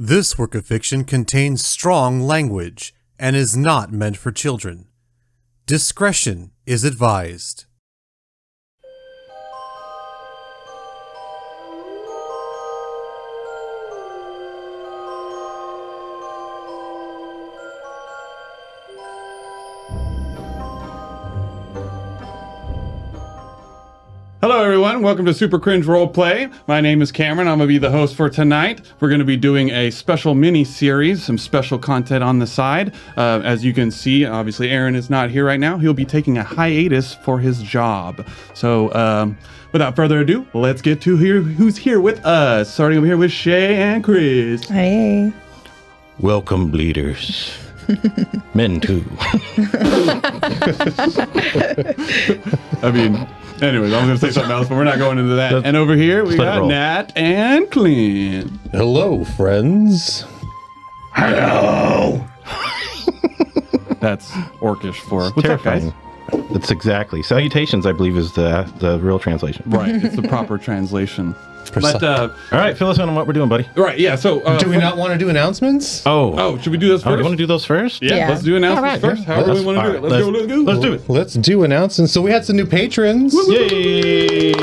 This work of fiction contains strong language and is not meant for children. Discretion is advised. Hello everyone, welcome to Super Cringe Roleplay. My name is Cameron, I'm going to be the host for tonight. We're going to be doing a special mini-series, some special content on the side. As you can see, obviously Aaron is not here right now. He'll be taking a hiatus for his job. So without further ado, let's get to who's here with us. Starting over here with Shay and Chris. Hey. Welcome, bleeders. Men too. I mean... Anyways, I was going to say something else, but we're not going into that. And over here, we got Nat and Clint. Hello, friends. Hello. That's orcish for... What's terrifying. up, guys? That's exactly. Salutations, I believe, is the real translation. Right, it's the proper translation. But, all right, fill us in on what we're doing, buddy. Right, yeah, so... do we not want to do announcements? Oh, should we do this first? You want to do those first? Yeah, let's do announcements first. However we want to do it. Let's go. Let's do it. Let's do announcements. So we had some new patrons. Yay!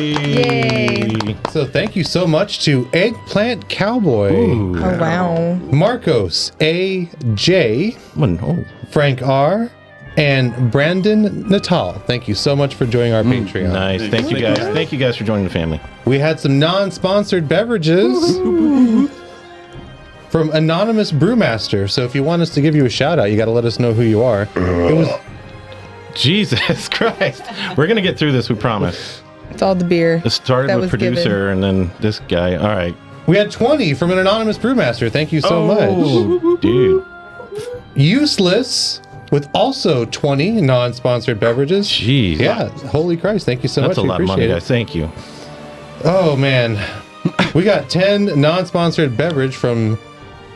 So thank you so much to Eggplant Cowboy, Ooh. Oh, wow. Marcos A.J., Oh. Frank R., and Brandon Natal. Thank you so much for joining our Patreon. Nice. Thank you, guys. Thank you guys for joining the family. We had some non-sponsored beverages from Anonymous Brewmaster. So if you want us to give you a shout out, you got to let us know who you are. It was Jesus Christ. We're going to get through this, we promise. It's all the beer. It started with producer and then this guy. All right. We had 20 from an Anonymous Brewmaster. Thank you so much. Dude. Useless with also 20 non-sponsored beverages. Jeez. Yeah. Holy Christ. Thank you so much. That's a lot of money, guys. Thank you. Oh, man. We got 10 non-sponsored beverage from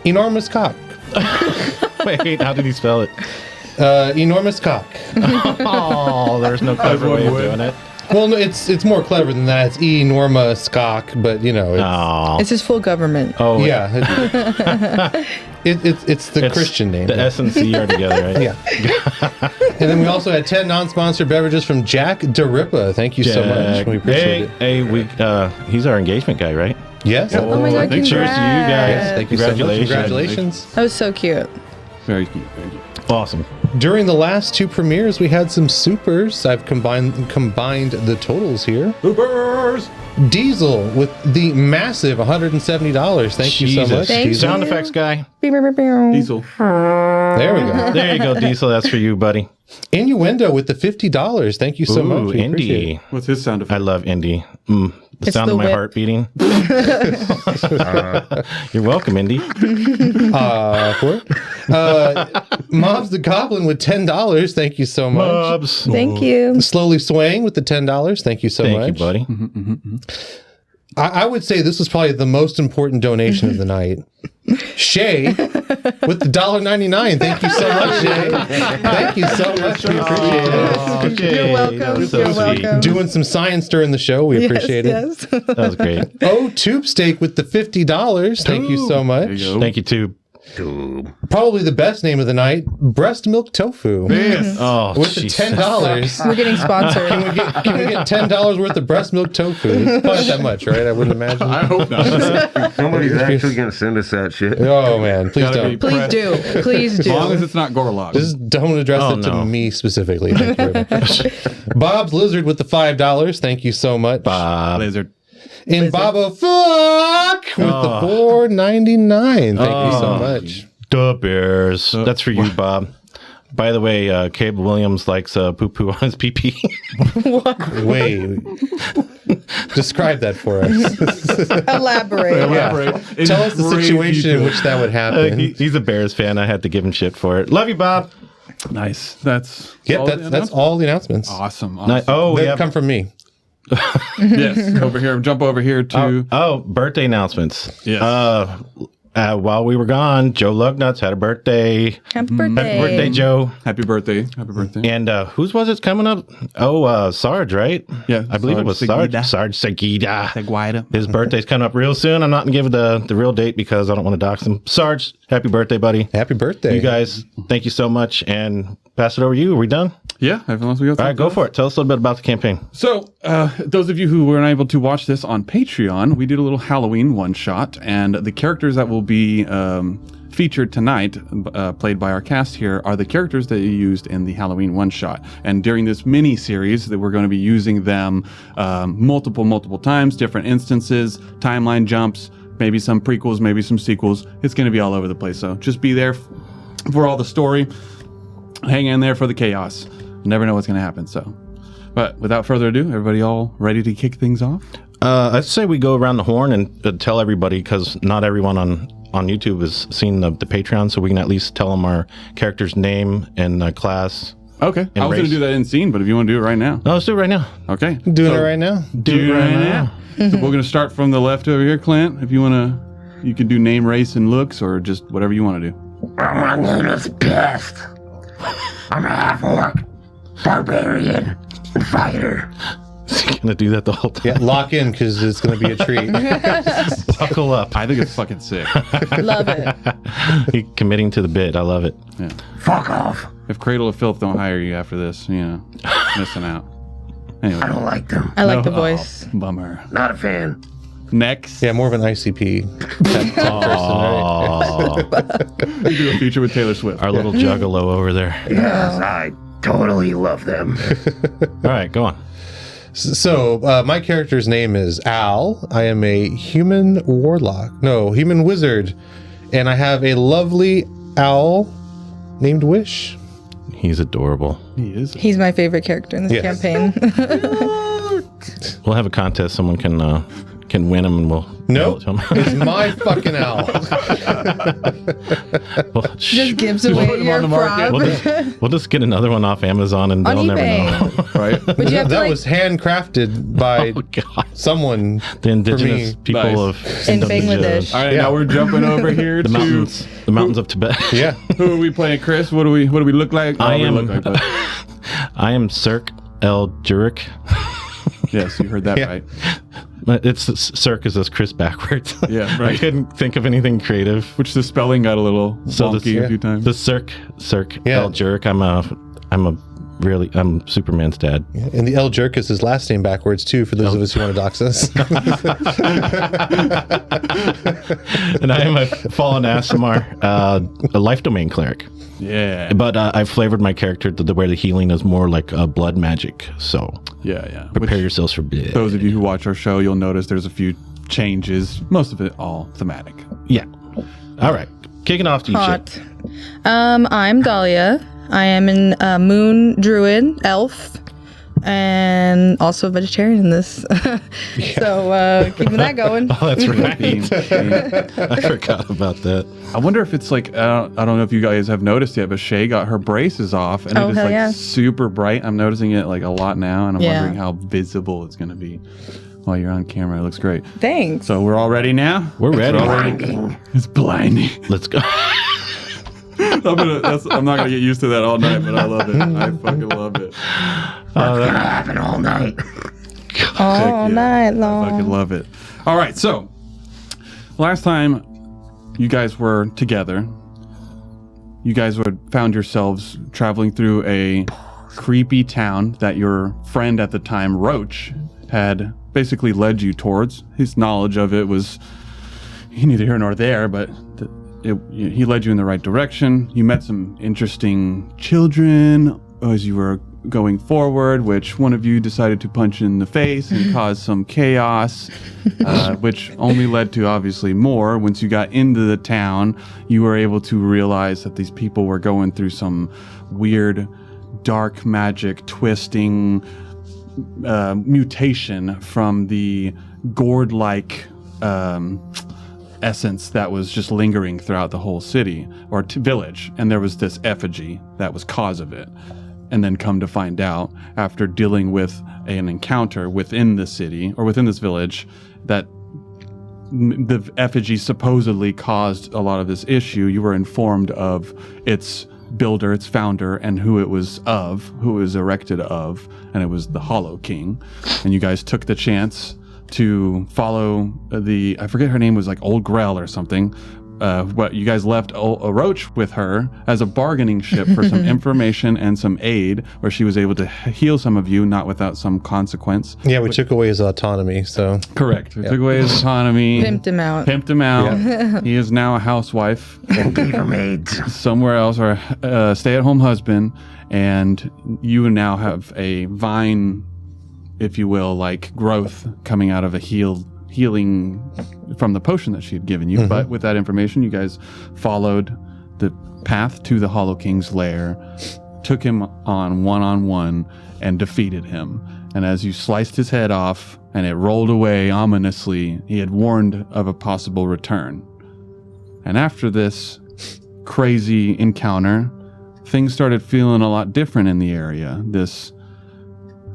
Enormous Cock. Wait, how did he spell it? Enormous Cock. Oh, there's no clever way of doing it. Well, no, it's more clever than that. It's Enormous Cock, but you know, It's his full government. Oh, yeah. It's the Christian name. The S and C are together, right? Yeah. And then we also had 10 non-sponsored beverages from Jack DeRippa. Thank you so much. We appreciate it. He's our engagement guy, right? Yes. Oh my God, Cheers to you guys. Yes, thank you so much. Congratulations. Congratulations. That was so cute. Very cute, thank you. Awesome. During the last two premieres, we had some supers. I've combined the totals here. Supers! Diesel with the massive $170. Thank you so much. Thank Diesel. Sound effects guy. Diesel. There we go. There you go, Diesel. That's for you, buddy. Innuendo with the $50. Thank you so much. We appreciate Indy. it. What's his sound effect? I love Indy. The It's sound the of my whip. heart beating. You're welcome, Indy. Mobs the Goblin with $10. Thank you so much. Mobs. Thank you. Slowly Swaying with the $10. Thank you so much. Thank you, buddy. I would say this was probably the most important donation of the night. Shay with the $1.99. Thank you so much, Shay. Thank you so much. We appreciate it. Okay. You're welcome. So You're sweet. welcome. Doing some science during the show. We appreciate it. Yes. That was great. Oh, Tube Steak with the $50. Thank you so much. There you go. Thank you, too. Probably the best name of the night, Breast Milk Tofu. Yes. Oh, With the Jesus. $10. We're getting sponsored. Can we get $10 worth of breast milk tofu? It's probably not that much, right? I wouldn't imagine. I hope not. Somebody's actually gonna send us that shit. Oh man, please Gotta be don't. Please do. Please As long as do. it's not Gorlock. Just don't address Oh, it to no. me specifically. Thank you very much. Bob's Lizard with the $5. Thank you so much. Bob. Lizard. And Bobo Fuck with the $4.99. Thank you so much. The Bears. That's for you, Bob. By the way, Caleb Williams likes poo-poo on his pee-pee. Wait. Describe that for us. Elaborate. Elaborate. Tell us the Great situation in detail. which that would happen. He's a Bears fan. I had to give him shit for it. Love you, Bob. Nice. That's Yep, all that's all the announcements. Awesome. Oh, That yeah. come from me. Yes. Over here. Jump over here to. Oh, birthday announcements. Yes. While we were gone, Joe Lugnuts had a birthday. Happy birthday. Happy birthday, Joe. Happy birthday. Happy birthday. And whose was it coming up? Oh, Sarge, right? Yeah, I believe it was Sarge. Seguida. Sarge Seguida. Seguida. His birthday's coming up real soon. I'm not going to give the real date because I don't want to dox him. Sarge, happy birthday, buddy. Happy birthday. You guys, thank you so much. And pass it over to you. Are we done? Yeah, everyone else we got. All right, go for it. Tell us a little bit about the campaign. So, those of you who weren't able to watch this on Patreon, we did a little Halloween one-shot, and the characters that will be featured tonight, played by our cast here, are the characters that you used in the Halloween one-shot. And during this mini-series, that we're going to be using them multiple times, different instances, timeline jumps, maybe some prequels, maybe some sequels. It's going to be all over the place, so just be there for all the story. Hang in there for the chaos. Never know what's going to happen, so. But without further ado, everybody all ready to kick things off? I'd say we go around the horn and tell everybody, because not everyone on YouTube has seen the Patreon, so we can at least tell them our character's name and class. Okay. I was going to do that in scene, but if you want to do it right now. No, let's do it right now. Okay. Doing it right now? Do it right now. So we're going to start from the left over here, Clint. If you want to, you can do name, race, and looks, or just whatever you want to do. My name is Pest. I'm a half-orc, barbarian, and fighter. Is he going to do that the whole time? Yeah, lock in because it's going to be a treat. Buckle up. I think it's fucking sick. Love it. He committing to the bit. I love it. Yeah. Fuck off. If Cradle of Filth don't hire you after this, missing out. Anyway. I don't like them. I like the voice. Oh, bummer. Not a fan. Next. Yeah, more of an ICP type person, right? We do a feature with Taylor Swift. Our little juggalo over there. Yes, I totally love them. All right, go on. So, my character's name is Al. I am a human wizard. And I have a lovely owl named Wish. He's adorable. He is. He's my favorite character in this Yes. campaign. We'll have a contest. Someone can win him, and we'll Nope, mail it to him. it's my fucking owl. Just gives away put him your on the market. prop. We'll just get another one off Amazon, and On they'll never eBay. know. Right? But you have to That like was handcrafted by Oh God, someone. the indigenous me. people Nice. of In Indonesia, Bangladesh. All right, Yeah. now we're jumping over here the to mountains of Tibet. Yeah. who are we playing, Chris? What do we look like? I we am. look like, but- I am Sirhc El Juryk. yes, you heard that Yeah. right. It's Sirhc is this Chris backwards. Yeah, I right. couldn't think of anything creative. Which the spelling got a little wonky a few times. The Sirhc Yeah. El Juryk. I'm Superman's dad. And the El Juryk is his last name backwards, too, for those of us who want to dox us. And I am a fallen Aasimar, a life domain cleric. Yeah. But I've flavored my character to the where the healing is more like blood magic. So Yeah. prepare Which, yourselves for blood. those of you who watch our show, you'll notice there's a few changes. Most of it all thematic. Yeah. All right. Kicking off to you, Hot. Shay. I'm Dahlia. I am a moon druid elf and also a vegetarian in this. So keeping that going. Oh, that's right. Theme. I forgot about that. I wonder if it's like, I don't know if you guys have noticed yet, but Shay got her braces off and Oh, it is hell like yeah. super bright. I'm noticing it like a lot now, and I'm Yeah. wondering how visible it's going to be while you're on camera. It looks great. Thanks. So we're all ready now? We're ready. Blinding. It's blinding. Let's go. I'm not going to get used to that all night, but I love it. I fucking love it. It's gonna happen all night. All night long. Fucking love it. All right, so last time you guys were together, you guys found yourselves traveling through a creepy town that your friend at the time, Roach, had basically led you towards. His knowledge of it was neither here nor there, but he led you in the right direction. You met some interesting children as you were going forward, which one of you decided to punch in the face and cause some chaos, which only led to obviously more. Once you got into the town, you were able to realize that these people were going through some weird dark magic twisting mutation from the gourd-like essence that was just lingering throughout the whole city or village, and there was this effigy that was cause of it. And then come to find out, after dealing with an encounter within the city or within this village, that the effigy supposedly caused a lot of this issue, you were informed of its builder, its founder, and who it was erected of, and it was the Hollow King. And you guys took the chance to follow I forget her name was like Old Grell or something. But you guys left a roach with her as a bargaining chip for some information and some aid, where she was able to heal some of you, not without some consequence. Yeah, we took away his autonomy, so... Correct. We took away his autonomy. Pimped him out. Yeah. He is now a housewife. And gave him AIDS. Somewhere else, or a stay-at-home husband, and you now have a vine, if you will, like growth coming out of a healing from the potion that she had given you. But with that information, you guys followed the path to the Hollow King's lair, took him on one-on-one, and defeated him. And as you sliced his head off and it rolled away ominously, he had warned of a possible return. And after this crazy encounter, things started feeling a lot different in the area. This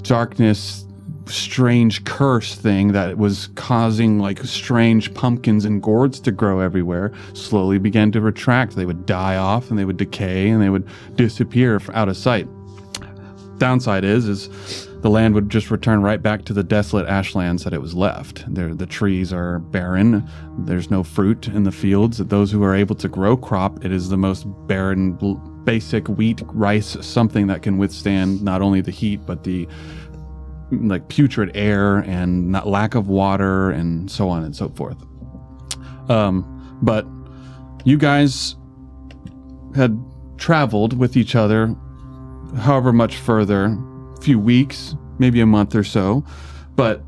darkness, strange curse thing that was causing like strange pumpkins and gourds to grow everywhere slowly began to retract. They would die off and they would decay and they would disappear out of sight. Downside is the land would just return right back to the desolate ashlands that it was left. The trees are barren. There's no fruit in the fields. Those who are able to grow crop, it is the most barren, basic wheat, rice, something that can withstand not only the heat, but the like putrid air and not lack of water and so on and so forth. But you guys had traveled with each other however much further, a few weeks, maybe a month or so, but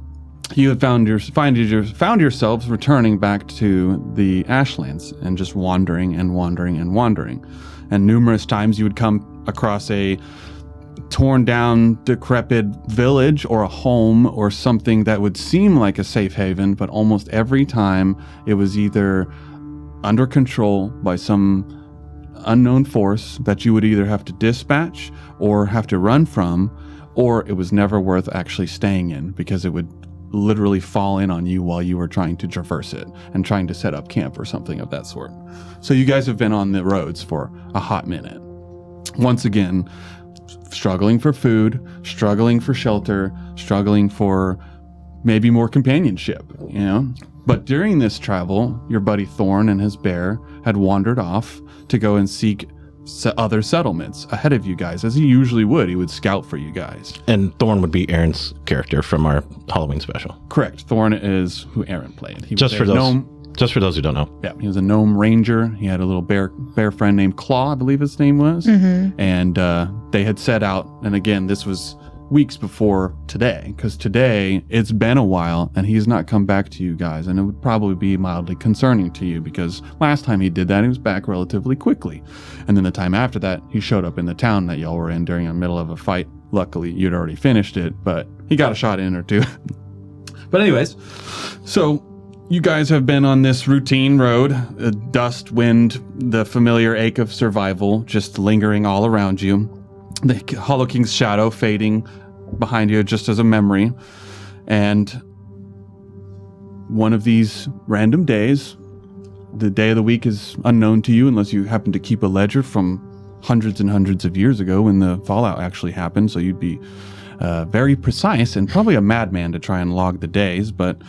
you had found yourselves returning back to the Ashlands and just wandering and wandering and wandering. And numerous times you would come across a torn down, decrepit village or a home or something that would seem like a safe haven, but almost every time it was either under control by some unknown force that you would either have to dispatch or have to run from, or it was never worth actually staying in because it would literally fall in on you while you were trying to traverse it and trying to set up camp or something of that sort. So you guys have been on the roads for a hot minute. Once again, struggling for food, struggling for shelter, struggling for maybe more companionship, you know? But during this travel, your buddy Thorn and his bear had wandered off to go and seek other settlements ahead of you guys, as he usually would. He would scout for you guys. And Thorn would be Aaron's character from our Halloween special. Correct. Thorn is who Aaron played. He Just was for a those gnome. Just for those who don't know. Yeah, he was a gnome ranger. He had a little bear friend named Claw, I believe his name was. And they had set out, and again, this was weeks before today, because today it's been a while and he's not come back to you guys, and it would probably be mildly concerning to you because last time he did that, he was back relatively quickly. And then the time after that, he showed up in the town that y'all were in during the middle of a fight. Luckily, you'd already finished it, but he got a shot in or two. But anyways, so you guys have been on this routine road, dust, wind, the familiar ache of survival just lingering all around you. The Hollow King's shadow fading behind you just as a memory. And one of these random days, the day of the week is unknown to you unless you happen to keep a ledger from hundreds and hundreds of years ago when the fallout actually happened. So you'd be very precise and probably a madman to try and log the days, but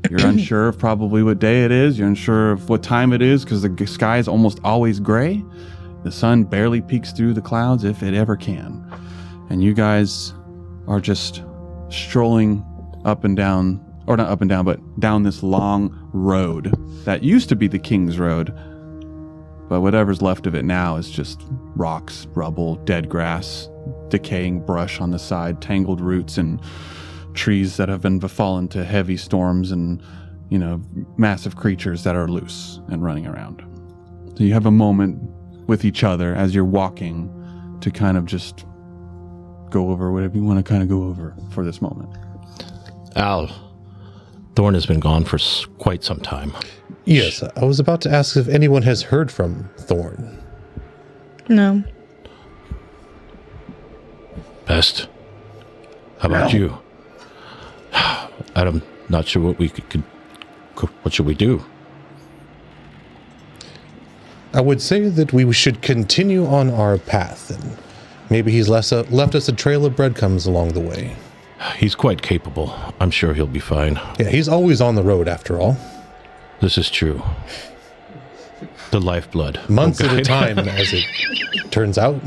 you're unsure of probably what day it is. You're unsure of what time it is because the sky is almost always gray. The sun barely peeks through the clouds if it ever can. And you guys are just strolling up and down, or not up and down, but down this long road that used to be the King's Road. But whatever's left of it now is just rocks, rubble, dead grass, decaying brush on the side, tangled roots, and trees that have been befallen to heavy storms and, you know, massive creatures that are loose and running around. So you have a moment with each other as you're walking to kind of just go over whatever you want to kind of go over for this moment. Al, Thorn has been gone for quite some time. Yes, I was about to ask if anyone has heard from Thorn. No. Pest, how about you? I'm not sure what we could What should we do? I would say that we should continue on our path, and maybe he's left us a trail of breadcrumbs along the way. He's quite capable. I'm sure he'll be fine. Yeah, he's always on the road after all. This is true. The lifeblood. Months at a time, as it turns out.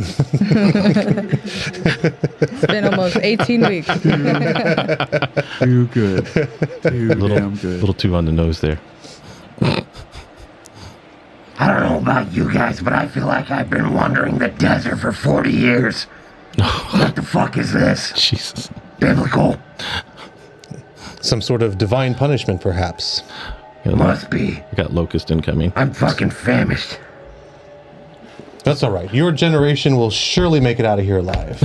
It's been almost 18 weeks. Too good. Too damn good. A little too on the nose there. I don't know about you guys, but I feel like I've been wandering the desert for 40 years. What the fuck is this? Jesus. Biblical? Some sort of divine punishment, perhaps. Must be. I got locust incoming. I'm fucking famished. That's all right. Your generation will surely make it out of here alive.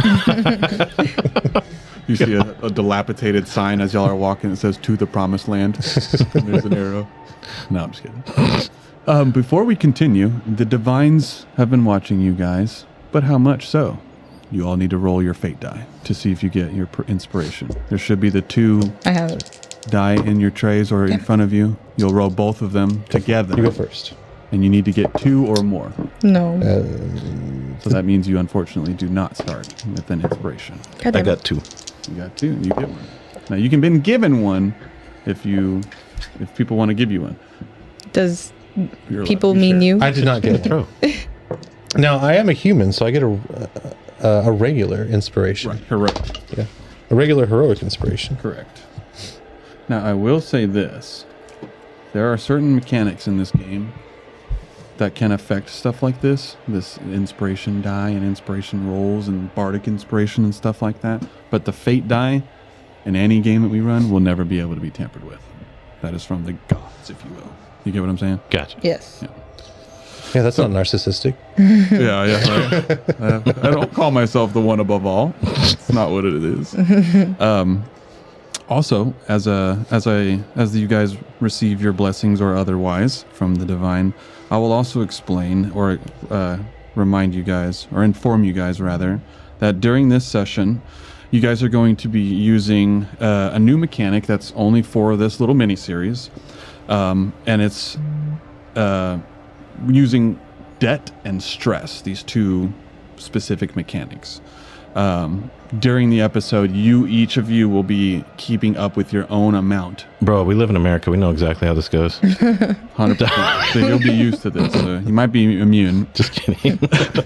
You see a dilapidated sign as y'all are walking that says, "To the promised land." And there's an arrow. No, I'm just kidding. Before we continue, the divines have been watching you guys, but how much so? You all need to roll your fate die to see if you get your inspiration. There should be the 2 I have it. die in your trays or in front of you. You'll roll both of them together. You go first. And you need to get 2 or more. No. So that means you unfortunately do not start with an inspiration. God I damn got it. 2. You got 2, you get 1. Now you can been given 1 if people want to give you 1. Does You're allowed people to mean share. you? I did not get it. Throw. Now, I am a human, so I get a regular inspiration. Right, heroic. Yeah. A regular heroic inspiration. Correct. Now I will say this. There are certain mechanics in this game that can affect stuff like this inspiration die and inspiration rolls and bardic inspiration and stuff like that. But the fate die in any game that we run will never be able to be tampered with. That is from the gods, if you will. You get what I'm saying? Gotcha. Yes. Yeah, that's not narcissistic. Yeah. Right. I don't call myself the one above all. It's not what it is. Also, as you guys receive your blessings or otherwise from the divine, I will also explain or remind you guys, or inform you guys rather, that during this session, you guys are going to be using a new mechanic that's only for this little mini series, and it's using debt and stress, these 2 specific mechanics. During the episode, each of you will be keeping up with your own amount. Bro, we live in America. We know exactly how this goes. 100%. So you'll be used to this. You might be immune. Just kidding.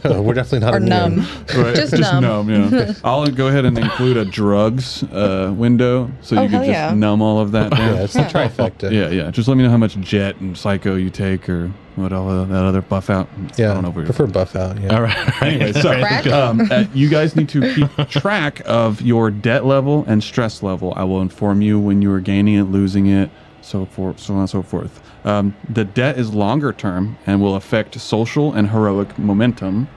We're definitely not Or immune. numb. Right? Just numb. Yeah. I'll go ahead and include a drugs window so Oh, you can hell just yeah. numb all of that down. Yeah, it's the trifecta. Yeah. Just let me know how much jet and psycho you take or what all that other buff out. I don't know if we're- prefer buff out. Yeah. All right. Anyway, so Crack? you guys need to keep track of your debt level and stress level. I will inform you when you are gaining it, losing it, so on and so forth. The debt is longer term and will affect social and heroic momentum,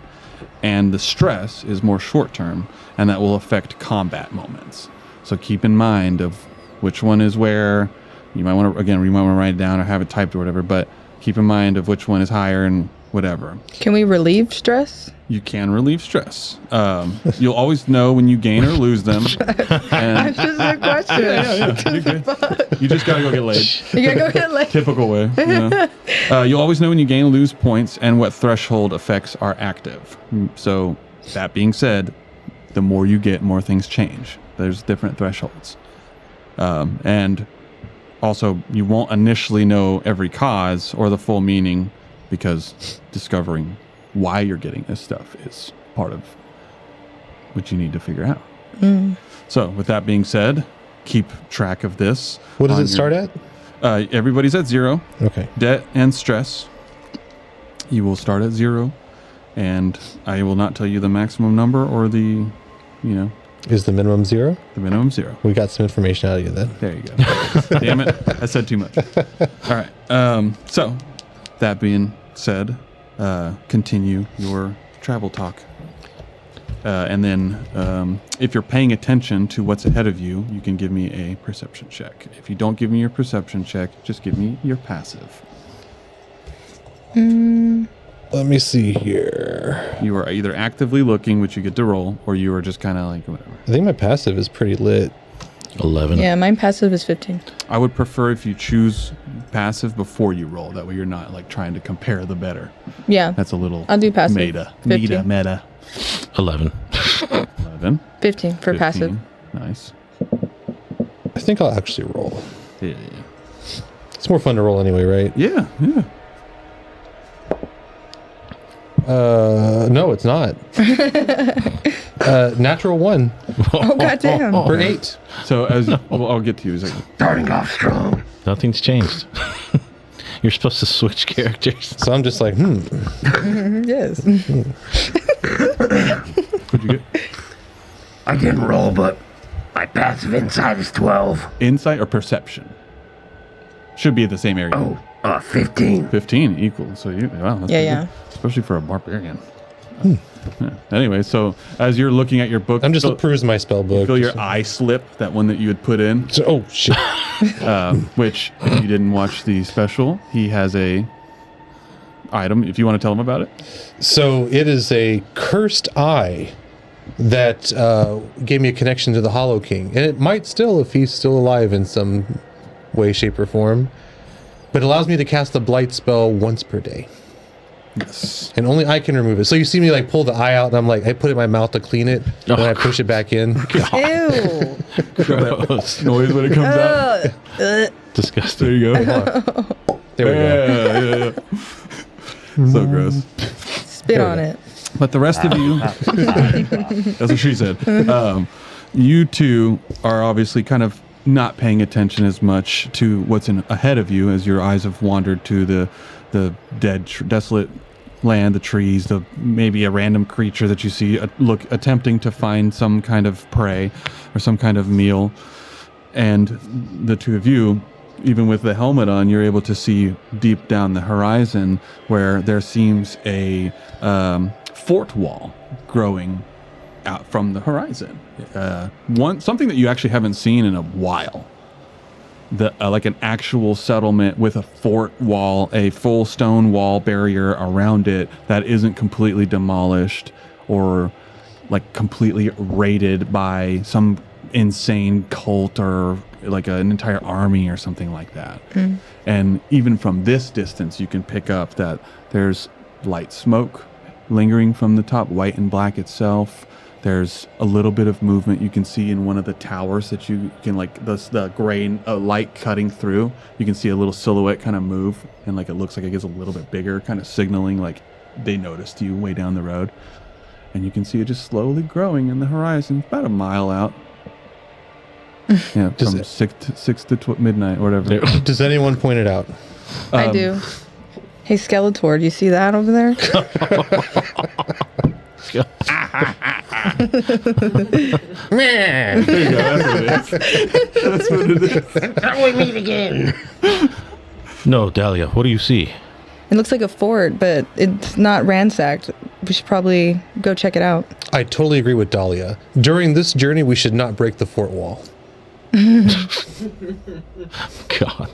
and the stress is more short term, and that will affect combat moments. So keep in mind of which one is where. You might want to write it down or have it typed or whatever, but keep in mind of which one is higher and whatever. Can we relieve stress? You can relieve stress. You'll always know when you gain or lose them. And Just a question. you're good. You just gotta go get laid. You gotta go get laid. Typical way. You know? You'll always know when you gain or lose points and what threshold effects are active. So that being said, the more you get, more things change. There's different thresholds. And also, you won't initially know every cause or the full meaning because discovering why you're getting this stuff is part of what you need to figure out. So, with that being said, keep track of this. What does on it start at? Everybody's at 0. Okay. Debt and stress. You will start at 0, and I will not tell you the maximum number or the Is the minimum 0? the minimum 0. We got some information out of you then. There you go. Damn it. I said too much. All right. So, that being said, continue your travel talk. And then if you're paying attention to what's ahead of you, you can give me a perception check. If you don't give me your perception check, just give me your passive. Let me see here. You are either actively looking, which you get to roll, or you are just kind of like whatever. I think my passive is pretty lit. 11. Yeah, mine passive is 15. I would prefer if you choose passive before you roll. That way you're not like trying to compare the better. Yeah. That's a little I'll do passive. meta. 15. Meta. 11. 11. 15 for 15. passive. Nice. I think I'll actually roll. Yeah. It's more fun to roll anyway, right? Yeah. Yeah. No, it's not. Natural 1 Oh, goddamn. for 8. So as well, I'll get to you. He's like, Starting off strong. Nothing's changed. You're supposed to switch characters. So I'm just like, Yes. what'd you get? I didn't roll, but my passive insight is 12. Insight or perception? Should be at the same area. Oh, 15. 15 equal. So you, wow. That's Yeah, pretty yeah. good. Especially for a barbarian. Yeah. Anyway, so as you're looking at your book, I'm just feel, perusing my spell book. feel your eye slip, that one that you had put in, So- oh, shit. which if you didn't watch the special, he has a item. If you want to tell him about it. So it is a cursed eye that gave me a connection to the Hollow King. And it might still, if he's still alive in some way, shape, or form. But it allows me to cast the Blight spell once per day. Yes. And only I can remove it. So you see me like pull the eye out and I'm like, I put it in my mouth to clean it. And I push it back in. Ew. Gross. Noise when it comes out. Disgusting. There you go. There we go. Yeah. So gross. Spit on it. But the rest of you, that's what she said. You two are obviously kind of not paying attention as much to what's ahead of you as your eyes have wandered to the dead, desolate land, the trees, maybe a random creature that you see attempting to find some kind of prey or some kind of meal. And the two of you, even with the helmet on, you're able to see deep down the horizon where there seems a fort wall growing out from the horizon. Something that you actually haven't seen in a while. Like an actual settlement with a fort wall, a full stone wall barrier around it that isn't completely demolished or like completely raided by some insane cult or like an entire army or something like that. And even from this distance, you can pick up that there's light smoke lingering from the top, white and black itself. There's a little bit of movement you can see in one of the towers that you can, like the gray light cutting through. You can see a little silhouette kind of move, and like it looks like it gets a little bit bigger, kind of signaling like they noticed you way down the road. And you can see it just slowly growing in the horizon, about a mile out. Yeah, from 6 to midnight or whatever. Does anyone point it out? I do. Hey, Skeletor, do you see that over there? There you go. That's what it is. That's what it is. Until we meet again. No, Dahlia, what do you see? It looks like a fort, but it's not ransacked. We should probably go check it out. I totally agree with Dahlia. During this journey, we should not break the fort wall. God.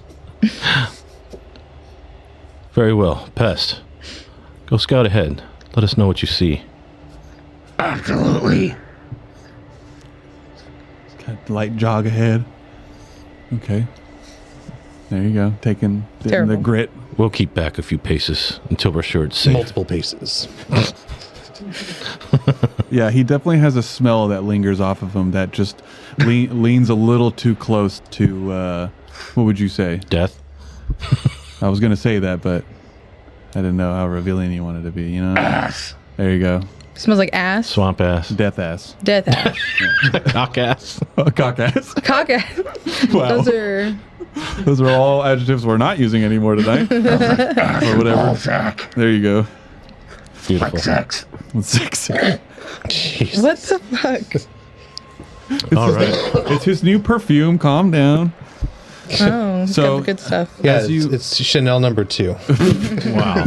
Very well. Pest, go scout ahead. Let us know what you see. Absolutely. Got light jog ahead. Okay. There you go. Taking the Terrible. grit. We'll keep back a few paces until we're sure it's safe. Multiple paces. Yeah, he definitely has a smell that lingers off of him that just leans a little too close to, what would you say? Death? I was going to say that, but I didn't know how revealing you wanted to be, you know? Ass. There you go. Smells like ass. Swamp ass. Death ass. Death ass. Cock ass. Cock ass. Cock ass. Wow. Those are... Those are all adjectives we're not using anymore tonight. Ass Or and whatever. ball sack. There you go. Beautiful. Like sex. 6. What the fuck? All right. It's his new perfume. Calm down. Oh, it's So- got the good stuff. Yeah, As you- it's Chanel number 2. Wow.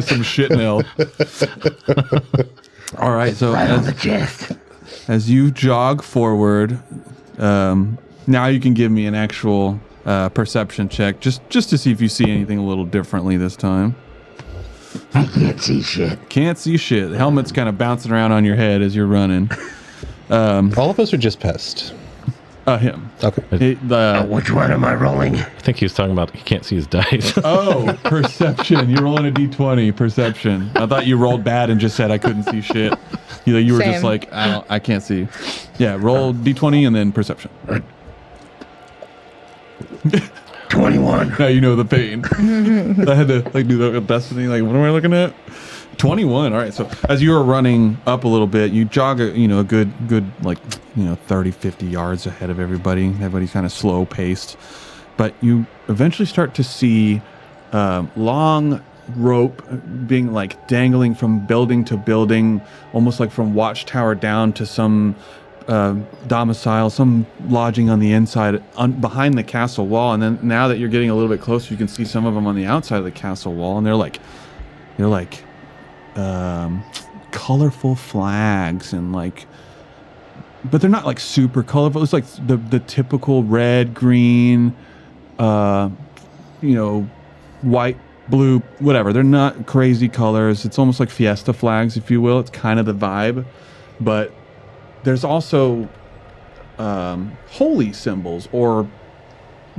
Some shit nail. All right, so Right on the chest. as you jog forward, now you can give me an actual perception check, just to see if you see anything a little differently this time. I can't see shit. Can't see shit. The helmet's kind of bouncing around on your head as you're running. All of us are just Pest. Him. Okay. Which one am I rolling? I think he was talking about he can't see his dice. Oh, perception. You're rolling a d20. Perception. I thought you rolled bad and just said I couldn't see shit. You were just Same. like, I can't see. Yeah, roll d20 and then perception. 21. Now you know the pain. I had to do that with Destiny. Like, what am I looking at? 21. All right. So as you were running up a little bit, you jog a good 30, 50 yards ahead of everybody. Everybody's kind of slow paced, but you eventually start to see long rope being like dangling from building to building, almost like from watchtower down to some domicile, some lodging on the inside behind the castle wall. And then now that you're getting a little bit closer, you can see some of them on the outside of the castle wall, and they're like colorful flags, and but they're not like super colorful. It's like the typical red, green, white, blue, whatever. They're not crazy colors. It's almost like fiesta flags, if you will. It's kind of the vibe. But there's also holy symbols, or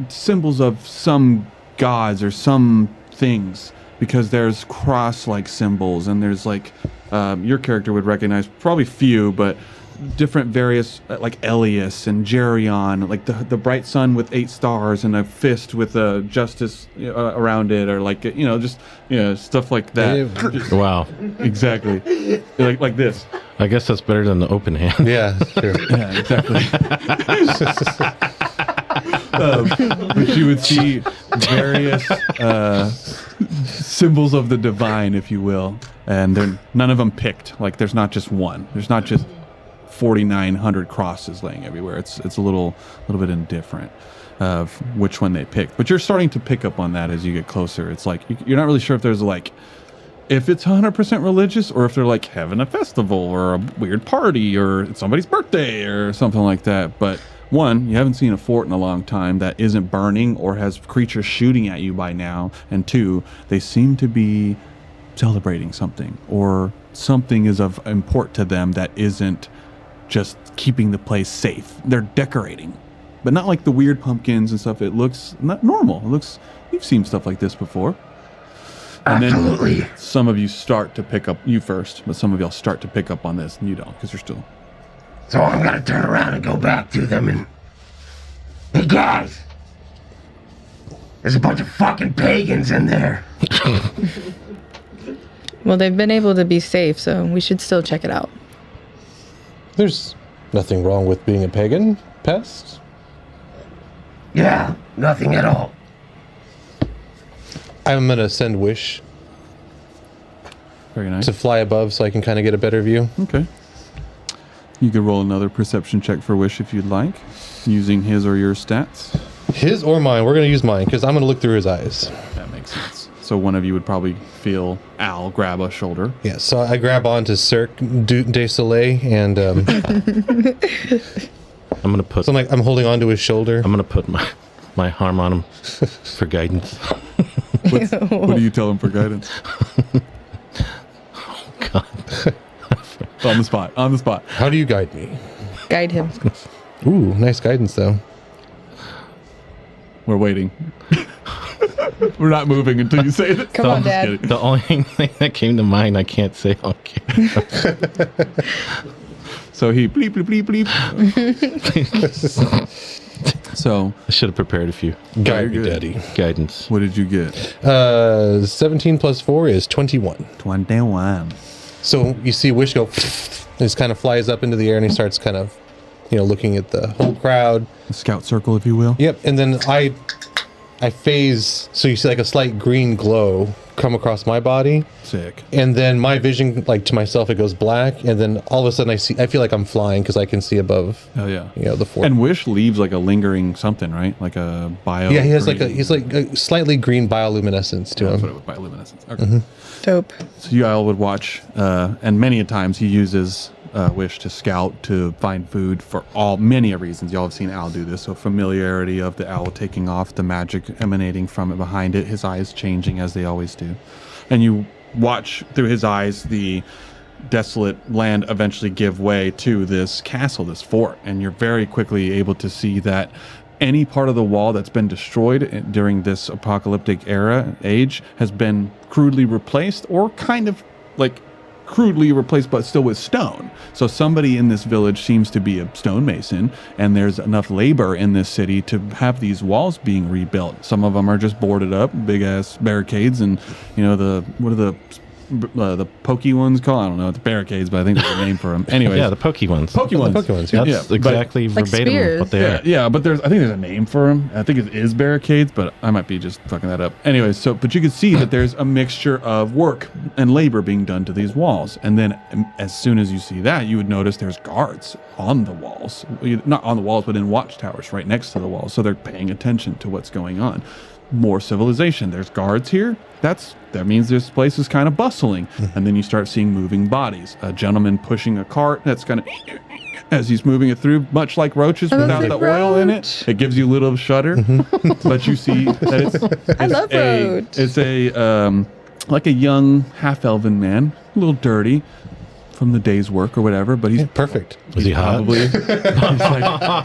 symbols of some gods or some things, because there's cross-like symbols, and there's your character would recognize probably few, but different various like Elias and Geryon, like the bright sun with 8 stars and a fist with a justice around it, or stuff like that. Wow. Exactly. like this. I guess that's better than the open hand. Yeah, that's true. Yeah, exactly. But you would see various symbols of the divine, if you will, and none of them picked. Like, there's not just one. There's not just 4,900 crosses laying everywhere. It's a little bit indifferent of which one they picked. But you're starting to pick up on that as you get closer. It's like you're not really sure if there's if it's 100% religious, or if they're having a festival or a weird party or it's somebody's birthday or something like that. But one, you haven't seen a fort in a long time that isn't burning or has creatures shooting at you by now. And two, they seem to be celebrating something, or something is of import to them that isn't just keeping the place safe. They're decorating, but not like the weird pumpkins and stuff. It looks not normal. You've seen stuff like this before. And Absolutely. then some of you start to pick up, you first, but some of y'all start to pick up on this, and you don't, because you're still... So I'm gonna turn around and go back to them and... Hey guys! There's a bunch of fucking pagans in there. Well, they've been able to be safe, so we should still check it out. There's nothing wrong with being a pagan, Pest. Yeah, nothing at all. I'm gonna send Wish Very nice. to fly above so I can kind of get a better view. Okay. You could roll another perception check for Wish if you'd like, using his or your stats. His or mine? We're gonna use mine because I'm gonna look through his eyes. That makes sense. So one of you would probably feel Al grab a shoulder. Yeah, so I grab onto Cirque du Soleil, and I'm gonna put. so I'm holding onto his shoulder. I'm gonna put my arm on him for guidance. What do you tell him for guidance? Oh God. On the spot. On the spot. How do you guide me? Guide him. Ooh, nice guidance though. We're waiting. We're not moving until you say it. Come on, Dad. The only thing that came to mind I can't say on camera. So he bleep, bleep, bleep, bleep. So, I should have prepared a few. Guide me, good. Daddy. Guidance. what did you get? 17 plus 4 is 21. 21. So you see Wish go, just kind of flies up into the air, and he starts kind of, looking at the whole crowd. A scout circle, if you will. Yep, and then I phase, so you see like a slight green glow come across my body, Sick. and then my vision, to myself, it goes black, and then all of a sudden I feel like I'm flying because I can see above, Oh, yeah. the fort. And Wish leaves like a lingering something, right? Like a bio. Yeah, he has green. he's like a slightly green bioluminescence to That's him. what it was, bioluminescence. Okay. Dope. So you all would watch, and many a times he uses Wish to scout, to find food for many reasons. Y'all have seen Al do this. So familiarity of the owl taking off, the magic emanating from it behind it, his eyes changing as they always do. And you watch through his eyes the desolate land eventually give way to this castle, this fort, and you're very quickly able to see that any part of the wall that's been destroyed during this apocalyptic age has been crudely replaced, or kind of like crudely replaced but still with stone. So somebody in this village seems to be a stonemason, and there's enough labor in this city to have these walls being rebuilt. Some of them are just boarded up, big ass barricades, and what are the pokey ones called? I don't know. It's barricades, but I think there's a name for them. Anyways, Yeah, the pokey ones. pokey ones. Yeah. That's exactly Like verbatim spears. what they are. Yeah, but I think there's a name for them. I think it is barricades, but I might be just fucking that up. Anyways, but you can see that there's a mixture of work and labor being done to these walls. And then as soon as you see that, you would notice there's guards on the walls. Not on the walls, but in watchtowers right next to the walls. So they're paying attention to what's going on. More civilization. There's guards here. That means this place is kind of bustling. And then you start seeing moving bodies. A gentleman pushing a cart that's kind of as he's moving it through, much like roaches without the oil in it. It gives you a little shudder, but you see that I love roach. it's a like a young half-elven man, a little dirty from the day's work or whatever, but he's Perfect. Is he hot? probably he's like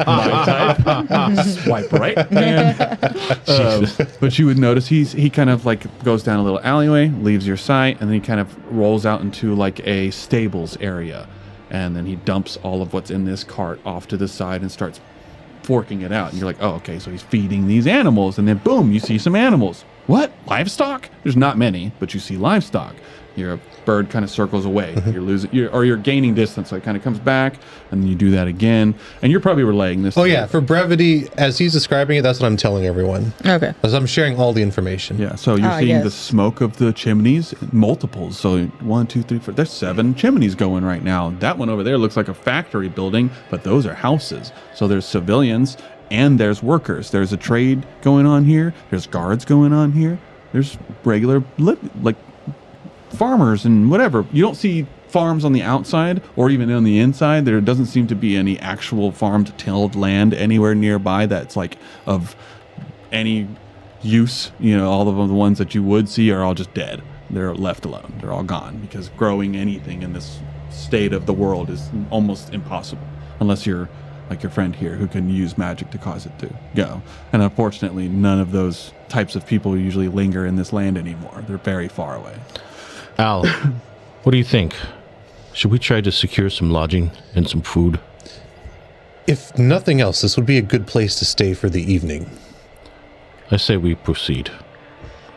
my type. Swipe right. And, but you would notice he kind of like goes down a little alleyway, leaves your sight, and then he kind of rolls out into like a stables area, and then he dumps all of what's in this cart off to the side and starts forking it out. And you're like, oh, okay, so he's feeding these animals, and then boom, you see some animals. What? Livestock? There's not many, but you see livestock. Your bird kind of circles away. You're gaining distance, so it kind of comes back, and then you do that again. And you're probably relaying this. Oh yeah, for brevity, as he's describing it, that's what I'm telling everyone. Okay. As I'm sharing all the information. Yeah, so you're seeing the smoke of the chimneys, multiples. So 1, 2, 3, 4. There's 7 chimneys going right now. That one over there looks like a factory building, but those are houses. So there's civilians and there's workers. There's a trade going on here. There's guards going on here. There's regular like farmers and whatever. You don't see farms on the outside or even on the inside. There doesn't seem to be any actual farmed tilled land anywhere nearby that's like of any use. All of the ones that you would see are all just dead. They're left alone. They're all gone because growing anything in this state of the world is almost impossible unless you're like your friend here who can use magic to cause it to go. And unfortunately, none of those types of people usually linger in this land anymore. They're very far away. Al, what do you think? Should we try to secure some lodging and some food? If nothing else, this would be a good place to stay for the evening. I say we proceed.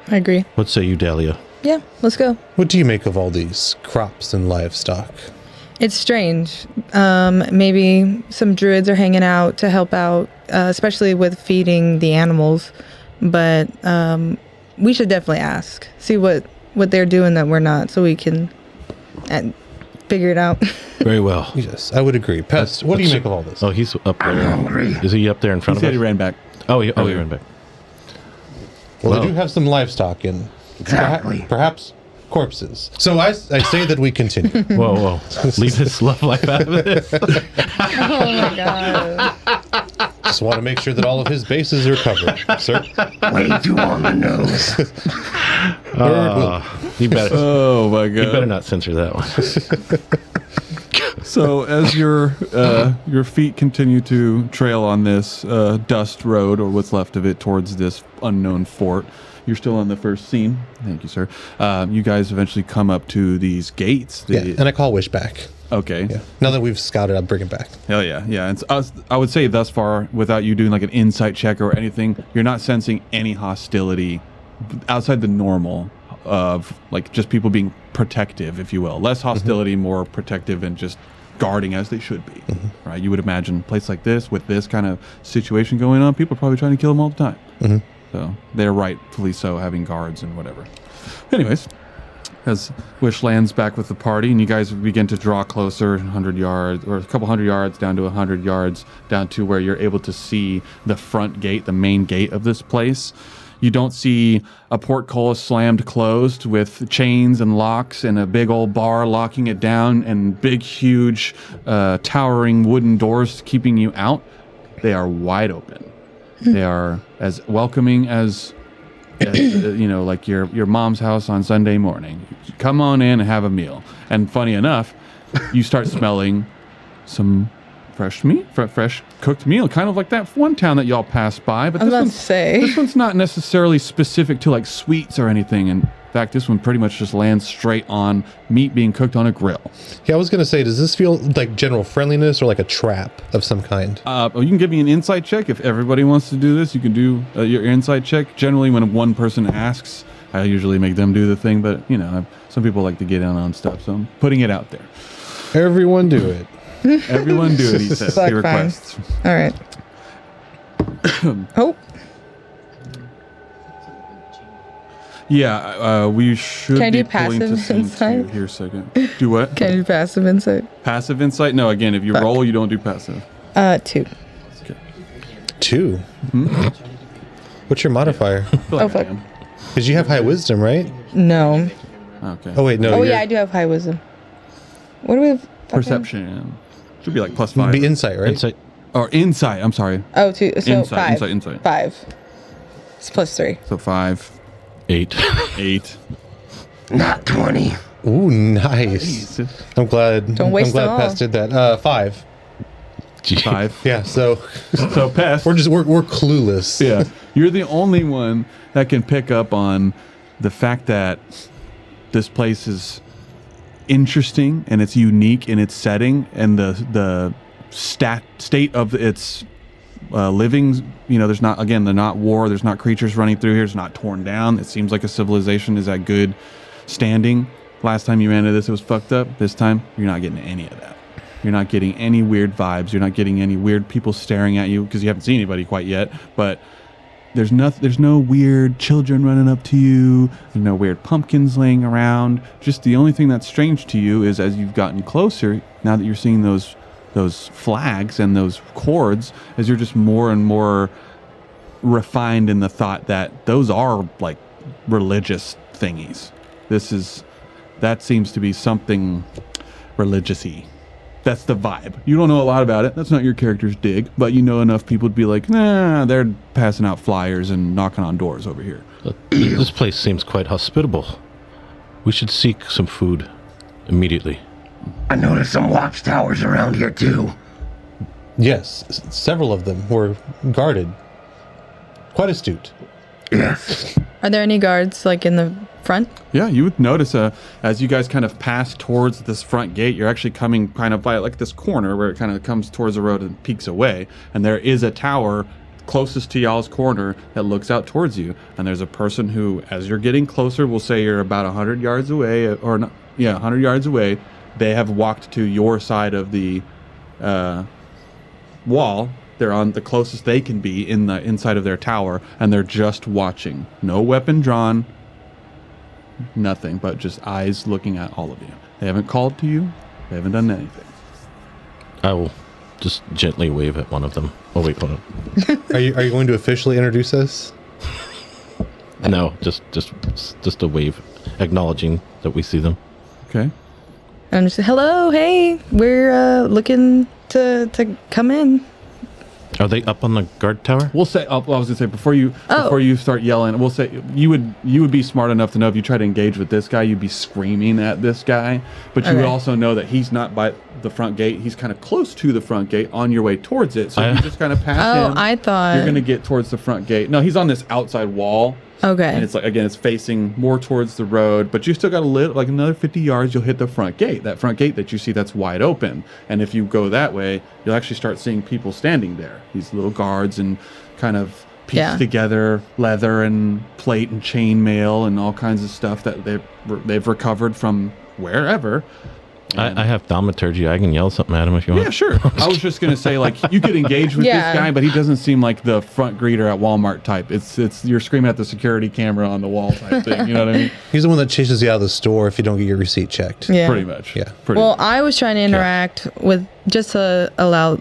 I agree. What say you, Dahlia? Yeah, let's go. What do you make of all these crops and livestock? It's strange. Maybe some druids are hanging out to help out, especially with feeding the animals. But we should definitely ask, see what they're doing that we're not, so we can figure it out. Very well. Yes, I would agree. Pest, what do you make of all this? Oh, he's up there. I'm hungry. Is he up there in front He of said he us? ran back. Oh, he ran back. Well, they do have some livestock and Exactly. perhaps corpses. So I say that we continue. Whoa. Leave his love life out of this. Oh my god. Just want to make sure that all of his bases are covered, sir. Way too on the nose. You better. Oh my god. You better not censor that one. So as your feet continue to trail on this dust road, or what's left of it, towards this unknown fort, you're still on the first scene. Thank you, sir. You guys eventually come up to these gates. Yeah, and I call Wish back. Okay. Yeah. Now that we've scouted, I'll bring it back. Hell yeah, yeah. And I would say thus far, without you doing like an insight check or anything, you're not sensing any hostility outside the normal of like just people being protective, if you will. Less hostility, more protective, and just guarding as they should be. Right? You would imagine a place like this with this kind of situation going on, people are probably trying to kill them all the time. So they're rightfully so, having guards and whatever. Anyways, as Wish lands back with the party and you guys begin to draw closer, 100 yards or a couple hundred yards down to 100 yards, down to where you're able to see the front gate, the main gate of this place. You don't see a portcullis slammed closed with chains and locks and a big old bar locking it down and big, huge, towering wooden doors keeping you out. They are wide open. They are as welcoming as like your mom's house on Sunday morning. Come on in and have a meal. And funny enough, you start smelling some fresh meat, fresh cooked meal, kind of like that one town that y'all passed by. But this one's not necessarily specific to like sweets or anything. In fact, this one pretty much just lands straight on meat being cooked on a grill. Yeah, I was going to say, does this feel like general friendliness or like a trap of some kind? You can give me an insight check. If everybody wants to do this, you can do your insight check. Generally, when one person asks, I usually make them do the thing. But, some people like to get in on stuff. So I'm putting it out there. Everyone do it. Everyone do it, he says. He requests. All right. Oh. Yeah, we should Can I be do pulling to passive scene insight? 2 here a second. Do what? Can I do passive insight? Passive insight? No, again, if you roll, you don't do passive. 2. Okay. 2? What's your modifier? Oh, fuck. Because you have high wisdom, right? No. Okay. Oh, wait, no. Oh, yeah, I do have high wisdom. What do we have? Perception. Should be like +5. Be insight, right? Insight. Or insight, I'm sorry. Oh, 2. So Insight, 5. insight. 5. It's +3. So 5. 8. 8. Not 20. Ooh, nice. I'm glad. Don't waste I'm glad them all. Pest did that. 5. 5. Yeah. So Pest. we're clueless. Yeah. You're the only one that can pick up on the fact that this place is interesting and it's unique in its setting and the state of its living. There's not war. There's not creatures running through here. It's not torn down. It seems like a civilization is at good standing. Last time you ran into this, it was fucked up. This time, you're not getting any of that. You're not getting any weird vibes. You're not getting any weird people staring at you because you haven't seen anybody quite yet. But there's no weird children running up to you. There's no weird pumpkins laying around. Just the only thing that's strange to you is as you've gotten closer, now that you're seeing those flags and those cords, as you're just more and more refined in the thought that those are like religious thingies. That seems to be something religious-y. That's the vibe. You don't know a lot about it. That's not your character's dig, but you know enough people to be like, nah, they're passing out flyers and knocking on doors over here. This place seems quite hospitable. We should seek some food immediately. I noticed some watchtowers around here too. Yes, several of them were guarded. Quite astute. Yes. Are there any guards like in the front? Yeah, you would notice as you guys kind of pass towards this front gate, you're actually coming kind of by like this corner where it kind of comes towards the road and peeks away. And there is a tower closest to y'all's corner that looks out towards you. And there's a person who, as you're getting closer, we'll say you're about 100 yards away, 100 yards away. They have walked to your side of the wall. They're on the closest they can be in the inside of their tower, and they're just watching. No weapon drawn. Nothing, but just eyes looking at all of you. They haven't called to you. They haven't done anything. I will just gently wave at one of them. Oh wait, hold on. Are you going to officially introduce us? No, just a wave, acknowledging that we see them. Okay. And I'm just hello, hey, we're looking to come in. Are they up on the guard tower? We'll say. I was gonna say before you start yelling. We'll say you would be smart enough to know if you try to engage with this guy, you'd be screaming at this guy. But you would also know that he's not by the front gate. He's kind of close to the front gate on your way towards it. So you just kind of pass him. I thought you're gonna get towards the front gate. No, he's on this outside wall. Okay. And it's like, again, it's facing more towards the road, but you still got another 50 yards, you'll hit the front gate, that front gate that you see that's wide open. And if you go that way, you'll actually start seeing people standing there, these little guards and kind of pieced together leather and plate and chain mail and all kinds of stuff that they've recovered from wherever. I have thaumaturgy. I can yell something at him if you want. Yeah, sure. I was just going to say, you could engage with this guy, but he doesn't seem like the front greeter at Walmart type. It's you're screaming at the security camera on the wall type thing. You know what I mean? He's the one that chases you out of the store if you don't get your receipt checked. Yeah. Pretty much. Yeah. Pretty Well, much. I was trying to interact with just to allow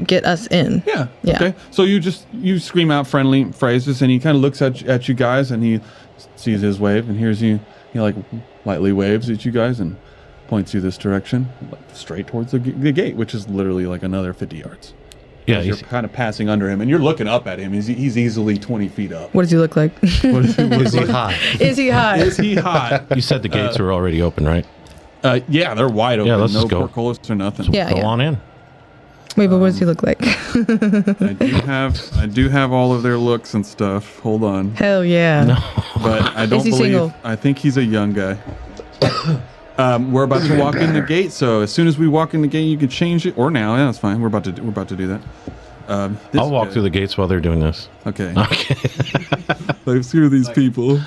get us in. Yeah. Yeah. Okay. So you scream out friendly phrases, and he kind of looks at you guys, and he sees his wave and hears you. He lightly waves at you guys and points you this direction, straight towards the gate, which is literally another 50 yards. Yeah, You're kind of passing under him, and you're looking up at him. He's easily 20 feet up. What does he look like? Is he hot? Is he hot? Is he hot? You said the gates were already open, right? Yeah, they're wide open. Yeah, let's no just go. portcullis or nothing. Yeah, Go on in. Wait, but what does he look like? I do have all of their looks and stuff. Hold on. Hell yeah. No. But I don't he believe. single? I think he's a young guy. We're about to walk in the gate, so as soon as we walk in the gate, you can change it. Or now, yeah, that's fine. We're about to do that. I'll walk through the gates while they're doing this. Okay. Okay. Like, screw these people.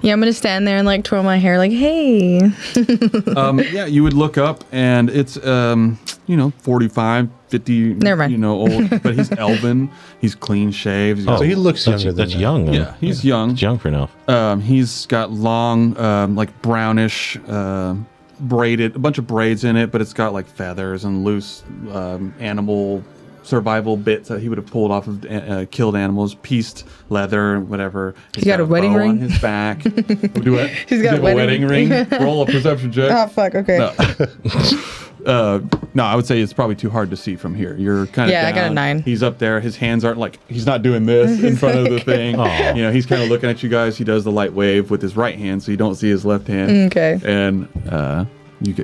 Yeah, I'm gonna stand there and like twirl my hair, like, hey. Yeah, you would look up, and it's 45, 50. Never mind. Old, but he's elven. He's clean shaved. So he looks that's, younger than that's that. young. Then. Yeah, he's young. He's young for now. He's got long, like brownish, braided, a bunch of braids in it, but it's got like feathers and loose animal survival bits that he would have pulled off of killed animals, pieced leather, whatever. He's got a wedding bow ring on his back. Do it. He's got a wedding ring. Roll a perception check. Oh fuck, okay. No, I would say it's probably too hard to see from here. You're kind of Yeah, I got a 9. He's up there. His hands aren't like he's not doing this in front of the thing. Aw. He's kind of looking at you guys. He does the light wave with his right hand, so you don't see his left hand. Okay. And you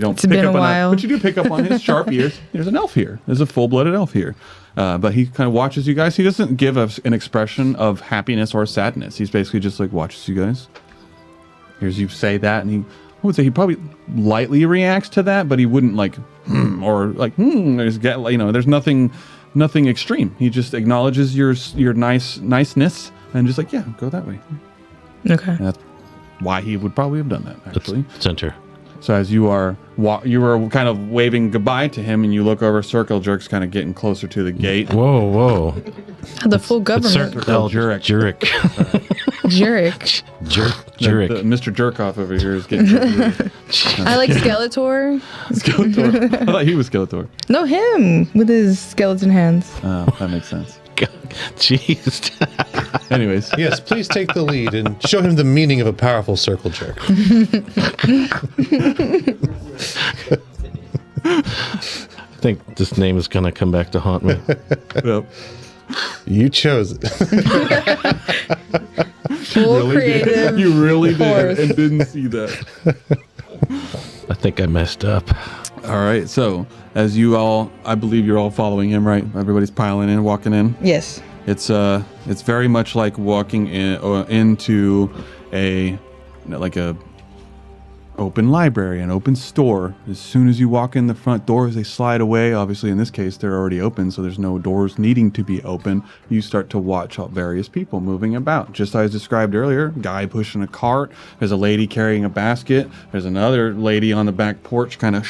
don't It's pick been up a on while. but you do pick up on his sharp ears. There's an elf here. There's a full-blooded elf here. But he kind of watches you guys. He doesn't give us an expression of happiness or sadness. He's basically just like watches you guys. Hears you say that, and I would say he probably lightly reacts to that, but he wouldn't like or like there's nothing extreme. He just acknowledges your niceness and just like, yeah, go that way. Okay. And that's why he would probably have done that, actually. Let's enter. So as you were kind of waving goodbye to him, and you look over, Sirhc El Juryk's kind of getting closer to the gate. Whoa. The full government. Sirhc El Juryk. Juryk. Juryk. Juryk. Mr. Jerkoff over here is getting really I like Skeletor. Skeletor. I thought he was Skeletor. No, him with his skeleton hands. Oh, that makes sense. Jeez. Anyways, Yes, please take the lead and show him the meaning of a powerful circle jerk. I think this name is going to come back to haunt me. yep. You chose it. Full creative. You really force. did and didn't see that. I think I messed up. All right, so as I believe you're all following him, right? Everybody's piling in, walking in. Yes. It's very much like walking into a open library, an open store. As soon as you walk in the front doors, they slide away. Obviously, in this case, they're already open, so there's no doors needing to be open. You start to watch various people moving about. Just as described earlier, guy pushing a cart. There's a lady carrying a basket. There's another lady on the back porch kind of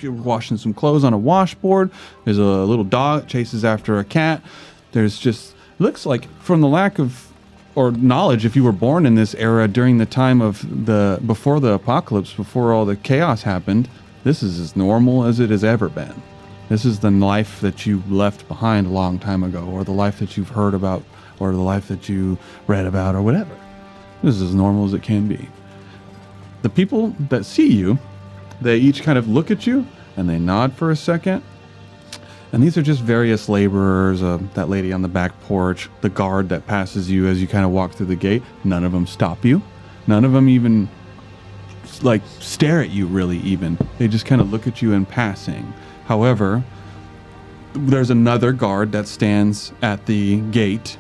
washing some clothes on a washboard. There's a little dog chases after a cat. There's just, looks like from the lack of or knowledge, if you were born in this era during the time of before the apocalypse, before all the chaos happened, this is as normal as it has ever been. This is the life that you left behind a long time ago, or the life that you've heard about, or the life that you read about, or whatever. This is as normal as it can be. The people that see you, they each kind of look at you and they nod for a second. And these are just various laborers, that lady on the back porch, the guard that passes you as you kind of walk through the gate. None of them stop you. None of them even stare at you really even. They just kind of look at you in passing. However, there's another guard that stands at the gate.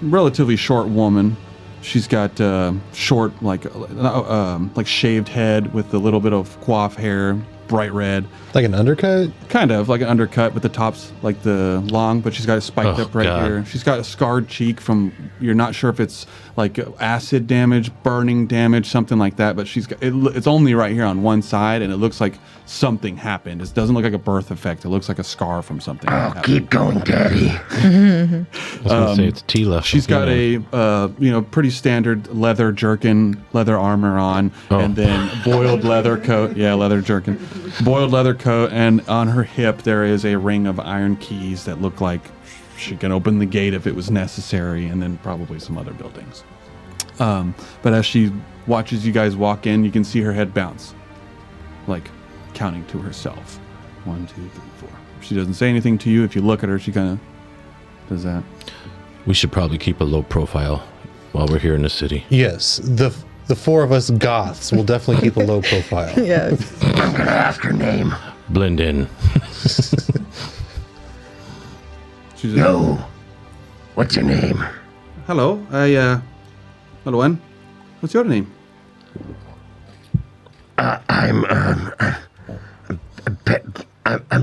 Relatively short woman. She's got short, like shaved head with a little bit of coif hair, bright red. Like an undercut? Kind of like an undercut, but the top's like the long, but she's got it spiked up right God. here. She's got a scarred cheek from, you're not sure if it's like acid damage, burning damage, something like that, but she's got, it's only right here on one side, and it looks like something happened. It doesn't look like a birth effect. It looks like a scar from something. Oh, keep going, Daddy. I was going to say it's Tila. She's got a pretty standard leather jerkin, leather armor on, and then boiled leather coat. Yeah, leather jerkin. Boiled leather coat, and on her hip there is a ring of iron keys that look like she can open the gate if it was necessary, and then probably some other buildings. But as she watches you guys walk in, you can see her head bounce, like counting to herself. 1, 2, 3, 4. She doesn't say anything to you. If you look at her, she kind of does that. We should probably keep a low profile while we're here in the city. Yes, the four of us goths will definitely keep a low profile. Yes. I'm gonna ask her name. Blend in. She's Yo, what's your name? hello. Hello, Anne. What's your name? I'm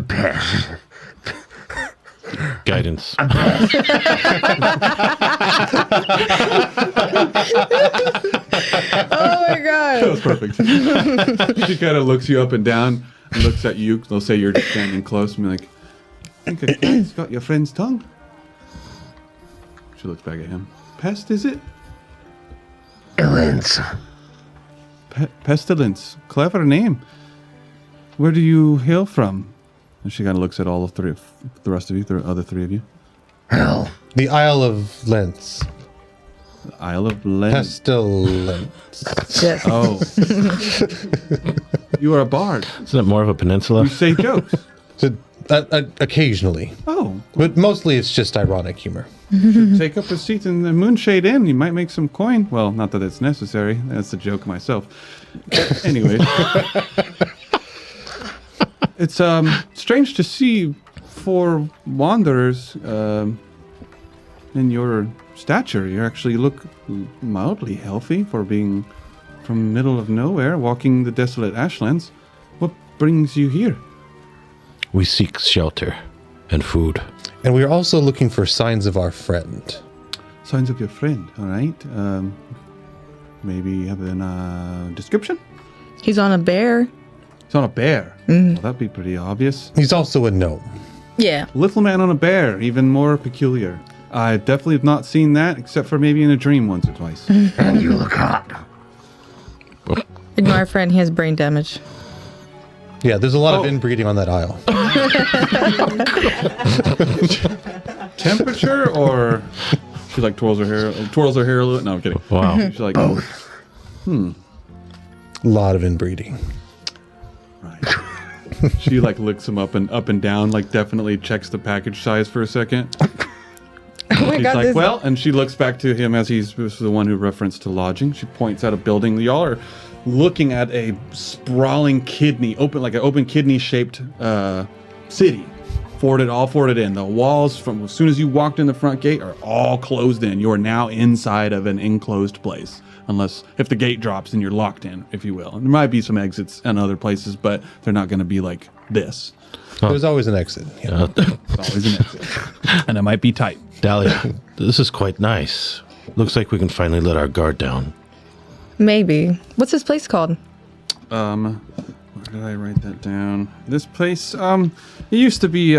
Pest. Guidance. Oh my god. That was perfect. She kind of looks you up and down, and looks at you. They'll say you're just standing close and be like, I think a cat's got your friend's tongue. She looks back at him. Pest, is it? Elens. Pestilence. Clever name. Where do you hail from? And she kind of looks at all of the rest of you, the other three of you. Hell. The Isle of Lents. The Isle of Lent. Pestilence. Yes. Oh. You are a bard. Isn't it more of a peninsula? You say jokes. So, occasionally. Oh. But mostly it's just ironic humor. Take up a seat in the Moonshade Inn. You might make some coin. Well, not that it's necessary. That's a joke myself. Anyways. It's strange to see 4 wanderers in your stature. You actually look mildly healthy for being from the middle of nowhere, walking the desolate ashlands. What brings you here? We seek shelter and food. And we're also looking for signs of our friend. Signs of your friend, all right. Maybe you have a description? He's on a bear. It's on a bear. Well, that'd be pretty obvious. He's also a gnome. Yeah. Little man on a bear, even more peculiar. I definitely have not seen that, except for maybe in a dream once or twice. And you look hot. Ignore our friend. He has brain damage. Yeah, there's a lot of inbreeding on that isle. Temperature, or she like twirls her hair a little. No, I'm kidding. Wow. She's like, A lot of inbreeding. right. She like looks him up and down, like definitely checks the package size for a second. Oh my She's god. like, This well, and she looks back to him as he's the one who referenced to lodging. She points at a building. Y'all are looking at a sprawling open kidney-shaped city. All forwarded in. The walls from as soon as you walked in the front gate are all closed in. You are now inside of an enclosed place. Unless if the gate drops, then you're locked in, if you will. And there might be some exits in other places, but they're not going to be like this. There's always an exit. Yeah. It's always an exit. And it might be tight. Dahlia, this is quite nice. Looks like we can finally let our guard down. Maybe. What's this place called? Where did I write that down? This place, it used to be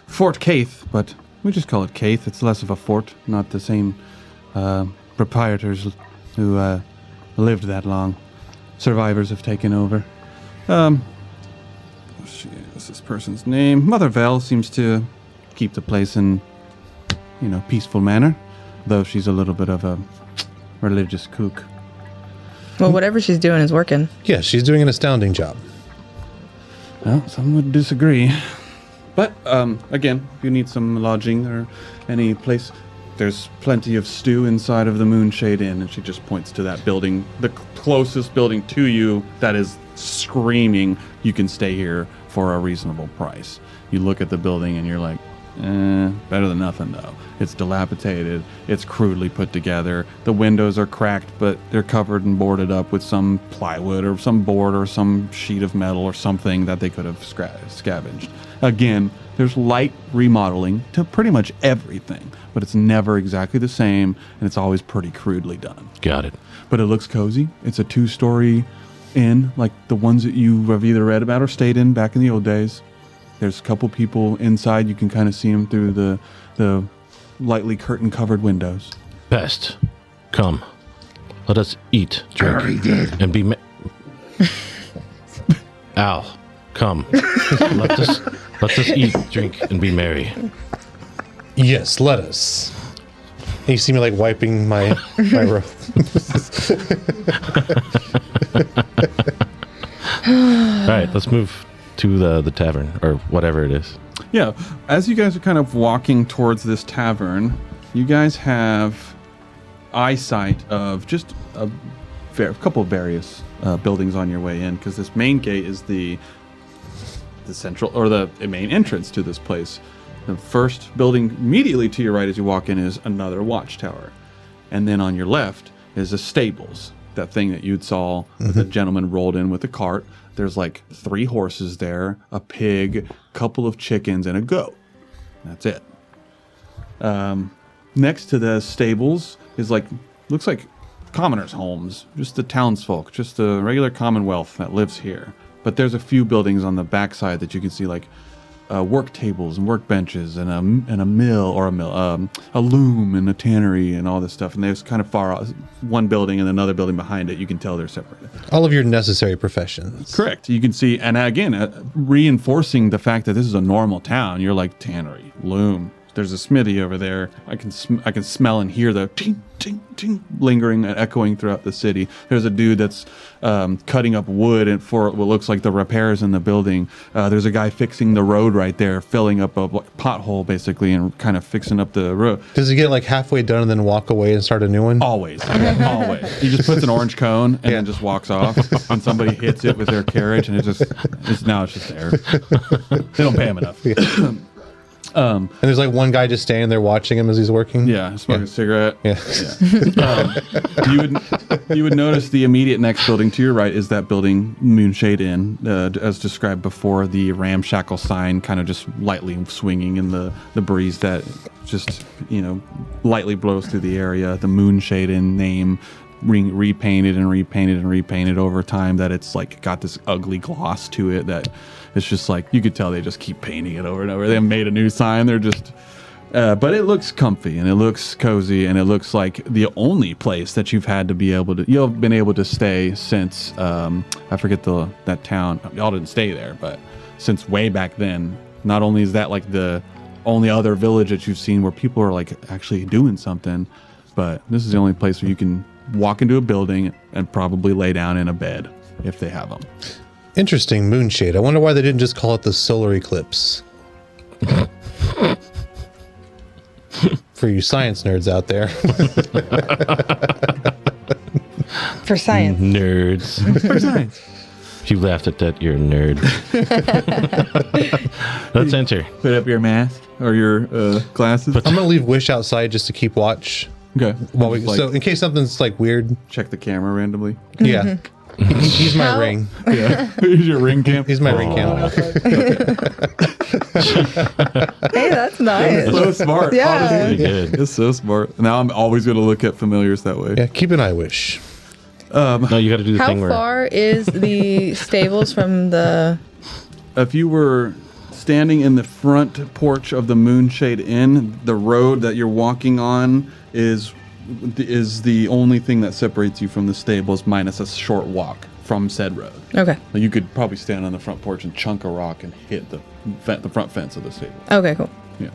Fort Caith, but we just call it Caith. It's less of a fort, not the same proprietors who lived that long. Survivors have taken over. What's this person's name? Mother Vel seems to keep the place in, peaceful manner, though she's a little bit of a religious kook. Well, whatever she's doing is working. Yeah, she's doing an astounding job. Well, some would disagree. But, again, if you need some lodging or any place, there's plenty of stew inside of the Moonshade Inn. And she just points to that building, the closest building to you that is screaming, you can stay here for a reasonable price. You look at the building and you're like, better than nothing, though. It's dilapidated. It's crudely put together. The windows are cracked, but they're covered and boarded up with some plywood or some board or some sheet of metal or something that they could have scavenged. Again, there's light remodeling to pretty much everything, but it's never exactly the same, and it's always pretty crudely done. Got it. But it looks cozy. It's a 2-story inn, like the ones that you have either read about or stayed in back in the old days. There's a couple people inside. You can kind of see them through the lightly curtain-covered windows. Pest, come. Let us eat, drink, I already did. and be Al, come. Let us eat, drink, and be merry. Yes, let us. And you see me like wiping my robe. All right, let's move to the tavern or whatever it is. Yeah, as you guys are kind of walking towards this tavern, you guys have eyesight of just a couple of various buildings on your way in, because this main gate is the central, or the main entrance to this place. The first building immediately to your right as you walk in is another watchtower. And then on your left is a stables, that thing that you'd saw the gentleman rolled in with a cart. There's like 3 horses there, a pig, a couple of chickens, and a goat. That's it. Next to the stables is looks like commoners' homes, just the townsfolk, just the regular commonwealth that lives here. But there's a few buildings on the backside that you can see, like work tables and work benches and a loom and a tannery and all this stuff. And there's kind of far off, one building and another building behind it. You can tell they're separated. All of your necessary professions. Correct. You can see, and again, reinforcing the fact that this is a normal town. You're like tannery, loom. There's a smithy over there. I can smell and hear the ting, ting, ting lingering and echoing throughout the city. There's a dude that's cutting up wood and for what looks like the repairs in the building. There's a guy fixing the road right there, filling up a pothole basically and kind of fixing up the road. Does he get like halfway done and then walk away and start a new one? Always. Always. He just puts an orange cone and then just walks off, and somebody hits it with their carriage, and it's just there. They don't pay him enough. Yeah. And there's like one guy just standing there watching him as he's working. Yeah, smoking a cigarette. Yeah. You would notice the immediate next building to your right is that building, Moonshade Inn, as described before. The ramshackle sign kind of just lightly swinging in the breeze that just lightly blows through the area. The Moonshade Inn name repainted and repainted and repainted over time, that it's like got this ugly gloss to it that it's just like you could tell they just keep painting it over and over. They haven't made a new sign. They're just but it looks comfy and it looks cozy, and it looks like the only place that you've been able to stay since I forget that town. Y'all didn't stay there, but since way back then. Not only is that like the only other village that you've seen where people are like actually doing something, but this is the only place where you can walk into a building and probably lay down in a bed if they have them. Interesting, moonshade. I wonder why they didn't just call it the solar eclipse. For you science nerds out there. For science. Nerds. For science. If you laughed at that, you're a nerd. Let's enter. Put up your mask or your glasses. I'm gonna leave Wish outside just to keep watch. Okay. So in case something's like weird. Check the camera randomly. Yeah. He's my ring. Yeah. Here's your ring cam. He's my ring cam. Hey, that's nice. It's so smart. Yeah. Honestly. Good. It's so smart. Now I'm always going to look at familiars that way. Yeah, keep an eye, Wish. No, you got to do the How thing where far is the stables from the... If you were standing in the front porch of the Moonshade Inn, the road that you're walking on is the only thing that separates you from the stables, minus a short walk from said road. Okay. You could probably stand on the front porch and chunk a rock and hit the front fence of the stable. Okay, cool. Yeah.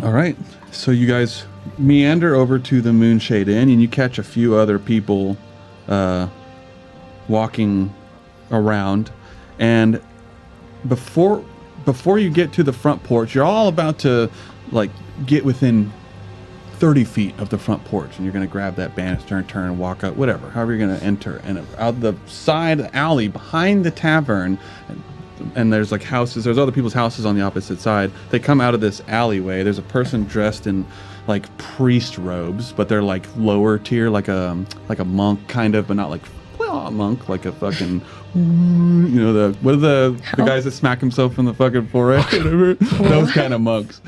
All right. So you guys meander over to the Moonshade Inn, and you catch a few other people walking around. And before you get to the front porch, you're all about to like get within 30 feet of the front porch, and you're going to grab that banister and turn and walk out, whatever, however you're going to enter. And out the side alley behind the tavern, and there's like houses, there's other people's houses on the opposite side. They come out of this alleyway. There's a person dressed in like priest robes, but they're like lower tier, like a monk kind of, but not like a monk, like a fucking, what are the guys that smack himself in the fucking forehead, whatever? Those kind of monks.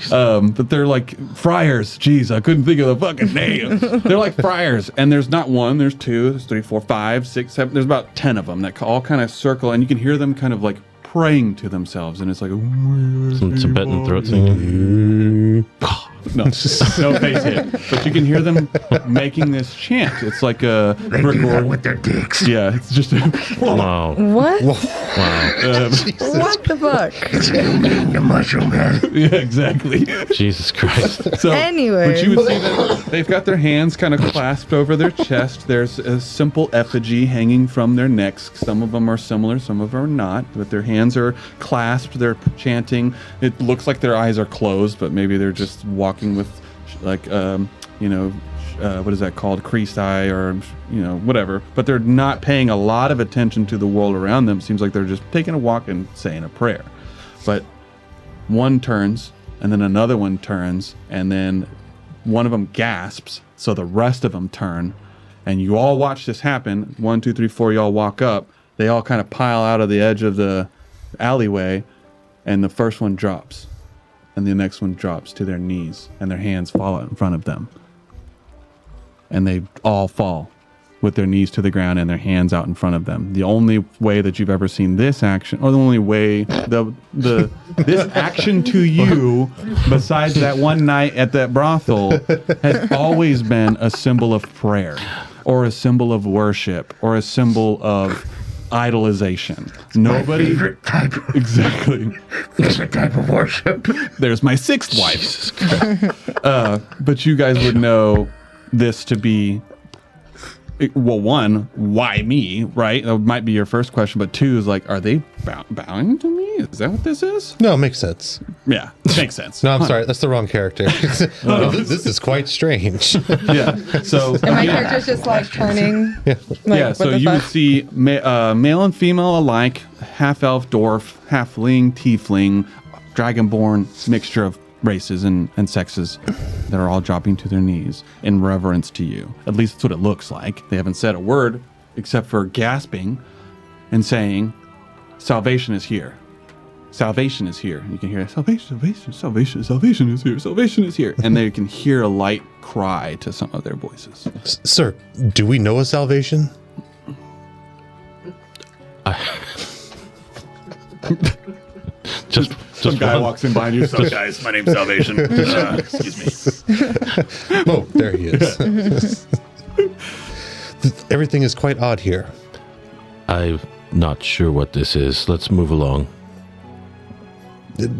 But they're like friars. Jeez, I couldn't think of the fucking name. They're like friars, and there's not one, there's two, there's 3, 4, 5, 6, 7. There's about 10 of them that all kind of circle, and you can hear them kind of like praying to themselves, and it's like some Tibetan throat singing. No face hit. But you can hear them making this chant. It's like a They do that with their dicks. Yeah, it's just Wow. What? Wow. What the fuck? The mushroom head. yeah, exactly. Jesus Christ. So, Anyway. but you would see that they've got their hands kind of clasped over their chest. There's a simple effigy hanging from their necks. Some of them are similar, some of them are not. But their hands are clasped. They're chanting. It looks like their eyes are closed, but maybe they're just walking with, like, what is that called? Creased eye or, whatever. But they're not paying a lot of attention to the world around them. Seems like they're just taking a walk and saying a prayer. But one turns, and then another one turns, and then one of them gasps, so the rest of them turn, and you all watch this happen. 1, 2, 3, 4, you all walk up. They all kind of pile out of the edge of the alleyway, and the first one drops, and the next one drops to their knees, and their hands fall out in front of them. And they all fall with their knees to the ground and their hands out in front of them. The only way that you've ever seen this action, or the only way this action to you, besides that one night at that brothel, has always been a symbol of prayer, or a symbol of worship, or a symbol of idolization. Nobody. My favorite type. Exactly. Favorite type of worship. There's my sixth wife. But you guys would know this to be, well, one, why me, right? That might be your first question, but two is like, are they bowing to me? Is that what this is? No, it makes sense. Yeah, makes sense. No, I'm sorry. That's the wrong character. This is quite strange. Yeah. So And my character's just like turning. Like, yeah, so you would see male and female alike, half elf, dwarf, halfling, tiefling, dragonborn, mixture of races and sexes that are all dropping to their knees in reverence to you. At least that's what it looks like. They haven't said a word except for gasping and saying, salvation is here. Salvation is here. And you can hear, salvation, salvation, salvation, salvation is here. Salvation is here. And they can hear a light cry to some of their voices. Sir, do we know a salvation? Some guy walks in behind you. So guys, my name's Salvation. Excuse me. Oh, there he is. Everything is quite odd here. I'm not sure what this is. Let's move along.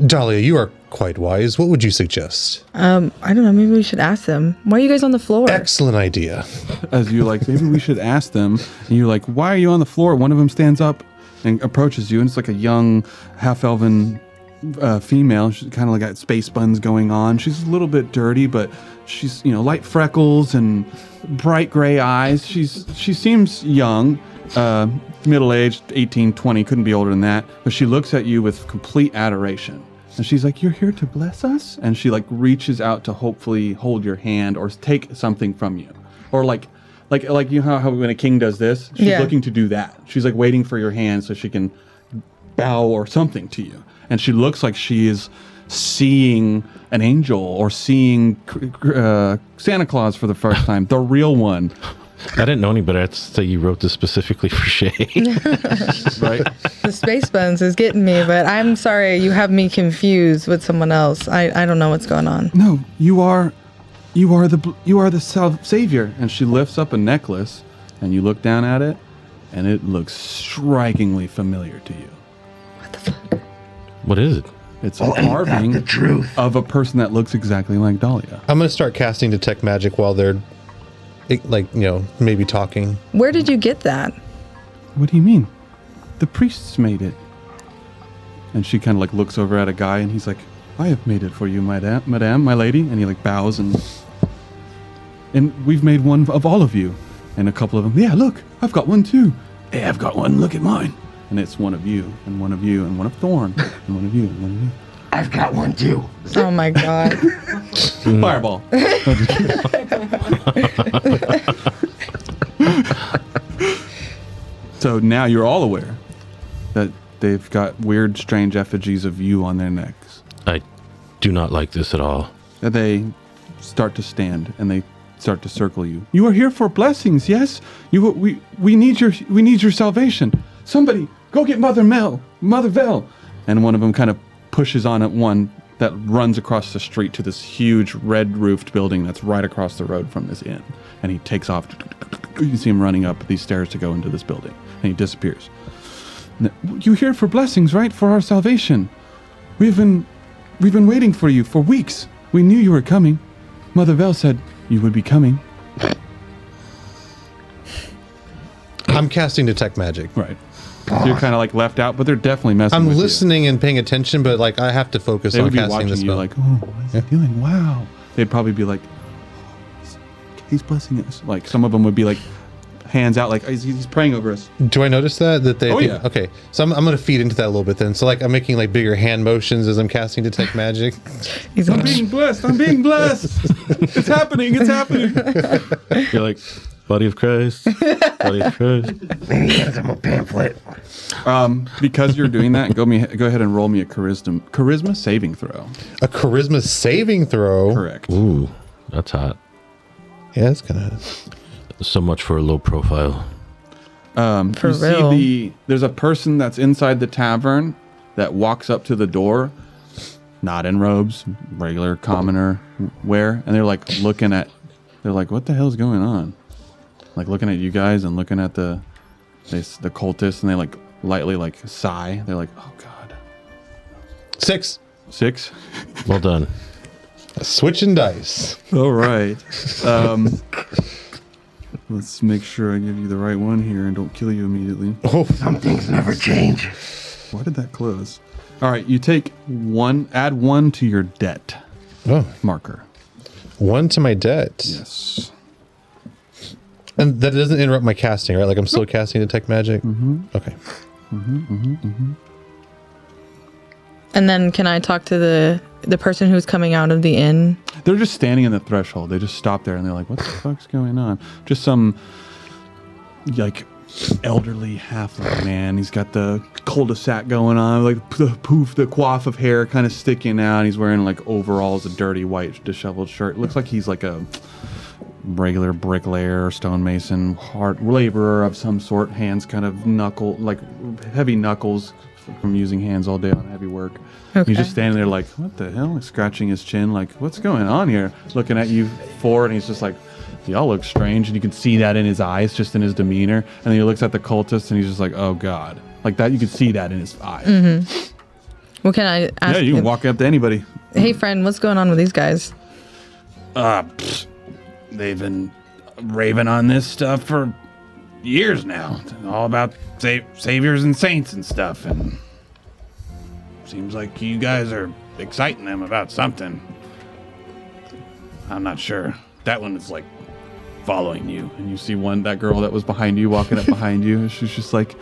Dahlia, you are quite wise. What would you suggest? I don't know. Maybe we should ask them. Why are you guys on the floor? Excellent idea. As you like, maybe we should ask them. And you're like, why are you on the floor? One of them stands up and approaches you, and it's like a young half-elven female. She's kind of like got space buns going on. She's a little bit dirty, but she's, light freckles and bright gray eyes. She seems young, middle-aged, 18, 20, couldn't be older than that. But she looks at you with complete adoration. And she's like, you're here to bless us? And she like reaches out to hopefully hold your hand or take something from you. Or like you know how when a king does this? She's looking to do that. She's like waiting for your hand so she can bow or something to you. And she looks like she is seeing an angel or seeing Santa Claus for the first time, the real one. I didn't know any better. I'd say you wrote this specifically for Shay. Right? The space buns is getting me, but I'm sorry. You have me confused with someone else. I don't know what's going on. No, you are the savior. And she lifts up a necklace, and you look down at it, and it looks strikingly familiar to you. What the fuck? What is it? It's a carving the truth. of a person that looks exactly like Dahlia. I'm going to start casting Detect Magic while they're, maybe talking. Where did you get that? What do you mean? The priests made it. And she kind of like looks over at a guy, and he's like, I have made it for you, madame, my lady. And he like bows, and we've made one of all of you. And a couple of them, yeah, look, I've got one too. Hey, I've got one, look at mine. And it's one of you, and one of you, and one of Thorn, and one of you, and one of you. I've got one too. Oh my god. Fireball. So now you're all aware that they've got weird, strange effigies of you on their necks. I do not like this at all. And they start to stand, and they start to circle you. You are here for blessings, yes? We need your salvation. Somebody, go get Mother Vel. And one of them kind of pushes on at one that runs across the street to this huge red-roofed building that's right across the road from this inn. And he takes off. You see him running up these stairs to go into this building. And he disappears. You here for blessings, right? For our salvation. We've been waiting for you for weeks. We knew you were coming. Mother Vel said you would be coming. I'm casting Detect Magic. Right. So you're kind of like left out, but they're definitely messing I'm with listening and paying attention, but like I have to focus They on would be casting watching this you spell. like, oh, what is he doing? Wow. They'd probably be like, oh, he's blessing us. Like some of them would be like, hands out, like he's praying over us. Do I notice that they? Oh, yeah. Okay, so I'm going to feed into that a little bit then. So like I'm making like bigger hand motions as I'm casting Detect Magic. He's I'm like, being blessed. I'm being blessed. It's happening. It's happening. You're like, body of Christ, body of Christ. Maybe he hands him a pamphlet. Because you're doing that, go ahead and roll me a charisma saving throw. A charisma saving throw. Correct. Ooh, that's hot. Yeah, that's kind of. So much for a low profile. You real. see there's a person that's inside the tavern that walks up to the door, not in robes, regular commoner wear, and they're like they're like, what the hell's going on? Like looking at you guys and looking at the cultists, and they like lightly like sigh. They're like, oh god. 6. 6. Well done. Switching dice. All right. Let's make sure I give you the right one here and don't kill you immediately. Oh, Some things never change. Why did that close? All right, you take add 1 to your debt marker. 1 to my debt. Yes. And that doesn't interrupt my casting, right? Like I'm still casting Detect Magic? Mm-hmm. Okay. and then can I talk to the person who's coming out of the inn? They're just standing in the threshold. They just stop there and they're like, what the fuck's going on? Just some like elderly halfling man. He's got the cul-de-sac going on, like the coif of hair kind of sticking out. He's wearing like overalls, a dirty white disheveled shirt. Looks like he's like a regular bricklayer or stonemason, hard laborer of some sort. Hands kind of heavy knuckles from using hands all day on heavy work. Okay. He's just standing there like, what the hell? Like, scratching his chin like, what's going on here? Looking at you four, and he's just like, y'all look strange. And you can see that in his eyes, just in his demeanor. And then he looks at the cultists and he's just like, oh God. Like that, you can see that in his eyes. Mm-hmm. Well, can I ask Yeah, you can him, walk up to anybody. hey friend, what's going on with these guys? They've been raving on this stuff for years now. All about saviors and saints and stuff. And seems like you guys are exciting them about something. I'm not sure. That one is like following you. And you see that girl that was behind you walking up behind you. She's just like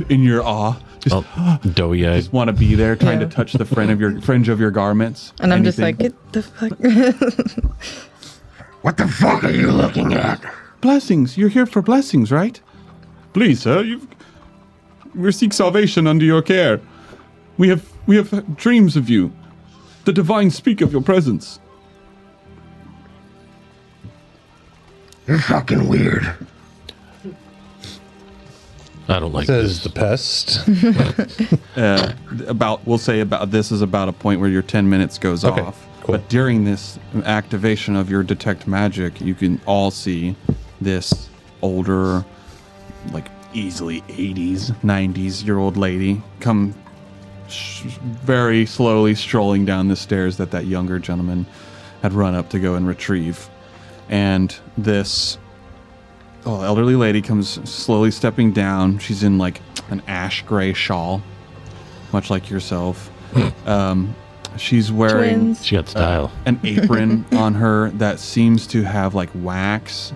in your awe. Just, Doughy eyed. just want to be there, trying to touch the fringe of your garments. And I'm just like, Anything. get the fuck. What the fuck are you looking at? Blessings. You're here for blessings, right? Please, sir. We seek salvation under your care. We have dreams of you. The divine speak of your presence. You're fucking weird. I don't like Says this. the pest. We'll say this is about a point where your 10 minutes goes Okay, off. cool. But during this activation of your detect magic, you can all see this older, like easily 80s, 90s year old lady come very slowly strolling down the stairs that younger gentleman had run up to go and retrieve. And this elderly lady comes slowly stepping down. She's in like an ash gray shawl, much like yourself. She's wearing Twins. She got style. an apron on her that seems to have like wax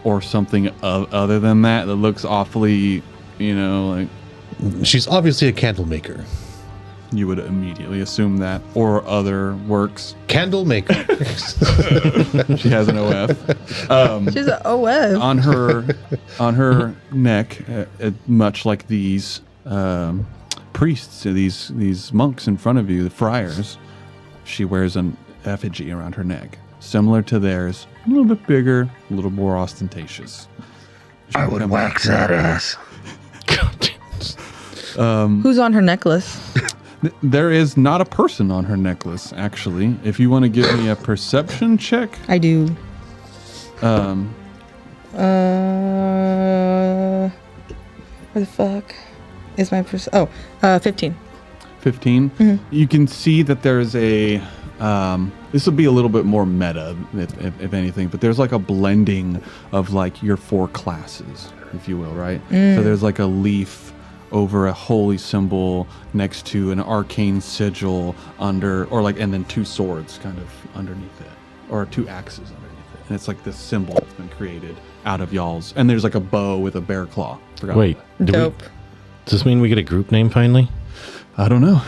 or something other than that looks awfully, like She's obviously a candle maker. you would immediately assume that, or other works. Candle maker. She has an OF. She's an OF. on her neck, much like these priests, these monks in front of you, the friars, she wears an effigy around her neck, similar to theirs, a little bit bigger, a little more ostentatious. I would wax that ass. Who's on her necklace? There is not a person on her necklace, actually. If you want to give me a perception check. I do. Where the fuck is my 15. 15. You can see that there's a this will be a little bit more meta if anything, but there's like a blending of like your 4 classes, if you will, right? So there's like a leaf over a holy symbol next to an arcane sigil and then 2 swords kind of underneath it, or 2 axes underneath it, and it's like this symbol that's been created out of y'all's, and there's like a bow with a bear claw. Wait, Dope. does this mean we get a group name finally? I don't know.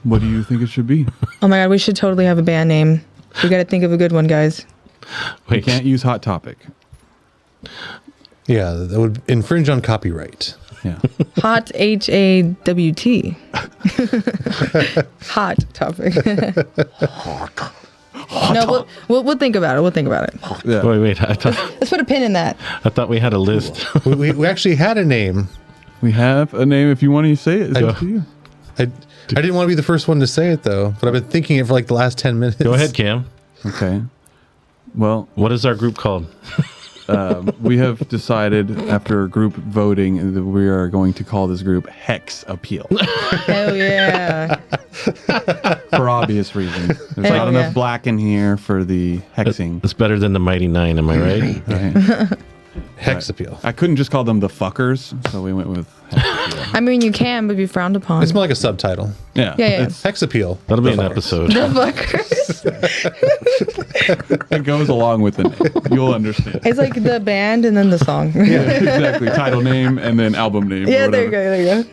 What do you think it should be? Oh my god, we should totally have a band name. We got to think of a good one, guys. We can't use Hot Topic. Yeah, that would infringe on copyright. Yeah. Hot HAWT. Hot topic. No, we'll think about it. We'll think about it. Yeah. Wait. Let's put a pin in that. I thought we had a list. we actually had a name. We have a name. If you want to say it, it's up to you. I didn't want to be the first one to say it though, but I've been thinking it for like the last 10 minutes. Go ahead, Cam. Okay. Well, What is our group called? we have decided after group voting that we are going to call this group Hex Appeal Hell yeah. for obvious reasons. There's Hell not enough yeah. black in here for the hexing. It's better than the Mighty Nine, am I right? Right? Hex appeal. I couldn't just call them the fuckers, so we went with Hex Appeal. I mean, you can, but be frowned upon. It's more like a subtitle. Yeah. Yeah. it's- Hex appeal. That'll be The an fuckers. episode. The fuckers. It goes along with the name. You'll understand. It's like the band and then the song. Yeah, exactly. Title name and then album name. Yeah, or there you go. whatever. There you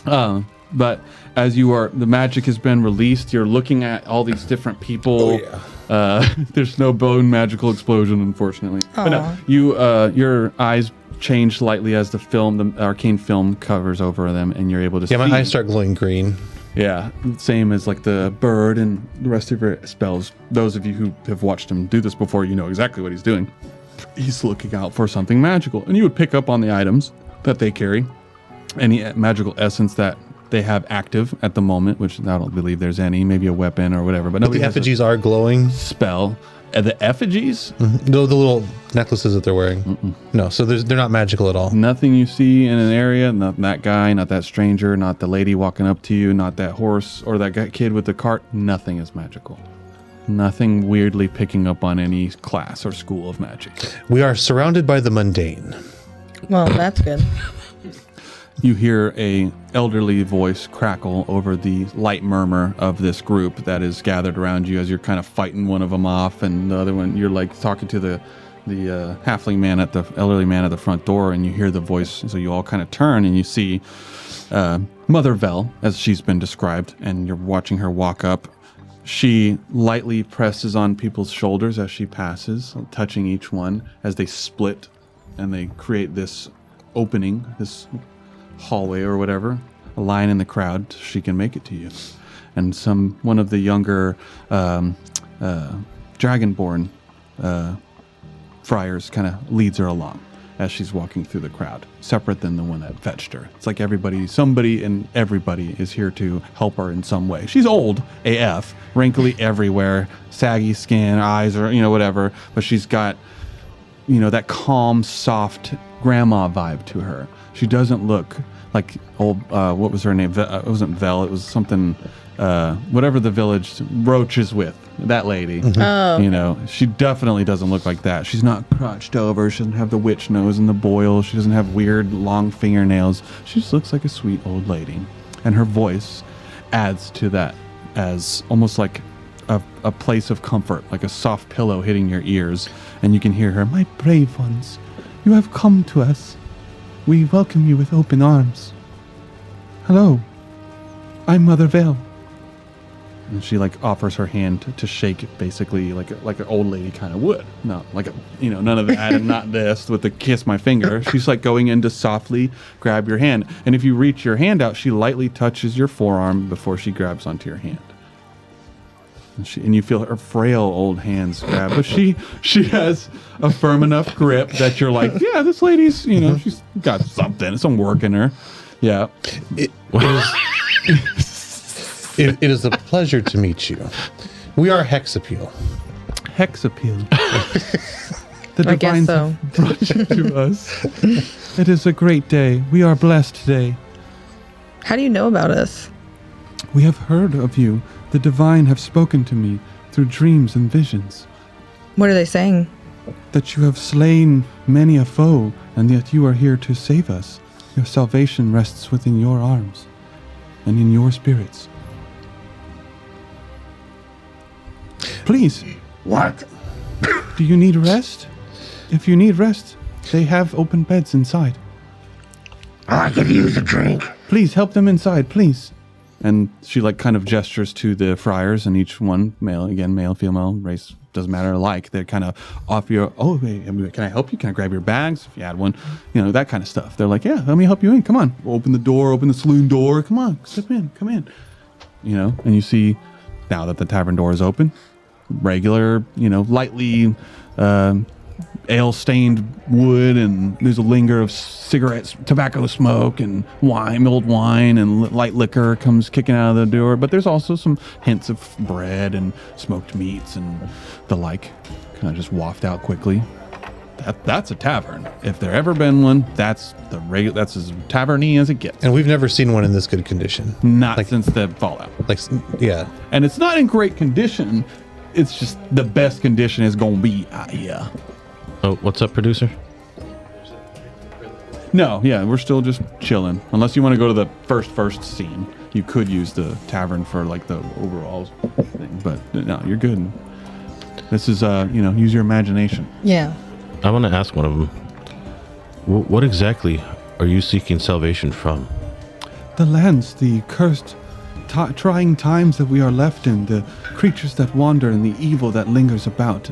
go. But as the magic has been released, you're looking at all these different people. There's no bone magical explosion, unfortunately. But no, your eyes change slightly as the arcane film covers over them, and you're able to see. Yeah, my eyes start glowing green. Yeah, same as like the bird and the rest of your spells. Those of you who have watched him do this before, you know exactly what he's doing. He's looking out for something magical, and you would pick up on the items that they carry, any magical essence that they have active at the moment, which I don't believe there's any, maybe a weapon or whatever. But But nobody the has a effigies are glowing. spell. The effigies, No, the little necklaces that they're wearing. No, so they're not magical at all. nothing you see in an area, not that guy, not that stranger, not the lady walking up to you, not that horse or that kid with the cart, nothing is magical. Nothing weirdly picking up on any class or school of magic. We are surrounded by the mundane. Well, that's good. You hear a elderly voice crackle over the light murmur of this group that is gathered around you as you're kind of fighting one of them off, and the other one, you're like talking to the halfling man elderly man at the front door, and you hear the voice. So you all kind of turn and you see Mother Vel, as she's been described, and you're watching her walk up. She lightly presses on people's shoulders as she passes, touching each one as they split, and they create this opening, this hallway or whatever, a line in the crowd so she can make it to you. And one of the younger dragonborn friars kind of leads her along as she's walking through the crowd, separate than the one that fetched her. It's like somebody and everybody is here to help her in some way. She's old AF, wrinkly everywhere, saggy skin, eyes, or whatever, but she's got that calm, soft grandma vibe to her. She doesn't look like old, what was her name? It wasn't Vel, it was something, whatever the village Roach is with, that lady. She definitely doesn't look like that. She's not crouched over, she doesn't have the witch nose and the boil, she doesn't have weird long fingernails. She just looks like a sweet old lady. And her voice adds to that as almost like a place of comfort, like a soft pillow hitting your ears. And you can hear her, "My brave ones, you have come to us. We welcome you with open arms. Hello, I'm Mother Vale." And she offers her hand to shake it, basically like an old lady kind of would. Not like none of that and not this with the kiss my finger. She's going in to softly grab your hand. And if you reach your hand out, she lightly touches your forearm before she grabs onto your hand. And you feel her frail old hands grab, but she has a firm enough grip that you're like, yeah, this lady's, she's got some work in her. Yeah. It is a pleasure to meet you. We are Hex Appeal. Hex Appeal. The I guess divines so. have brought you to us. It is a great day. We are blessed today. How do you know about us? We have heard of you. The divine have spoken to me through dreams and visions. What are they saying? That you have slain many a foe, and yet you are here to save us. Your salvation rests within your arms and in your spirits. Please, What? do you need rest? If you need rest, they have open beds inside. I could use a drink. Please help them inside, please. And she kind of gestures to the friars, and each one, male, female, race, doesn't matter alike. They're kind of off your, hey, can I help you? Can I grab your bags? If you had one, that kind of stuff. They're like, yeah, let me help you in. Come on. Open the door, open the saloon door. Come on, step in, come in. And you see now that the tavern door is open, regular, lightly ale-stained wood, and there's a linger of cigarettes, tobacco smoke, and mulled wine, and light liquor comes kicking out of the door. But there's also some hints of bread and smoked meats and the like, kind of just waft out quickly. That's a tavern. If there ever been one, that's as tavern-y as it gets. And we've never seen one in this good condition. Not since the Fallout. Yeah. And it's not in great condition. It's just the best condition is gonna be yeah. Oh, what's up, producer? No, yeah, we're still just chilling. Unless you want to go to the first scene, you could use the tavern for the overall thing. But no, you're good. This is use your imagination. Yeah. I want to ask one of them. What exactly are you seeking salvation from? The lands, the cursed, trying times that we are left in, the creatures that wander, and the evil that lingers about.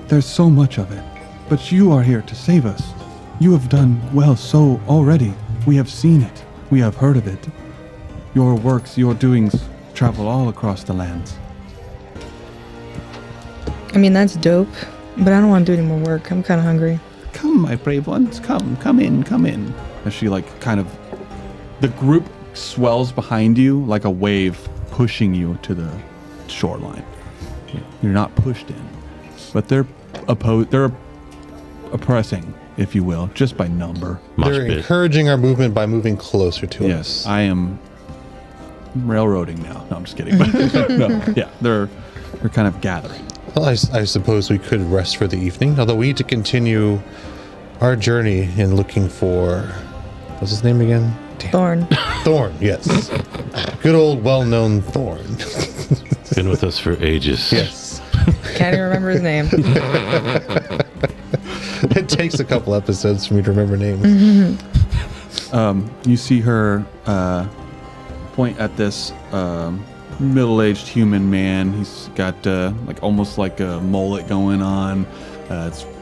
There's so much of it, but you are here to save us. You have done well so already. We have seen it. We have heard of it. Your works, your doings travel all across the lands. I mean, that's dope, but I don't want to do any more work. I'm kind of hungry. Come, my brave ones, come in. As she the group swells behind you like a wave pushing you to the shoreline. You're not pushed in, but they're oppressing, if you will, just by number. They're encouraging our movement by moving closer to us. Yes, I am railroading now. No, I'm just kidding. But no, yeah, they're kind of gathering. Well, I suppose we could rest for the evening, although we need to continue our journey in looking for, what's his name again? Thorn. Thorn, yes. Good old well-known Thorn. Been with us for ages. Yes. Can't even remember his name. It takes a couple episodes for me to remember names. You see her point at this middle-aged human man. He's got almost like a mullet going on.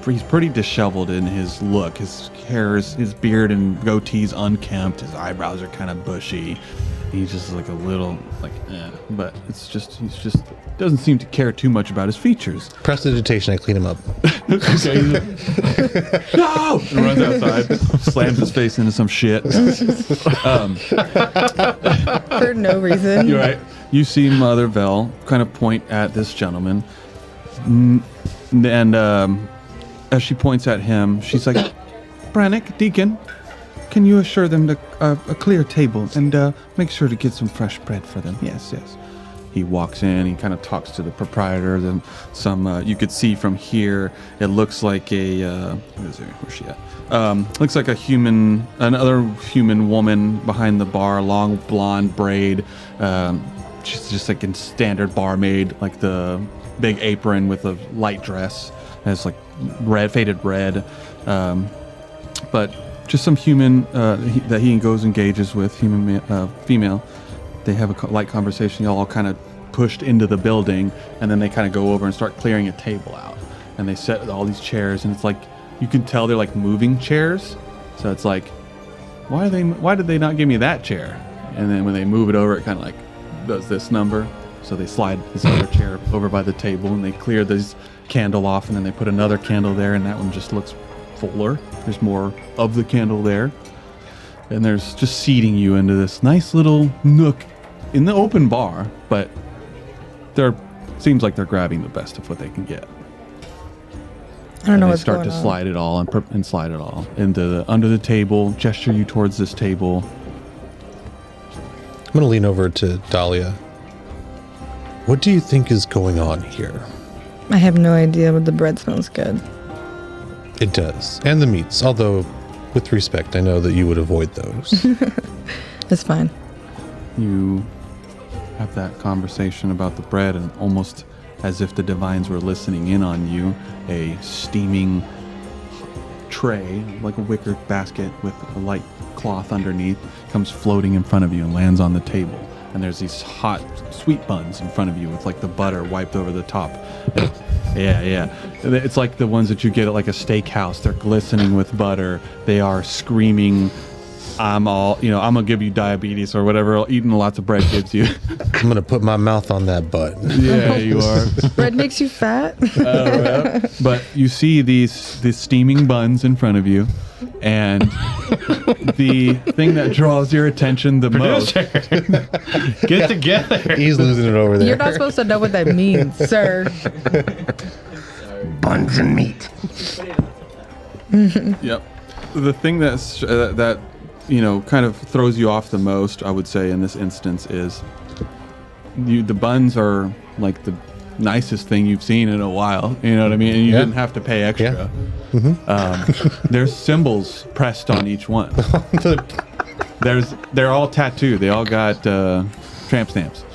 He's pretty disheveled in his look. His hair, his beard and goatee's unkempt. His eyebrows are kind of bushy. He's just a little but he's just doesn't seem to care too much about his features. Prestidigitation, I clean him up. Okay. No! And runs outside, slams his face into some shit. For no reason. You're right. You see Mother Vel kind of point at this gentleman, and as she points at him, she's like, "Brannick, Deacon, can you assure them a clear table and make sure to get some fresh bread for them?" Yes. He walks in. He kind of talks to the proprietor. Then some. You could see from here. It looks like a. Where's she at? Looks like another human woman behind the bar. Long blonde braid. She's just in standard barmaid, the big apron with a light dress. Has faded red. But just some human that he engages with, female. They have a light conversation. Y'all all kind of pushed into the building, and then they kind of go over and start clearing a table out. And they set all these chairs, and it's you can tell they're moving chairs. So it's why did they not give me that chair? And then when they move it over, it kind of does this number. So they slide this other chair over by the table, and they clear this candle off, and then they put another candle there, and that one just looks fuller. There's more of the candle there. And there's just seating you into this nice little nook in the open bar, but seems like they're grabbing the best of what they can get. I don't know They what's start going to on. slide it all and slide it all into under the table, gesture you towards this table. I'm going to lean over to Dahlia. What do you think is going on here? I have no idea, but the bread smells good. It does. And the meats, although with respect, I know that you would avoid those. It's fine. You have that conversation about the bread, and almost as if the divines were listening in on you, a steaming tray, like a wicker basket with a light cloth underneath, comes floating in front of you and lands on the table. And there's these hot sweet buns in front of you with like the butter wiped over the top. Yeah. It's like the ones that you get at like a steakhouse. They're glistening with butter. They are screaming, I'm gonna give you diabetes or whatever eating lots of bread gives you. I'm going to put my mouth on that butt. Yeah, you are. Bread makes you fat? But you see these steaming buns in front of you, and the thing that draws your attention the most. Get together. He's losing it over there. You're not supposed to know what that means, sir. Buns and meat. Yep. The thing that kind of throws you off the most, I would say, in this instance is the buns are like the nicest thing you've seen in a while. You know what I mean? And you didn't have to pay extra. Yeah. There's symbols pressed on each one. They're all tattooed. They all got tramp stamps.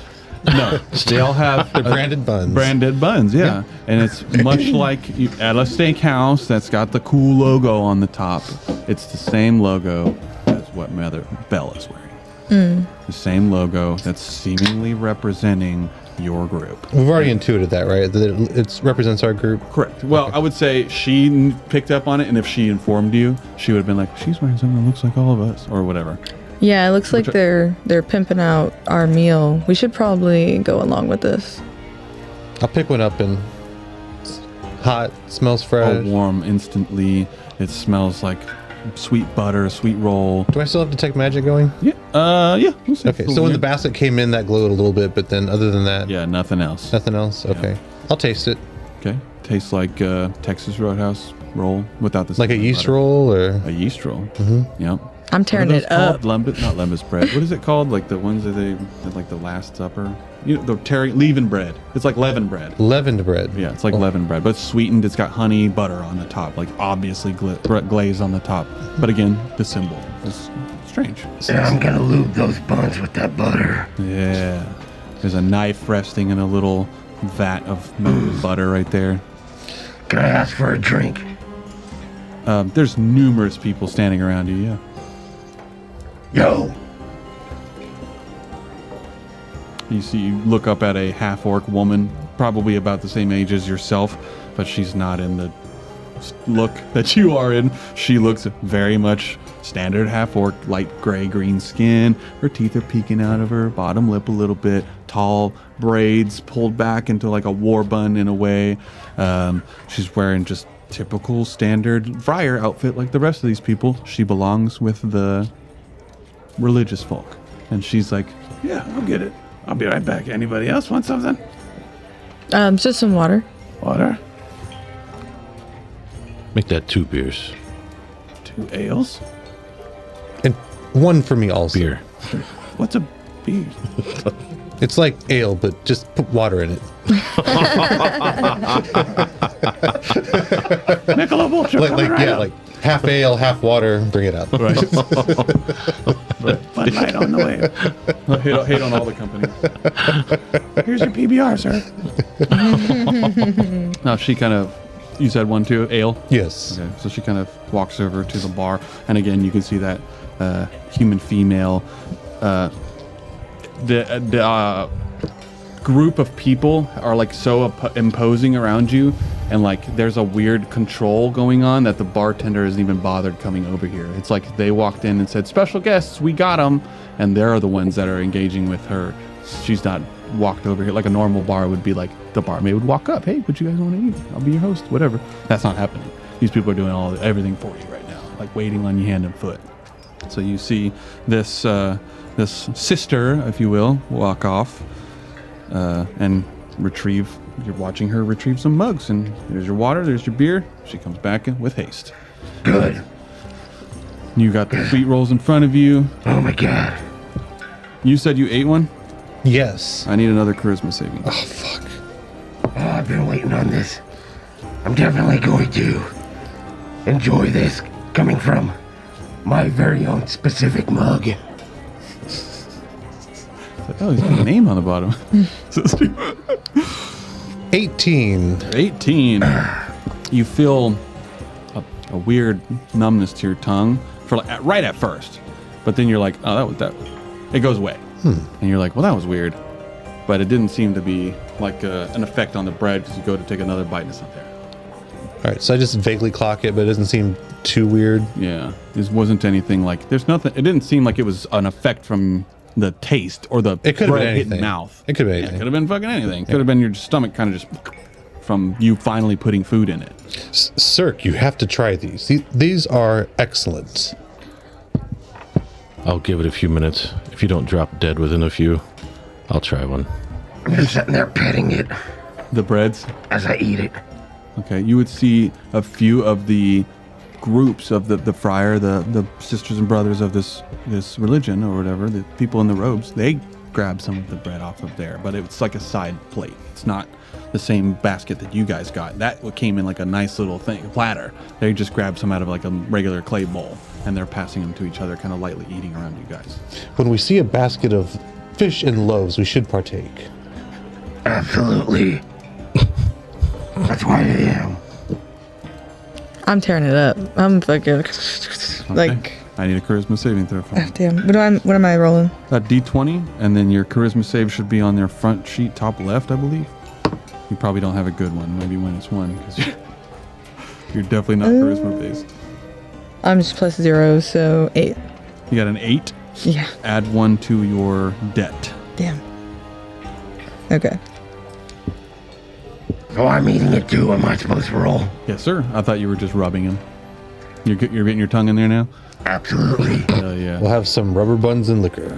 No, they all have They're branded buns. Branded buns, yeah. And it's much like at a steakhouse that's got the cool logo on the top. It's the same logo as what Mother Bella's wearing. The same logo that's seemingly representing your group. We've already intuited that, right? That it represents our group. Correct. Well, I would say she picked up on it, and if she informed you, she would have been like, she's wearing something that looks like all of us, or whatever. Yeah, it looks like they're pimping out our meal. We should probably go along with this. I'll pick one up and it's hot, smells All fresh. warm instantly. It smells like sweet butter, sweet roll. Do I still have Detect Magic going? Yeah. We'll see. Okay, so when the basket came in, that glowed a little bit, but then other than that, Yeah, nothing else. nothing else? Okay. I'll taste it. Okay. Tastes like Texas Roadhouse roll without the Like a cinnamon yeast butter. roll or? A yeast roll. Mm-hmm. Yep. I'm tearing it up. Not lembas bread. What is it called? Like the ones that like the Last Supper. Leaven bread. It's like leaven bread. Leavened bread. Yeah, it's like leaven bread, but it's sweetened. It's got honey, butter on the top, like obviously glazed on the top. But again, the symbol is strange. Yeah, I'm gonna lube those buns with that butter. Yeah. There's a knife resting in a little vat of melted butter right there. Can I ask for a drink? There's numerous people standing around you, yeah. Yo, You look up at a half-orc woman, probably about the same age as yourself, but she's not in the look that you are in. She looks very much standard half-orc, light gray-green skin. Her teeth are peeking out of her bottom lip a little bit. Tall braids pulled back into like a war bun in a way. She's wearing just typical standard friar outfit like the rest of these people. She belongs with the religious folk. And she's like, yeah, I'll get it. I'll be right back. Anybody else want something? Just some water. Water? Make that 2 beers. 2 ales? And one for me also. Beer. What's a beer? It's like ale, but just put water in it. Michelob Ultra coming right up. Like half ale, half water. Bring it up. Right. Bud Light on the way. Hate on all the companies. Here's your PBR, sir. Now she kind of, you said 1 too, ale? Yes. Okay, so she kind of walks over to the bar, and again, you can see that human female. The group of people are like so imposing around you, and like there's a weird control going on that the bartender isn't even bothered coming over here. It's like they walked in and said, special guests, we got them, and they're the ones that are engaging with her. She's not walked over here like a normal bar would be. Like the barmaid would walk up, hey, what you guys want to eat? I'll be your host, whatever. That's not happening. These people are doing everything for you right now, like waiting on you hand and foot. So you see this this sister, if you will, walk off and retrieve. You're watching her retrieve some mugs, and there's your water, there's your beer. She comes back in with haste. Good. You got the sweet rolls in front of you. Oh my god. You said you ate one? Yes. I need another charisma saving. Oh, fuck. Oh, I've been waiting on this. I'm definitely going to enjoy this coming from my very own specific mug. Oh, he's got a name on the bottom. 18. 18. You feel a weird numbness to your tongue for like, right at first, but then you're like, oh, that was that. It goes away, and you're like, well, that was weird, but it didn't seem to be like an effect on the bread because you go to take another bite and it's not there. All right, so I just vaguely clock it, but it doesn't seem too weird. Yeah, this wasn't anything like. There's nothing. It didn't seem like it was an effect from the taste or the It could have been bread hitting anything. mouth. It could have been Yeah, it anything. could have been fucking anything. Could have been your stomach kind of just from you finally putting food in it. Sirc, you have to try these. These are excellent. I'll give it a few minutes. If you don't drop dead within a few, I'll try one. I'm just sitting there petting it The breads. as I eat it. Okay, you would see a few of the groups of the friar, the sisters and brothers of this religion or whatever, the people in the robes, they grab some of the bread off of there, but it's like a side plate. It's not the same basket that you guys got. That came in like a nice little thing, platter. They just grabbed some out of like a regular clay bowl, and they're passing them to each other, kind of lightly eating around you guys. When we see a basket of fish and loaves, we should partake. Absolutely. That's why I am. I'm tearing it up. I'm fucking like. Okay. I need a charisma saving throw from you. Damn. What am I rolling? A D20, and then your charisma save should be on their front sheet, top left, I believe. You probably don't have a good one. Maybe -1 because you're definitely not charisma based. I'm just +0, so 8. You got an 8. Yeah. Add 1 to your debt. Damn. Okay. Oh, I'm eating it too. Am I supposed to roll? Yes, sir. I thought you were just rubbing him. You're getting your tongue in there now. Absolutely. Yeah. We'll have some rubber buns and liquor.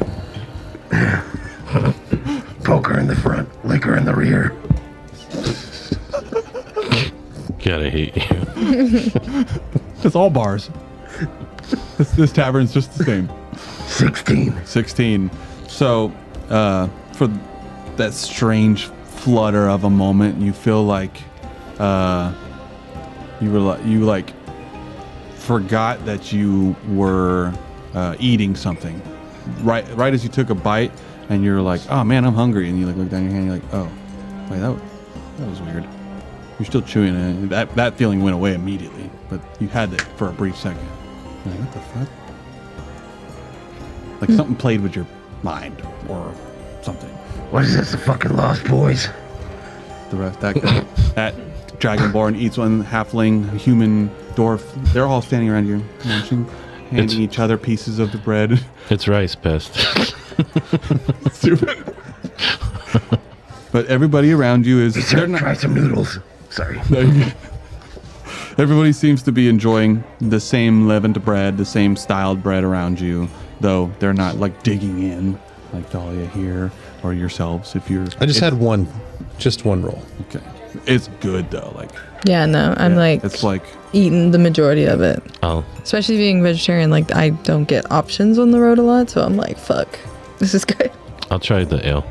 Poker in the front, liquor in the rear. Gotta hate you. It's all bars. This tavern's just the same. 16. So, for that strange flutter of a moment, you feel like you forgot that you were eating something. Right as you took a bite, and you're like, "Oh man, I'm hungry," and you look down your hand, and you're like, "Oh, wait, that was weird." You're still chewing it. That feeling went away immediately, but you had it for a brief second. You're like, what the fuck? Like something played with your mind or something. What is this, the fucking Lost Boys? The rest, that dragonborn eats one, halfling, human, dwarf. They're all standing around you, munching, handing each other pieces of the bread. It's rice, Pest. Stupid. But everybody around you is. Sir, try some noodles. Sorry. Everybody seems to be enjoying the same leavened bread, the same styled bread around you, though they're not like digging in like Dahlia here or yourselves if you're. I just had just one roll. Okay. It's good though. Like. Yeah, no, I'm like It's like. eating the majority of it. Oh, Especially being vegetarian, like I don't get options on the road a lot, so I'm like, fuck, this is good. I'll try the ale.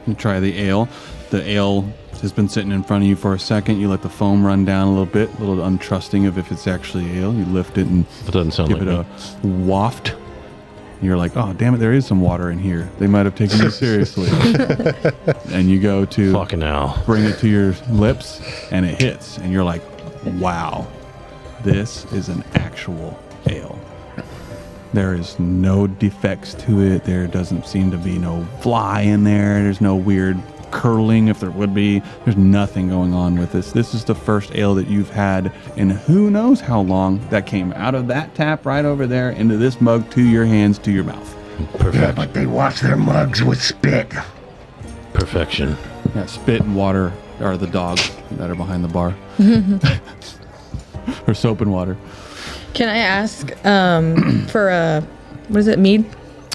You try the ale. The ale has been sitting in front of you for a second. You let the foam run down a little bit, a little untrusting of if it's actually ale. You lift it and It doesn't sound give like it me. a waft. You're like, oh, damn it, there is some water in here. They might have taken you seriously. And you go to Fucking hell. bring it to your lips, and it hits. And you're like, wow, this is an actual ale. There is no defects to it. There doesn't seem to be no fly in there. There's no weird curling if there would be. There's nothing going on with this. This is the first ale that you've had in who knows how long that came out of that tap right over there into this mug to your hands to your mouth. Yeah, Perfect. but they wash their mugs with spit. Perfection. Yeah, spit and water are the dogs that are behind the bar. Or soap and water. Can I ask for a, what is it, mead?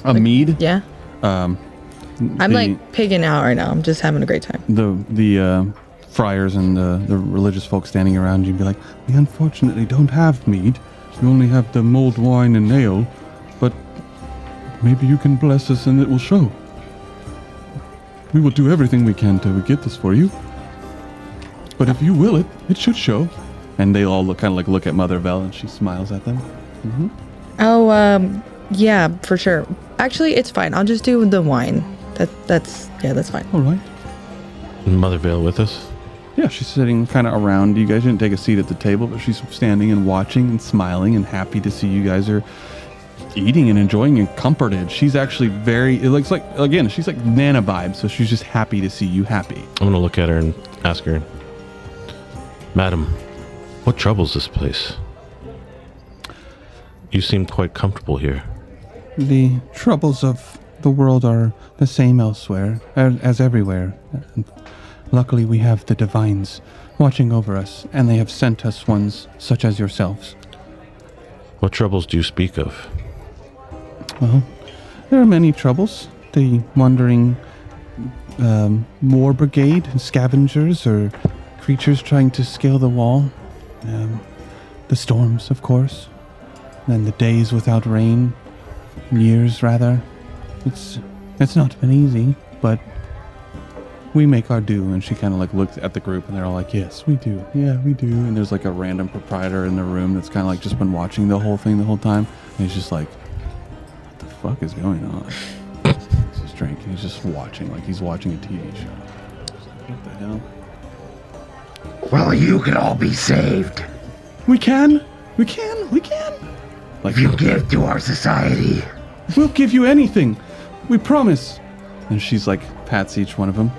A mead? Yeah. I'm like pigging out right now. I'm just having a great time. The friars and the religious folks standing around you be like, we unfortunately don't have mead. We only have the mulled wine and ale, but maybe you can bless us and it will show. We will do everything we can to get this for you. But if you will it should show. And they all look at Mother Vel, and she smiles at them. Mm-hmm. Oh, yeah, for sure. Actually, it's fine. I'll just do the wine. That's fine. All right. Mother Vale with us? Yeah, she's sitting kind of around. You guys didn't take a seat at the table, but she's standing and watching and smiling and happy to see you guys are eating and enjoying and comforted. She's actually it looks like, again, she's like Nana vibe, so she's just happy to see you happy. I'm going to look at her and ask her, Madam, what troubles this place? You seem quite comfortable here. The troubles of the world are the same elsewhere, as everywhere. And luckily we have the divines watching over us, and they have sent us ones such as yourselves. What troubles do you speak of? Well, there are many troubles. The wandering Moor Brigade, scavengers, or creatures trying to scale the wall. The storms, of course. And the days without rain. Years, rather. It's not been easy, but we make our due. And she kind of like looks at the group, and they're all like, yes, we do. Yeah, we do. And there's like a random proprietor in the room that's kind of like just been watching the whole thing the whole time. And he's just like, what the fuck is going on? He's just drinking. He's just watching, like he's watching a TV show. What the hell? Well, you can all be saved. We can. Like, If you give to our society. we'll give you anything. We promise. And she's like, pats each one of them.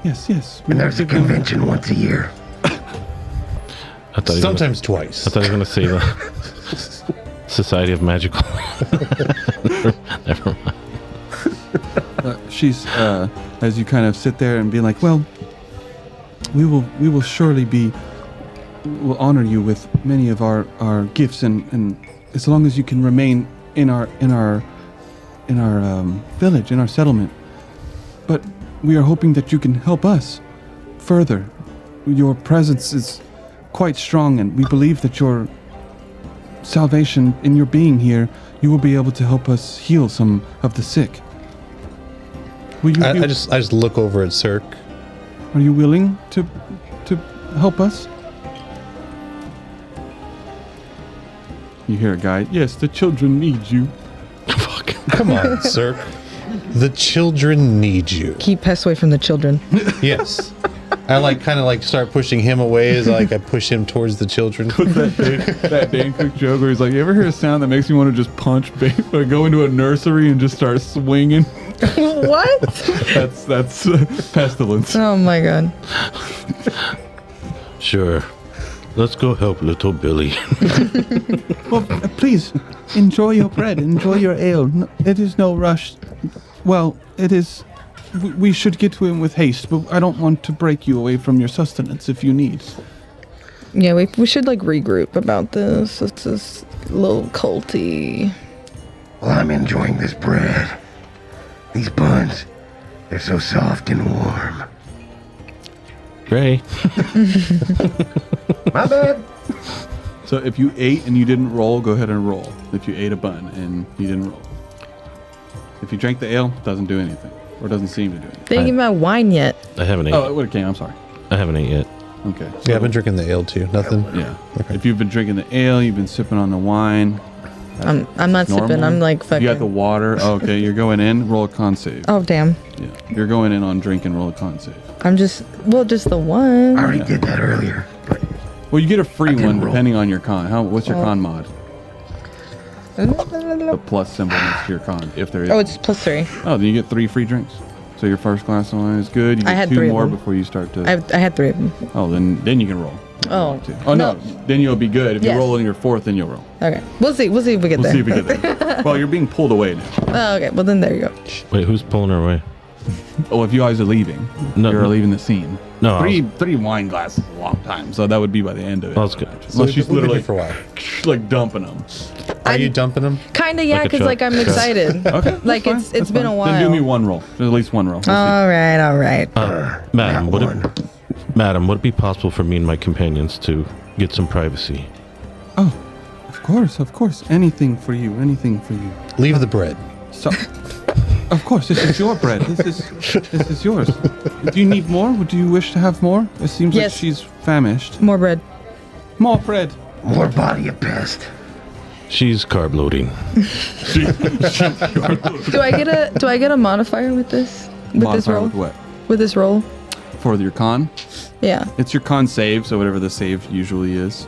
Yes. we And will there's a give them- convention once a year. I thought Sometimes twice. I thought you were going to say the Society of Magical. Never mind. She's, as you kind of sit there and be like, well, we will surely we'll honor you with many of our gifts, and as long as you can remain in our village, in our settlement. But we are hoping that you can help us further. Your presence is quite strong, and we believe that your salvation in your being here, you will be able to help us heal some of the sick. Will you I just look over at Sirhc. Are you willing to help us? You hear a guy, yes, the children need you. Fuck. Come on, Sirhc. The children need you. Keep Pest away from the children. Yes. I kind of start pushing him away as I push him towards the children. that Dan Cook joke where he's like, you ever hear a sound that makes you want to just punch, or go into a nursery and just start swinging? What? That's pestilence. Oh my god. Sure. Let's go help little Billy. Well, please, enjoy your bread, enjoy your ale. No, it is no rush. Well, it is... We should get to him with haste, but I don't want to break you away from your sustenance if you need. Yeah, we should regroup about this. It's just a little culty. Well, I'm enjoying this bread. These buns, they're so soft and warm. Ray. My bad. So if you ate and you didn't roll, go ahead and roll. If you ate a bun and you didn't roll. If you drank the ale, it doesn't do anything. Or doesn't seem to do anything. They didn't give me wine yet. I haven't ate. Oh, it would have came. I'm sorry. I haven't ate yet. Okay. Yeah, I've been drinking the ale too. Nothing. Yeah. Okay. If you've been drinking the ale, you've been sipping on the wine. I'm not normal. sipping. I'm fucking. You got the water. Oh, okay, you're going in. Roll a con save. Oh damn. Yeah. You're going in on drink and roll a con save. I'm just the one. I already did that earlier. But Well, you get a free didn't one roll. depending on your con. What's your con mod? The plus symbol next to your con, if there is. Oh, it's +3. Oh, then you get 3 free drinks. So your first glass of wine is good. You I get had 2 3 of more them. before you start to. I had 3 of them. Oh, then you can roll. Oh. Oh no, then you'll be good. If you Yes. roll in your 4th, then you'll roll. Okay. We'll see if we get We'll there. see if we get there. Well, you're being pulled away now. Oh, okay. Well then there you go. Wait, who's pulling her away? Oh, if you guys are leaving, No. you're leaving the scene. No, I three wine glasses is a long time, so that would be by the end of it. Oh, that's good. Unless she's we'll be literally here for a while. like dumping them. Are you dumping them? Kinda, yeah, Like a because truck. like I'm excited. Okay. Like that's fine, it's been a fine. while. Then do me one roll. At least one roll. We'll see. All right. Madam, would it be possible for me and my companions to get some privacy? Oh, of course. Anything for you. Leave the bread. So, of course, this is your bread. This is yours. Do you need more? Do you wish to have more? It seems like Yes. she's famished. More bread. More bread. More body of Pest. She's carb loading. Do I get a modifier with this? With this Modifier roll? with what? With this roll? For your con? Yeah. It's your con save, so whatever the save usually is.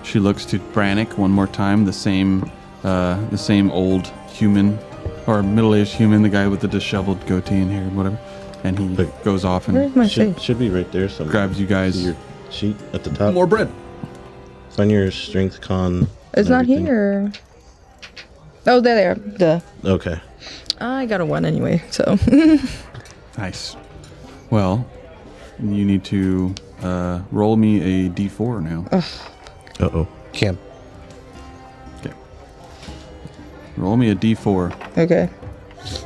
She looks to Brannick one more time, the same old human, or middle-aged human, the guy with the disheveled goatee and hair and whatever. And he But- goes off Where's and my save? Should be right there somewhere. grabs you guys. See your sheet at the top. More bread. Find your strength con. It's and not everything. here. Oh, there. Duh. Okay. I got a 1 anyway, so. Nice. Well, you need to roll me a d4 now. Uh-oh. Can't. Okay. Roll me a d4. Okay.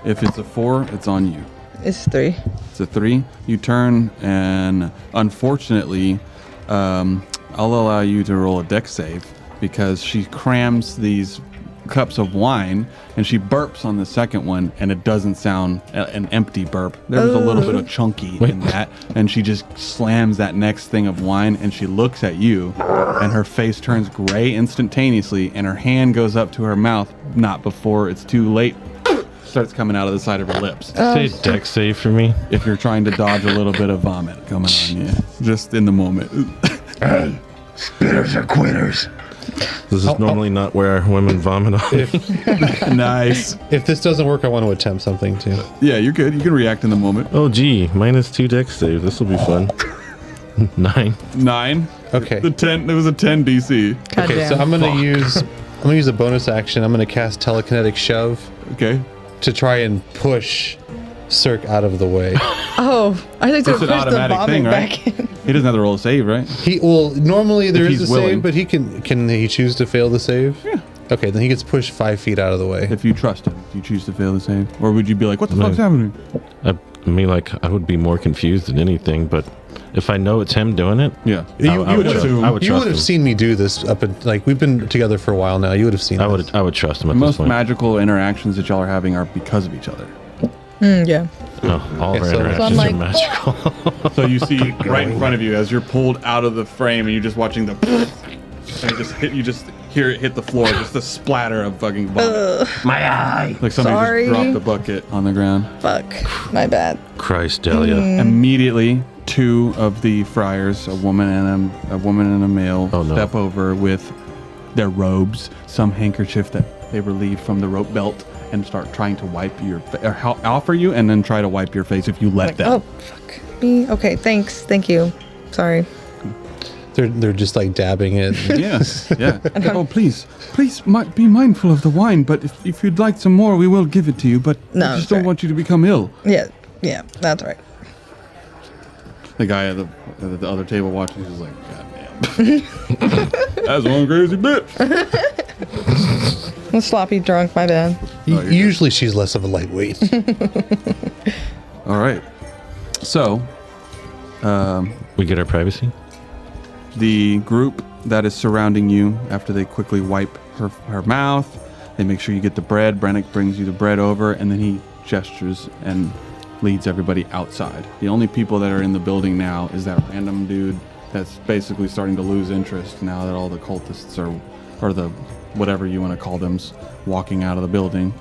If it's a 4, it's on you. It's 3. It's a 3. You turn, and unfortunately, I'll allow you to roll a dex save because she crams these cups of wine and she burps on the second one, and it doesn't sound an empty burp. There was a little bit of chunky in that, and she just slams that next thing of wine, and she looks at you, and her face turns gray instantaneously, and her hand goes up to her mouth, not before it's too late. Starts coming out of the side of her lips. Say dex save for me. If you're trying to dodge a little bit of vomit coming on you, just in the moment. Hey, spitters are quitters. This is normally not where women vomit on. Nice. If this doesn't work, I want to attempt something too. Yeah, you're good. You can react in the moment. Oh, gee. -2 dex save. This will be fun. 9. 9. Okay. The 10. There was a 10 DC. Okay, so I'm gonna use a bonus action. I'm gonna cast telekinetic shove Okay. to try and push Sirhc out of the way. Oh, I think It's to an push the automatic vomit thing, right? back in. He doesn't have to roll a save, right? Normally there If is a he's willing. save, but he can he choose to fail the save? Yeah. Okay, then he gets pushed 5 feet out of the way. If you trust him, if you choose to fail the save, or would you be like, "What the fuck's happening?" I mean, like, I would be more confused than anything, but if I know it's him doing it, Yeah. You would assume. I would You trust would have him. seen me do this we've been together for a while now. You would have seen I this. would trust him at this Most point. magical interactions that y'all are having are because of each other. Yeah. No, all of our so- interactions So I'm are like- magical. So you see right in front of you as you're pulled out of the frame, and you're just watching the, and you just hear it hit the floor, just a splatter of fucking vomit. My eye. Like somebody Sorry. just dropped a bucket on the ground. Fuck. My bad. Christ, Dahlia. Immediately, 2 of the friars, a woman and a male, Oh, no. step over with their robes, some handkerchief that they relieve from the rope belt, and start trying to wipe your offer you, and then try to wipe your face if you let them. Oh, fuck me. Okay, thanks. Thank you. Sorry. They're just like dabbing it. Yes, yeah. Oh, please be mindful of the wine. But if you'd like some more, we will give it to you. But No, I just it's don't all right. want you to become ill. Yeah, that's right. The guy at the other table watching is like, God damn. That's one crazy bitch. I'm sloppy drunk, my bad. Usually she's less of a lightweight. All right. So, We get our privacy? the group that is surrounding you, after they quickly wipe her mouth, they make sure you get the bread. Brannick brings you the bread over, and then he gestures and leads everybody outside. The only people that are in the building now is that random dude that's basically starting to lose interest now that all the cultists or the whatever you want to call them, walking out of the building.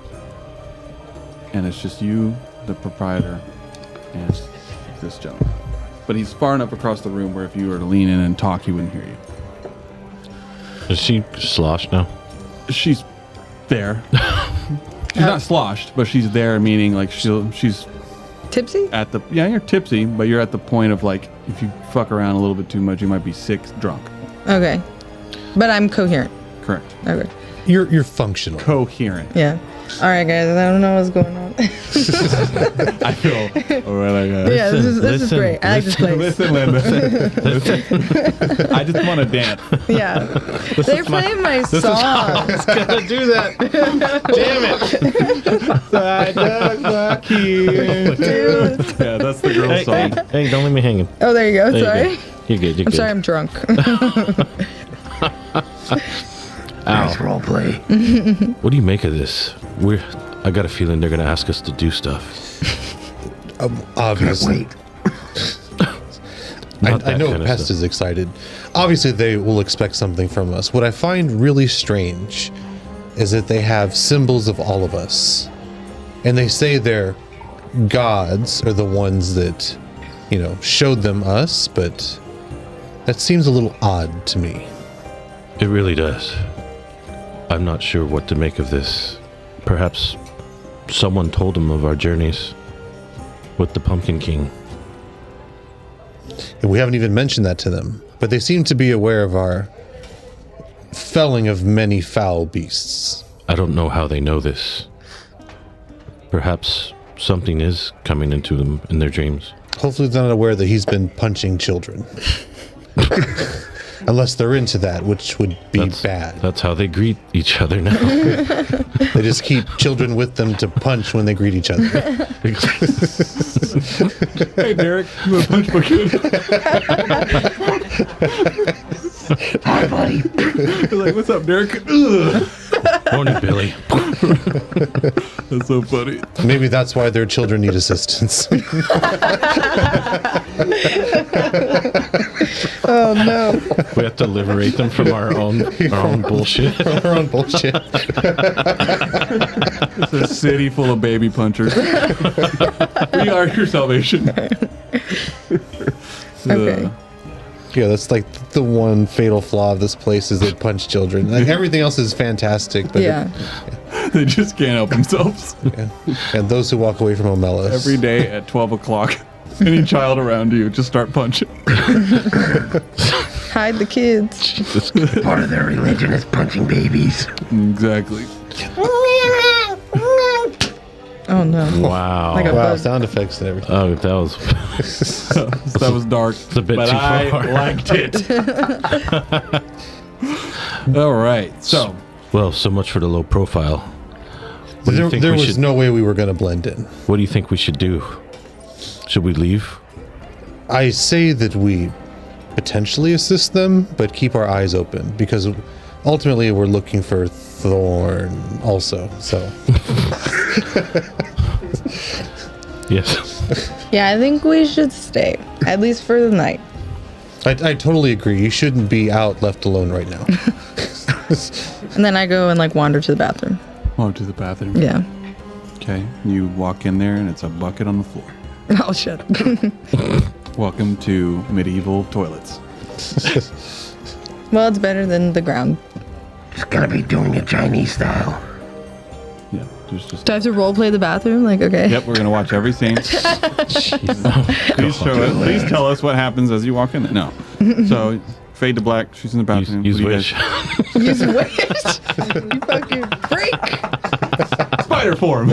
And it's just you, the proprietor, and this gentleman. But he's far enough across the room where if you were to lean in and talk, he wouldn't hear you. Is she sloshed now? She's there. She's not sloshed, but she's there, meaning like she's Tipsy? at the, yeah, you're tipsy, but you're at the point of like, if you fuck around a little bit too much, you might be sick, drunk. Okay. But I'm coherent. Correct. Okay. You're functional. coherent. Yeah. All right, guys. I don't know what's going on. I feel all right. Yeah, this is great. I like this place. Listen, Linda. I just want to dance. Yeah. They're playing my song. Gonna do that. Damn it. Yeah, that's the girl song. Hey, don't leave me hanging. Oh, there you go. There Sorry. you go. You're good. You're I'm good. sorry. I'm drunk. Nice role play. What do you make of this? I got a feeling they're gonna ask us to do stuff. Obviously. Wait. I know Pest is excited. Obviously, they will expect something from us. What I find really strange is that they have symbols of all of us. And they say their gods are the ones that, showed them us, but that seems a little odd to me. It really does. I'm not sure what to make of this. Perhaps someone told them of our journeys with the Pumpkin King. And we haven't even mentioned that to them. But they seem to be aware of our felling of many foul beasts. I don't know how they know this. Perhaps something is coming into them in their dreams. Hopefully they're not aware that he's been punching children. Unless they're into that, which would be bad. That's how they greet each other now. They just keep children with them to punch when they greet each other. Hey, Derek, you want to punch my kid? Hi, buddy. Like, what's up, Derek? Ugh. Morning, Billy. That's so funny. Maybe that's why their children need assistance. Oh no. We have to liberate them from our own bullshit. Our own bullshit. It's a city full of baby punchers. We are your salvation. Okay. Yeah, that's like the one fatal flaw of this place is they punch children. Like, everything else is fantastic, but Yeah. They just can't help themselves. and those who walk away from Omelas. Every day at 12 o'clock, any child around you, just start punching. Hide the kids. Part of their religion is punching babies. Exactly. Oh no. Wow. Like a Wow, bug. sound effects and everything. Oh, that was That was dark. a bit but too I far. liked it. All right. So, well. So much for the low profile. What do you think There we was should? no way we were going to blend in. What do you think we should do? Should we leave? I say that we potentially assist them, but keep our eyes open because ultimately we're looking for Thorn also. So Yes. Yeah, I think we should stay, at least for the night. I totally agree. You shouldn't be out left alone right now. And then I go and like wander to the bathroom. oh, to the bathroom. Yeah. Okay. You walk in there and it's a bucket on the floor. Oh shit. Welcome to medieval toilets. Well, it's better than the ground. Just gonna be doing it Chinese style. Yeah. Just. Do I have to role play the bathroom? Like, okay. Yep, we're gonna watch every scene. Please show us. Please tell us what happens as you walk in. No. So fade to black. She's in the bathroom. Use What do you wish. guys- Use wish. You fucking freak. Spider form.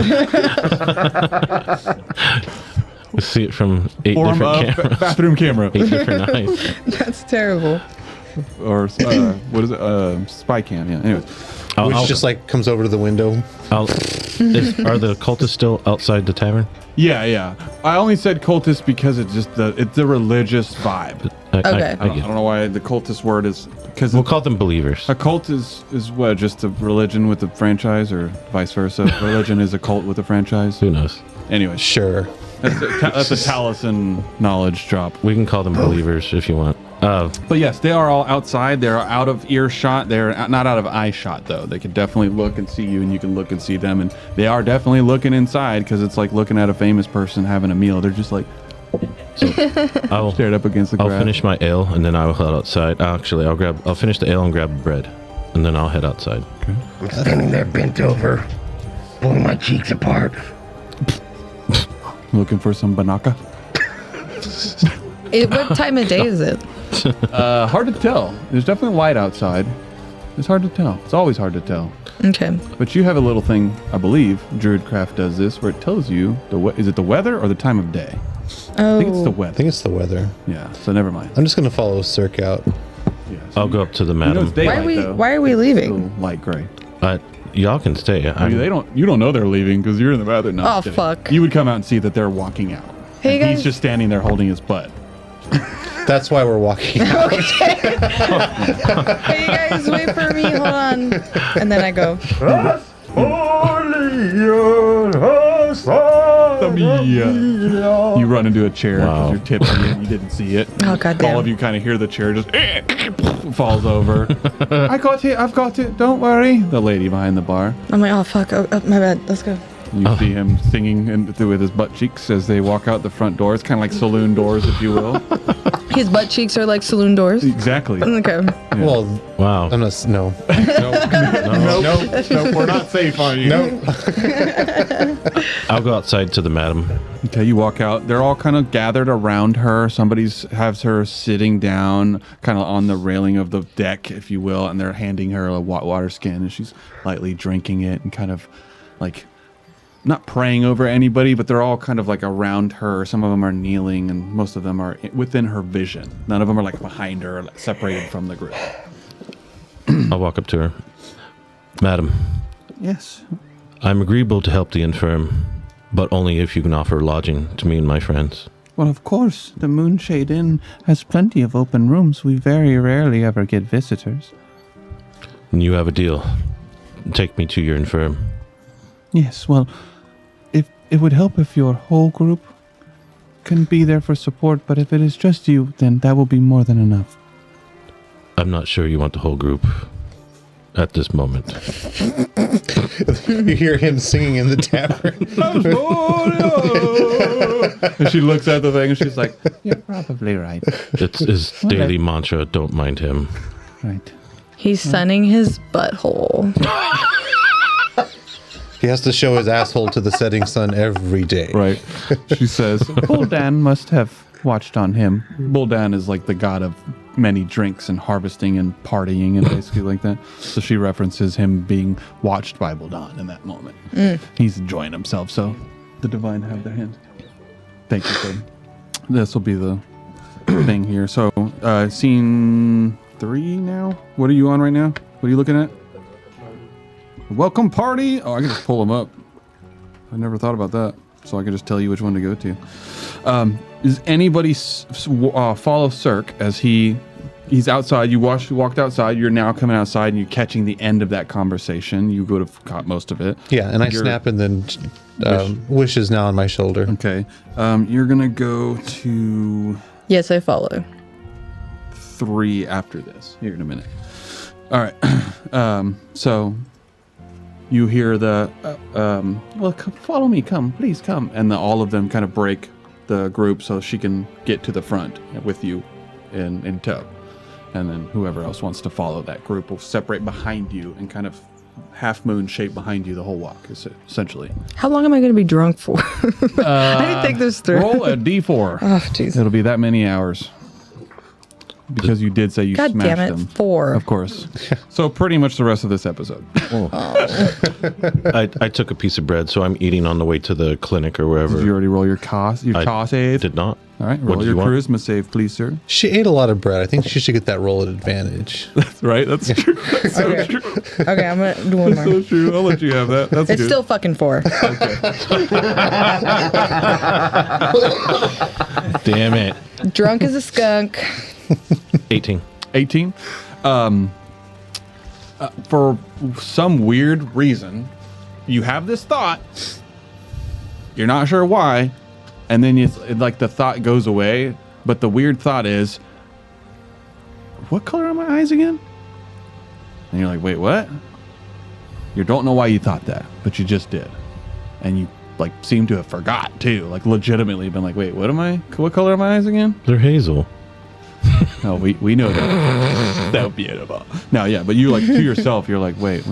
We see it from 8 Form different of cameras. bathroom camera. 8 different eyes. That's terrible. Or what is it? Spy cam. Yeah. Anyways. Which just like comes over to the window. Are the cultists still outside the tavern? Yeah. I only said cultist because it's just it's a religious vibe. Okay. I don't know why the cultist word is because We'll call them believers. a cult is what, just a religion with a franchise, or vice versa. Religion is a cult with a franchise. Who knows? Anyway, Sure. that's a Taliesin knowledge drop. We can call them believers if you want. But yes, they are all outside. They're out of earshot. They're not out of eye shot, though. They can definitely look and see you, and you can look and see them. And they are definitely looking inside because it's like looking at a famous person having a meal. They're just like I'll stared up against the grass. finish my ale and then I will head outside. Actually, I'll finish the ale and grab bread, and then I'll head outside. I'm standing there bent over, pulling my cheeks apart. Looking for some banaka. What time of day is it? Hard to tell. There's definitely light outside. It's hard to tell. It's always hard to tell. Okay. But you have a little thing, I believe, Druidcraft does this, where it tells you, is it the weather or the time of day? Oh. I think it's the I weather. think it's the weather. Yeah, so never mind. I'm just going to follow Sirhc out. Yeah, so I'll go up to the you know madam. it's daylight, Why are we Still leaving? light gray. Y'all can stay. I mean, you don't know they're leaving because you're in the bathroom. No, Oh, just kidding. fuck. You would come out and see that they're walking out. Hey, And he's guys. just standing there holding his butt. That's why we're walking out. Hey, you guys, wait for me. Hold on. And then I go. You run into a chair because Wow. you're tipsy and you didn't see it. Oh, goddamn. All of you kind of hear the chair just falls over. I got it. I've got it. Don't worry. The lady behind the bar. I'm like, oh, fuck. Oh, my bad. Let's go. You see him singing with his butt cheeks as they walk out the front door. It's kind of like saloon doors, if you will. His butt cheeks are like saloon doors. Exactly. Okay. Well, Wow. I'm not. No. Nope, we're not safe on you. Nope. I'll go outside to the madam. Okay, you walk out. They're all kind of gathered around her. Somebody's has her sitting down, kind of on the railing of the deck, if you will, and they're handing her a water skin, and she's lightly drinking it and kind of like not praying over anybody, but they're all kind of like around her. Some of them are kneeling, and most of them are within her vision. None of them are like behind her, like separated from the group. I'll walk up to her. Madam, Yes. I'm agreeable to help the infirm, but only if you can offer lodging to me and my friends. Well, of course, the Moonshade Inn has plenty of open rooms. We very rarely ever get visitors. And you have a deal. Take me to your infirm. Yes, well, if it would help if your whole group can be there for support, but if it is just you, then that will be more than enough. I'm not sure you want the whole group at this moment. You hear him singing in the tavern. And she looks at the thing and she's like, "You're probably right." It's his daily mantra, don't mind him. Right. He's sunning his butthole. He has to show his asshole to the setting sun every day. Right. She says, Buldan must have watched on him. Buldan is like the god of many drinks and harvesting and partying and basically like that. So she references him being watched by Buldan in that moment. He's enjoying himself. So the divine have their hands. Thank you, Fred. This will be the thing here. So scene 3 now. What are you on right now? What are you looking at? Welcome party. Oh, I can just pull them up. I never thought about that. So I can just tell you which one to go to. Does anybody follow Sirhc as he's outside? You walked outside. You're now coming outside and you're catching the end of that conversation. You would have caught most of it. Yeah, and I snap and then Wish is now on my shoulder. Okay. You're going to go to Yes, I follow. 3 after this. Here in a minute. All right. So you hear the, follow me, come, please come. And all of them kind of break the group so she can get to the front with you in tow. And then whoever else wants to follow that group will separate behind you and kind of half moon shape behind you the whole walk, essentially. How long am I going to be drunk for? I didn't think this through. Roll a d4. Oh, jeez. It'll be that many hours. Because you did say you God smashed damn it, them. 4. Of course. So pretty much the rest of this episode. I took a piece of bread, so I'm eating on the way to the clinic or wherever. Did you already roll your toss save? Did not. All right, What roll did your you want? charisma save, please, sir. She ate a lot of bread. I think she should get that roll at advantage. Right? That's true. That's so Okay. true. Okay, I'm going to do one So more. true. I'll let you have that. That's It's good. still fucking 4. Damn it. Drunk as a skunk. 18. 18. For some weird reason, you have this thought. You're not sure why, and then like the thought goes away. But the weird thought is, what color are my eyes again? And you're like, wait, what? You don't know why you thought that, but you just did, and you like seem to have forgot too. Like legitimately been like, wait, what color are my eyes again? They're hazel. No, we know that. That would be beautiful. No, yeah, but you like to yourself, you're like, wait,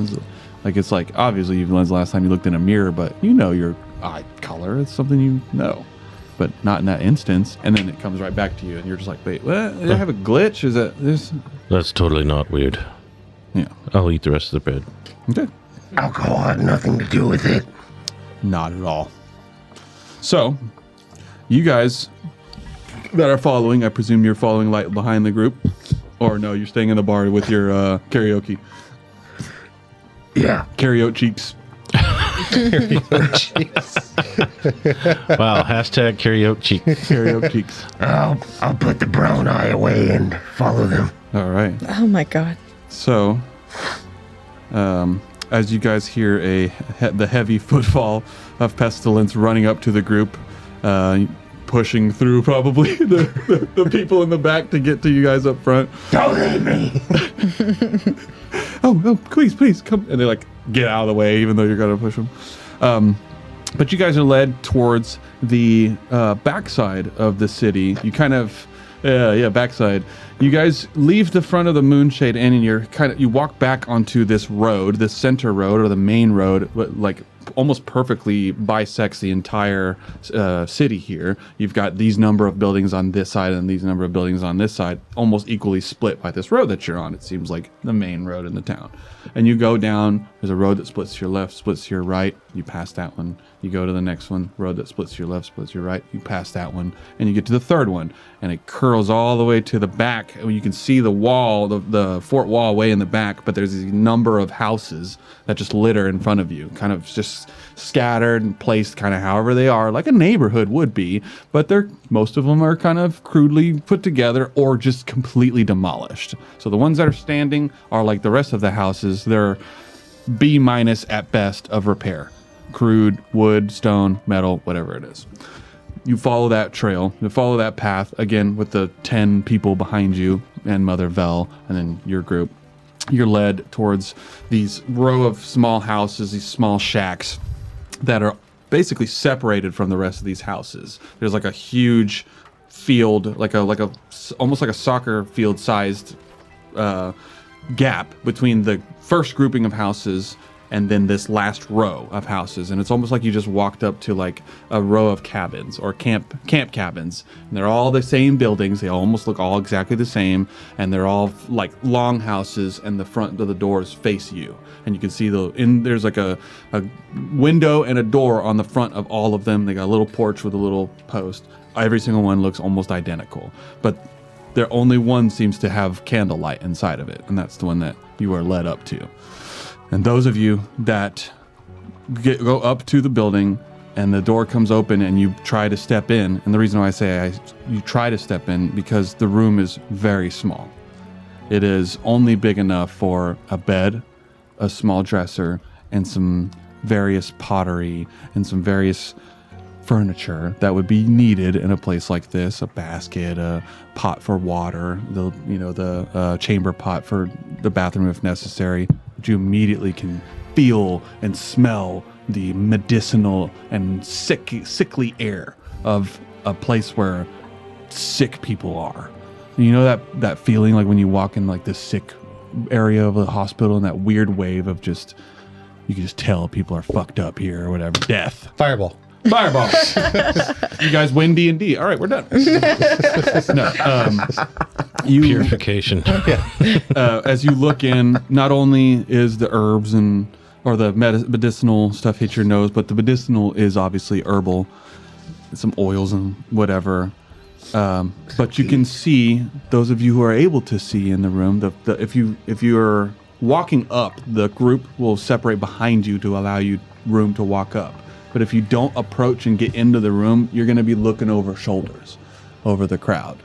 like it's like obviously when's the last time you looked in a mirror, but you know your eye color. It's something you know, but not in that instance. And then it comes right back to you, and you're just like, wait, what? Did I have a glitch? Is that this? That's totally not weird. Yeah. I'll eat the rest of the bread. Okay. Alcohol had nothing to do with it. Not at all. So, you guys that are following, I presume you're following light behind the group, or no, you're staying in the bar with your karaoke. Yeah. Karaoke cheeks. Wow, hashtag karaoke cheek. Karaoke cheeks. I'll put the brown eye away and follow them. All right. Oh my god. So, as you guys hear the heavy footfall of pestilence running up to the group, pushing through probably the people in the back to get to you guys up front. Don't leave me. Oh, please, come. And they like get out of the way, even though you're going to push them. But you guys are led towards the backside of the city. You kind of, backside. You guys leave the front of the Moonshade Inn, and you walk back onto this road, this center road or the main road, like almost perfectly bisects the entire city here. You've got these number of buildings on this side and these number of buildings on this side, almost equally split by this road that you're on. It seems like the main road in the town. And you go down, there's a road that splits to your left, splits to your right, you pass that one. You go to the next one, road that splits to your left, splits to your right, you pass that one, and you get to the third one, and it curls all the way to the back. You can see the wall, the fort wall way in the back, but there's a number of houses that just litter in front of you, kind of just scattered and placed kind of however they are, like a neighborhood would be, but most of them are kind of crudely put together or just completely demolished. So the ones that are standing are like the rest of the houses. They're B- at best of repair. Crude, wood, stone, metal, whatever it is. You follow that trail, you follow that path, again with the 10 people behind you and Mother Vel and then your group. You're led towards these row of small houses, these small shacks that are basically separated from the rest of these houses. There's like a huge field, like a almost like a soccer field sized gap between the first grouping of houses and then this last row of houses, and it's almost like you just walked up to like a row of cabins or camp cabins, and they're all the same buildings. They almost look all exactly the same, and they're all like long houses, and the front of the doors face you, and you can see there's like a window and a door on the front of all of them. They got a little porch with a little post. Every single one looks almost identical, but there only one seems to have candlelight inside of it, and that's the one that you are led up to. And those of you that go up to the building and the door comes open and you try to step in, and the reason why I say you try to step in, because the room is very small. It is only big enough for a bed, a small dresser, and some various pottery and some various furniture that would be needed in a place like this. A basket, a pot for water, the chamber pot for the bathroom if necessary. But you immediately can feel and smell the medicinal and sickly air of a place where sick people are. And you know that feeling like when you walk in like the sick area of the hospital and that weird wave of just, you can just tell people are fucked up here or whatever. Death. Fireball. You guys win D&D. All right, we're done. Purification. As you look in, not only is the herbs or the medicinal stuff hit your nose, but the medicinal is obviously herbal, some oils and whatever. But you can see, those of you who are able to see in the room, if you are walking up, the group will separate behind you to allow you room to walk up. But if you don't approach and get into the room, you're going to be looking over shoulders, over the crowd.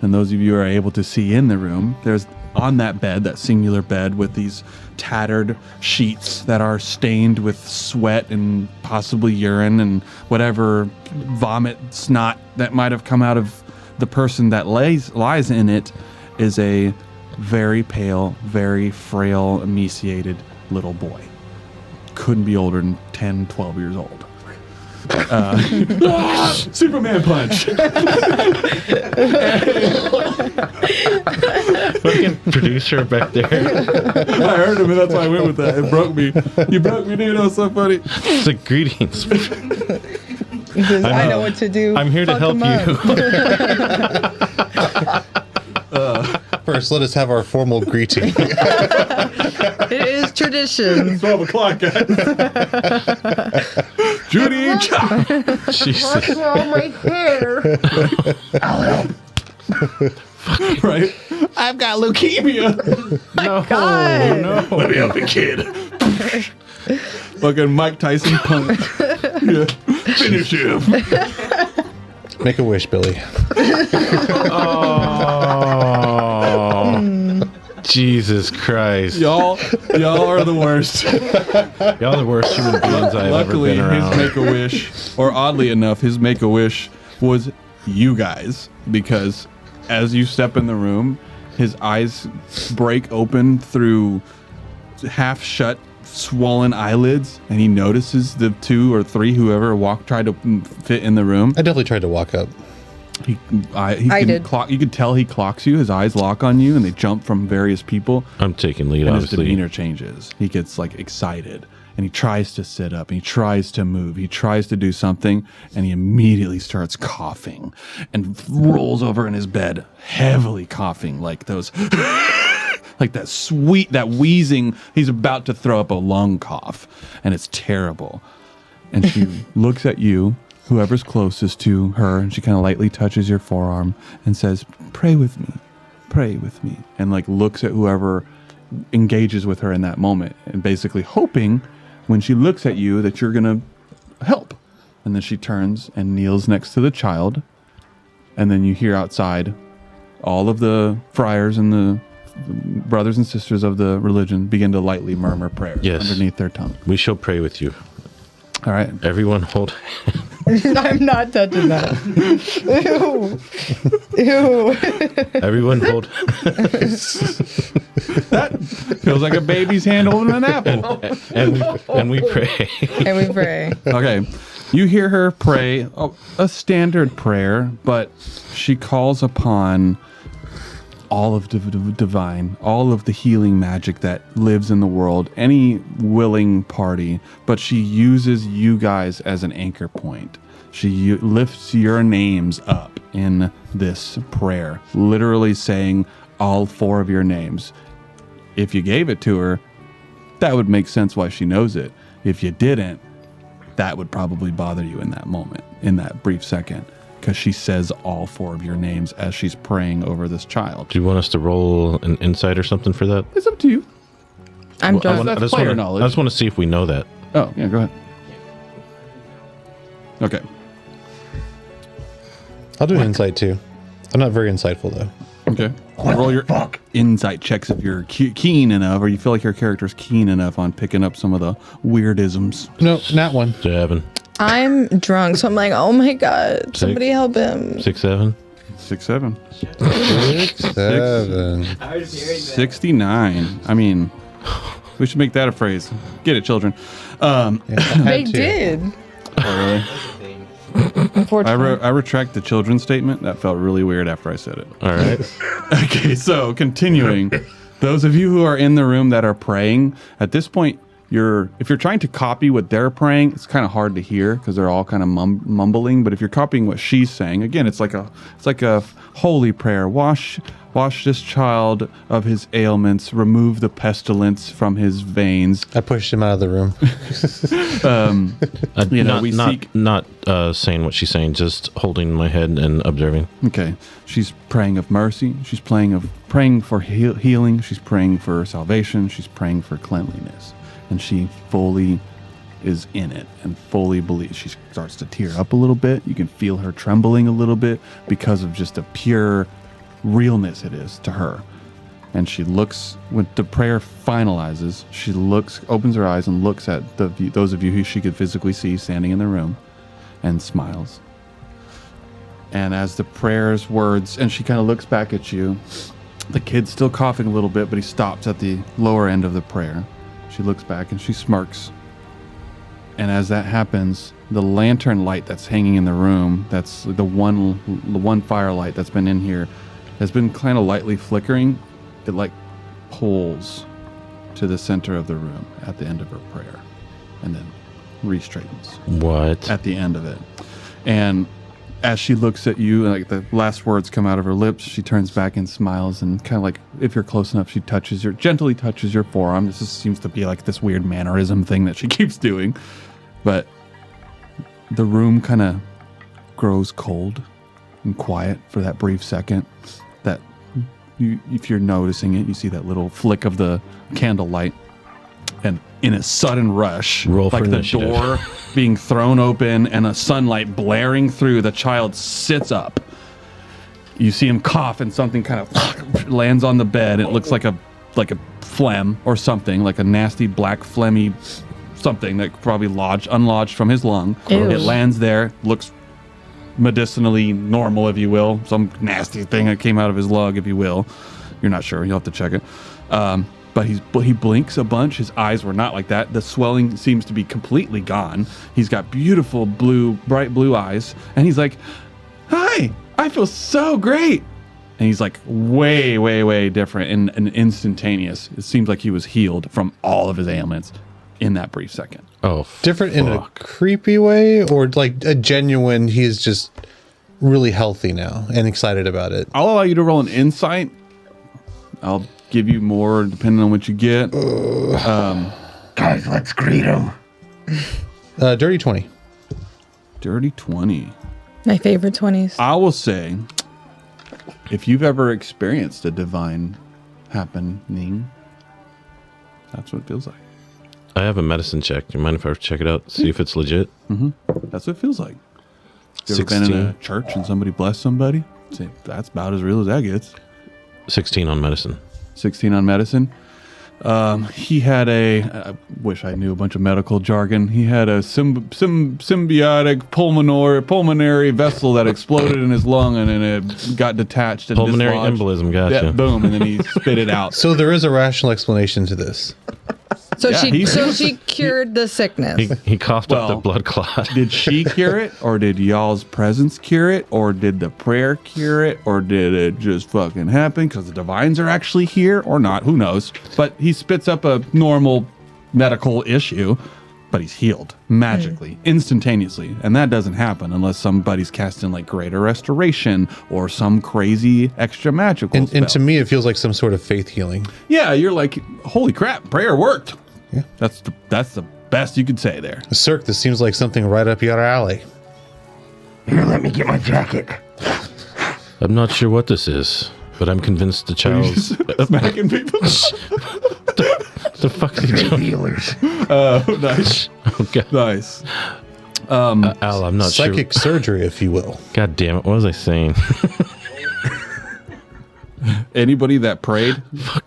And those of you who are able to see in the room, there's on that bed, that singular bed with these tattered sheets that are stained with sweat and possibly urine and whatever vomit, snot that might have come out of the person that lies in it, is a very pale, very frail, emaciated little boy. Couldn't be older than 10, 12 years old. Superman punch. Fucking producer back there. I heard him, and that's why I went with that. It broke me. You broke me, dude. That was so funny. It's like, greetings. He says, I know what to do. I'm here to Fuck help him you. up. First, let us have our formal greeting. It is tradition. 12 o'clock, guys. Judy, Jesus. all my hair. I'll help. right? I've got leukemia. No, God. no. Let me help you, kid. Fucking Mike Tyson punch. Yeah. Finish him. Make a wish, Billy. Oh, Jesus Christ. Y'all are the worst. Y'all are the worst human beings I've Luckily, ever been his around. Make-A-Wish, or oddly enough, his Make-A-Wish was you guys, because as you step in the room, his eyes break open through half-shut, swollen eyelids, and he notices the 2 or 3 whoever tried to fit in the room. I definitely tried to walk up. I did. You could tell he clocks you. His eyes lock on you, and they jump from various people. I'm taking lead, And his obviously. demeanor changes. He gets like excited, and he tries to sit up. And he tries to move. He tries to do something, and he immediately starts coughing and rolls over in his bed, heavily coughing, like those, like that wheezing. He's about to throw up a lung cough, and it's terrible. And she looks at you, whoever's closest to her, and she kind of lightly touches your forearm and says, "Pray with me, pray with me," and like looks at whoever engages with her in that moment, and basically hoping when she looks at you that you're gonna help. And then she turns and kneels next to the child, and then you hear outside all of the friars and the brothers and sisters of the religion begin to lightly murmur prayers underneath their tongue. We shall pray with you. All right. Everyone hold. I'm not touching that. Ew. Everyone hold. That feels like a baby's hand holding an apple. And we pray. And we pray. Okay. You hear her pray a standard prayer, but she calls upon all of the divine, all of the healing magic that lives in the world, any willing party, but she uses you guys as an anchor point. She lifts your names up in this prayer, literally saying all 4 of your names. If you gave it to her, that would make sense why she knows it. If you didn't, that would probably bother you in that moment, in that brief second, because she says all 4 of your names as she's praying over this child. Do you want us to roll an insight or something for that? It's up to you. I'm drunk. That's I just player wanna- knowledge. I just want to see if we know that. Oh, yeah, go ahead. Okay. I'll do an insight too. I'm not very insightful though. Okay. Roll your insight checks if you're keen enough, or you feel like your character's keen enough on picking up some of the weirdisms. No, not one. 7, I'm drunk, so I'm like, oh my God, somebody help him. 6, 7. 6, 7. 7. 69. I mean, we should make that a phrase. Get it, children. They did. Oh, really? Unfortunately. I retract the children's statement. That felt really weird after I said it. All right. Okay, so continuing. Those of you who are in the room that are praying, at this point, if you're trying to copy what they're praying, it's kind of hard to hear because they're all kind of mumbling. But if you're copying what she's saying, again, it's like a holy prayer. Wash this child of his ailments. Remove the pestilence from his veins. I pushed him out of the room. Not saying what she's saying, just holding my head and observing. Okay, she's praying of mercy. She's praying for healing. She's praying for salvation. She's praying for cleanliness. And she fully is in it and fully believes. She starts to tear up a little bit. You can feel her trembling a little bit because of just the pure realness it is to her. And she looks, when the prayer finalizes, she opens her eyes and looks at those of you who she could physically see standing in the room and smiles. And as the prayer's words, and she kind of looks back at you, the kid's still coughing a little bit, but he stops at the lower end of the prayer. She looks back and she smirks. And as that happens, the lantern light that's hanging in the room, that's the one firelight that's been in here, has been kind of lightly flickering. It like pulls to the center of the room at the end of her prayer and then re-straightens What? at the end of it. And as she looks at you, like the last words come out of her lips, she turns back and smiles, and kind of like, if you're close enough, she gently touches your forearm. This seems to be like this weird mannerism thing that she keeps doing. But the room kind of grows cold and quiet for that brief second. That if you're noticing it, you see that little flick of the candlelight, and in a sudden rush, Roll for like the initiative. door being thrown open and a sunlight blaring through, the child sits up. You see him cough, and something kind of lands on the bed. It looks like a phlegm or something, like a nasty black phlegmy something that probably unlodged from his lung. Ew. It lands there, looks medicinally normal, if you will. Some nasty thing that came out of his lung, if you will. You're not sure. You'll have to check it. But he blinks a bunch. His eyes were not like that. The swelling seems to be completely gone. He's got beautiful bright blue eyes. And he's like, "Hi, I feel so great." And he's like way, way, way different and instantaneous. It seems like he was healed from all of his ailments in that brief second. Oh, Different in a fuck. creepy way, or like a genuine, he's just really healthy now and excited about it. I'll allow you to roll an insight. I'll give you more depending on what you get. Guys, let's greet him. Dirty 20. Dirty 20. My favorite 20s. I will say, if you've ever experienced a divine happening, that's what it feels like. I have a medicine check. Do you mind if I check it out? See if it's legit? That's what it feels like. You ever been in a 16. church and somebody blessed somebody? Say, that's about as real as that gets. 16 on medicine. 16 on medicine. He had I wish I knew a bunch of medical jargon. He had a symbiotic pulmonary vessel that exploded in his lung, and then it got detached and Pulmonary dislodged. embolism, gotcha. Yeah, boom, and then he spit it out. So there is a rational explanation to this. So Yeah, she cured the sickness. He coughed up the Well, blood clot. Did she cure it, or did y'all's presence cure it, or did the prayer cure it, or did it just fucking happen because the divines are actually here, or not? Who knows? But he spits up a normal medical issue, but he's healed magically, instantaneously. And that doesn't happen unless somebody's casting like greater restoration or some crazy extra magical And to spell. me, it feels like some sort of faith healing. Yeah, you're like, holy crap, prayer worked. Yeah. That's the best you could say there. Cirque, this seems like something right up your alley. Here, let me get my jacket. I'm not sure what this is, but I'm convinced the child's... Smacking people. the fuck are you Faith doing? healers. Oh, nice. Okay. Nice. Al, I'm not Psychic sure. surgery, if you will. God damn it. What was I saying? Anybody that prayed,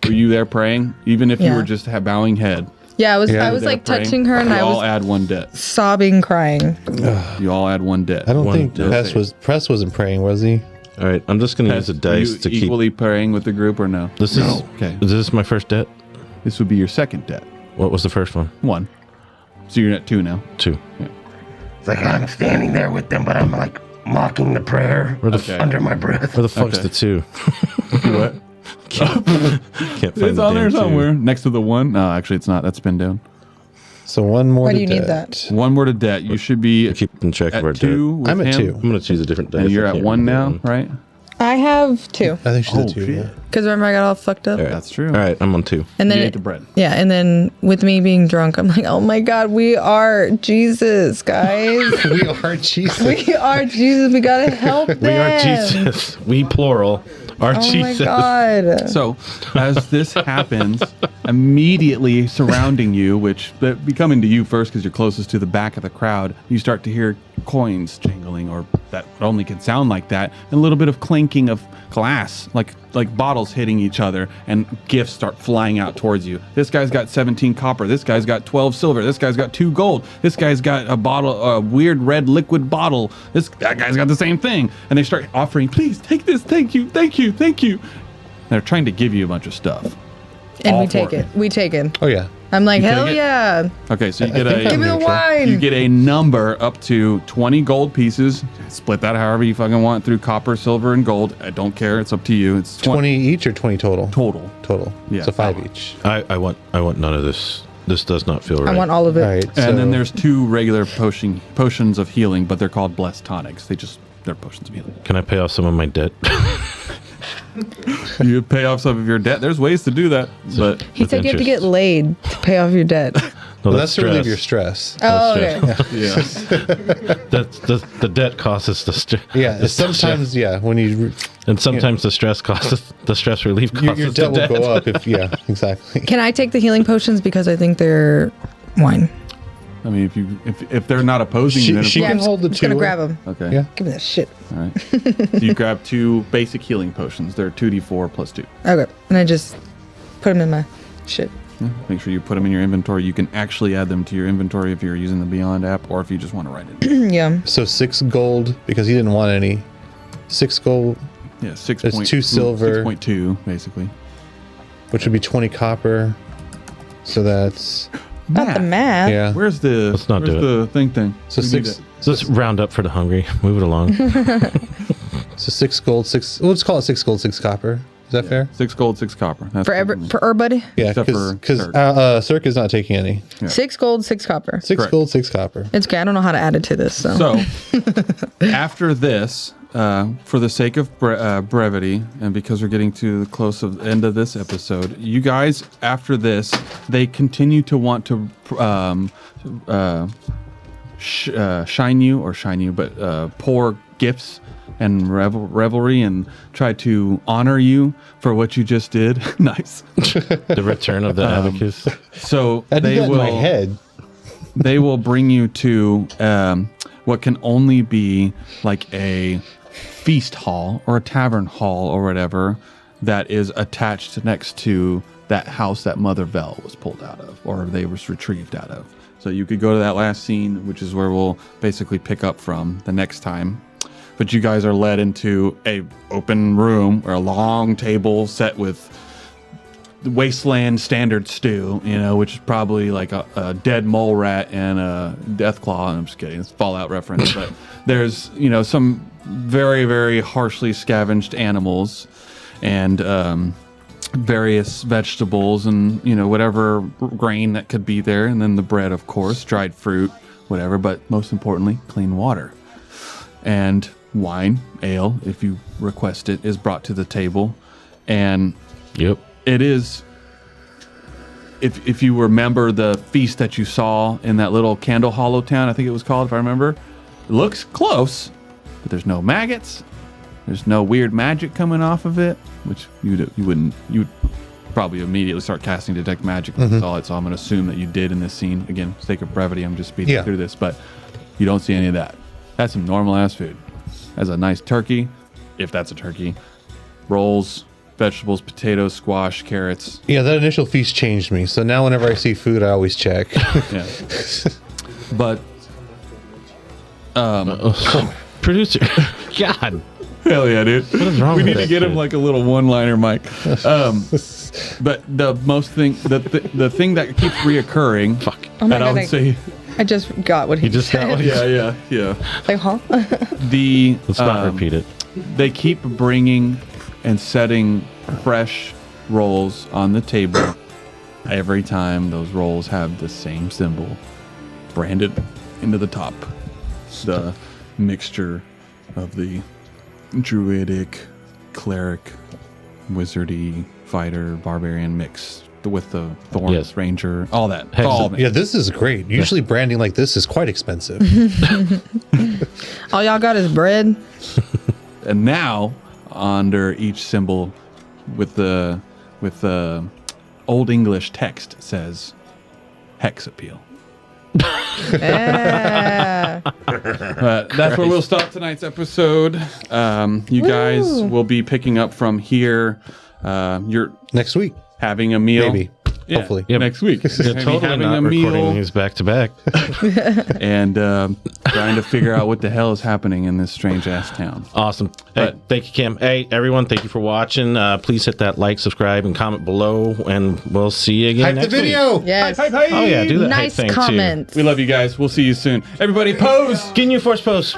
were you there praying? Even if you Yeah. were just bowing head. Yeah, I was Yeah. like Praying, touching her, and you I all was add one debt. sobbing, crying. You all add one debt. I don't One think death. Press wasn't praying, was he? All right. I'm just going to use the dice you to keep... equally praying with the group or no? This is... Okay. Is this my first debt? This would be your second debt. What was the first one? 1. So you're at 2 now. 2. It's like I'm standing there with them, but I'm like mocking the prayer Where the, Okay. under my breath. where the fuck's Okay. the 2? What? Can't find It's the on there damn 2. somewhere. Next to the 1. No, actually it's not. That's pinned down. So one more. Why to do you need debt. that? 1 more to debt. You should be I keep in track of our at debt. 2 with I'm at him, 2. I'm going to choose a different dice. and you're I at can't 1 remember now, one. right? I have 2. I think she's Oh, at 2. shit. Yeah. Because remember I got all fucked up. All right. That's true. All right. I'm on 2. And then You ate the bread. Yeah, and then with me being drunk, I'm like, oh my God, we are Jesus, guys. We are Jesus. We are Jesus. We gotta help them. We are Jesus. We plural are Oh Jesus. my God. So, as this happens, immediately surrounding you, which be coming to you first because you're closest to the back of the crowd, you start to hear coins jingling, or that only can sound like that, and a little bit of clinking of glass, like bottles hitting each other, and gifts start flying out towards you. This guy's got 17 copper. This guy's got 12 silver. This guy's got 2 gold. This guy's got a weird red liquid bottle. That guy's got the same thing. And they start offering, please take this. Thank you. Thank you. Thank you. They're trying to give you a bunch of stuff. And all we for take it. it. We take it. Oh yeah. I'm like, You hell take it? yeah. Okay, so you I get think a Give me the neutral. wine. you get a number up to 20 gold pieces. Split that however you fucking want through copper, silver, and gold. I don't care. It's up to you. It's 20 each or 20 total? total. Total. Yeah. So 5 each. I want none of this. This does not feel right. I want all of it. All right. And then there's 2 regular potions of healing, but they're called blessed tonics. They just they're potions of healing. Can I pay off some of my debt? You pay off some of your debt. There's ways to do that, but He said you have to get laid to pay off your debt. Well, that's to relieve your stress. Oh, okay. yeah. That's the debt causes the stress. Yeah, sometimes, when you... And sometimes the stress causes, the stress relief causes Your debt will go up if, exactly. Can I take the healing potions because I think they're wine? I mean, if they're not opposing you, then She Yeah, can I'm hold the just two. gonna grab them. okay. Yeah. Give me that shit. All right. So you grab 2 basic healing potions. They're 2d4 plus 2. Okay, and I just put them in my shit. Make sure you put them in your inventory. You can actually add them to your inventory if you're using the Beyond app, or if you just want to write it. Yeah. So 6 gold, because he didn't want any. 6 gold, Yeah, 6. That's 2 silver. 6.2 basically. which would be 20 copper. So that's... Not the math. Yeah. Where's the Let's not do the thing? So We need 6... it. Let's round up for the hungry. Move it along. So 6 gold, 6... Well, let's call it 6 gold, 6 copper. Is that fair? 6 gold, 6 copper. That's For everybody? Yeah, Except for because Sirhc. Sirhc is not taking any. Yeah. 6 gold, 6 copper. 6 Correct. gold, 6 copper. It's okay. I don't know how to add it to this. So, So, after this, for the sake of brevity, and because we're getting to the close of the end of this episode, you guys, after this, they continue to want to pour gifts and revelry and try to honor you for what you just did. Nice. The return of the abacus. So I did they that will. in my head. They will bring you to what can only be like a feast hall or a tavern hall or whatever that is attached next to that house that Mother Vel was pulled out of, or they was retrieved out of. So you could go to that last scene, which is where we'll basically pick up from the next time. But you guys are led into a open room or a long table set with wasteland standard stew, which is probably like a dead mole rat and a death claw. I'm just kidding, it's a Fallout reference, but there's some very, very harshly scavenged animals and various vegetables and whatever grain that could be there, and then the bread, of course, dried fruit, whatever, but most importantly, clean water. And wine, ale, if you request it, is brought to the table. And Yep. it is, if you remember the feast that you saw in that little Candle Hollow town, I think it was called, if I remember, it looks close, but there's no maggots. There's no weird magic coming off of it, which you'd probably immediately start casting detect magic when you saw it. So I'm going to assume that you did in this scene. Again, for the sake of brevity, I'm just speeding through this, but you don't see any of that. That's some normal ass food. Has a nice turkey, if that's a turkey, rolls, vegetables, potatoes, squash, carrots. Yeah, that initial feast changed me. So now whenever I see food, I always check. Yeah. But Producer. God. hell yeah, dude. What is wrong We with need to that get him kid? like a little one-liner mic. But the thing that keeps reoccurring, Oh my and I God, would say, I just got what he just got said. what he- yeah. Like, huh? Let's not repeat it. They keep bringing and setting fresh rolls on the table. Every time those rolls have the same symbol branded into the top. The mixture of the druidic, cleric, wizardy, fighter, barbarian mix with the thorns, Yes. ranger, all that. It's Hex- all Yeah, this is great. Usually branding like this is quite expensive. All y'all got is bread. And now, under each symbol, with the Old English text says Hex Appeal. Yeah. That's where we'll stop tonight's episode. You guys will be picking up from here. You're Next week, having a meal. maybe. Yeah, Hopefully. Yep. next week. You're Maybe totally having not a recording meal these back to back. and trying to figure out what the hell is happening in this strange ass town. Awesome. Hey, But- thank you, Cam. Hey, everyone, thank you for watching. Please hit that like, subscribe, and comment below, and we'll see you again Hype the next week. video. Yes. Hype, hype, hype. Oh, yeah, do that hype Nice thing, too. comment. We love you guys. We'll see you soon. Everybody pose. Get in your force post.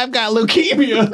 I've got leukemia.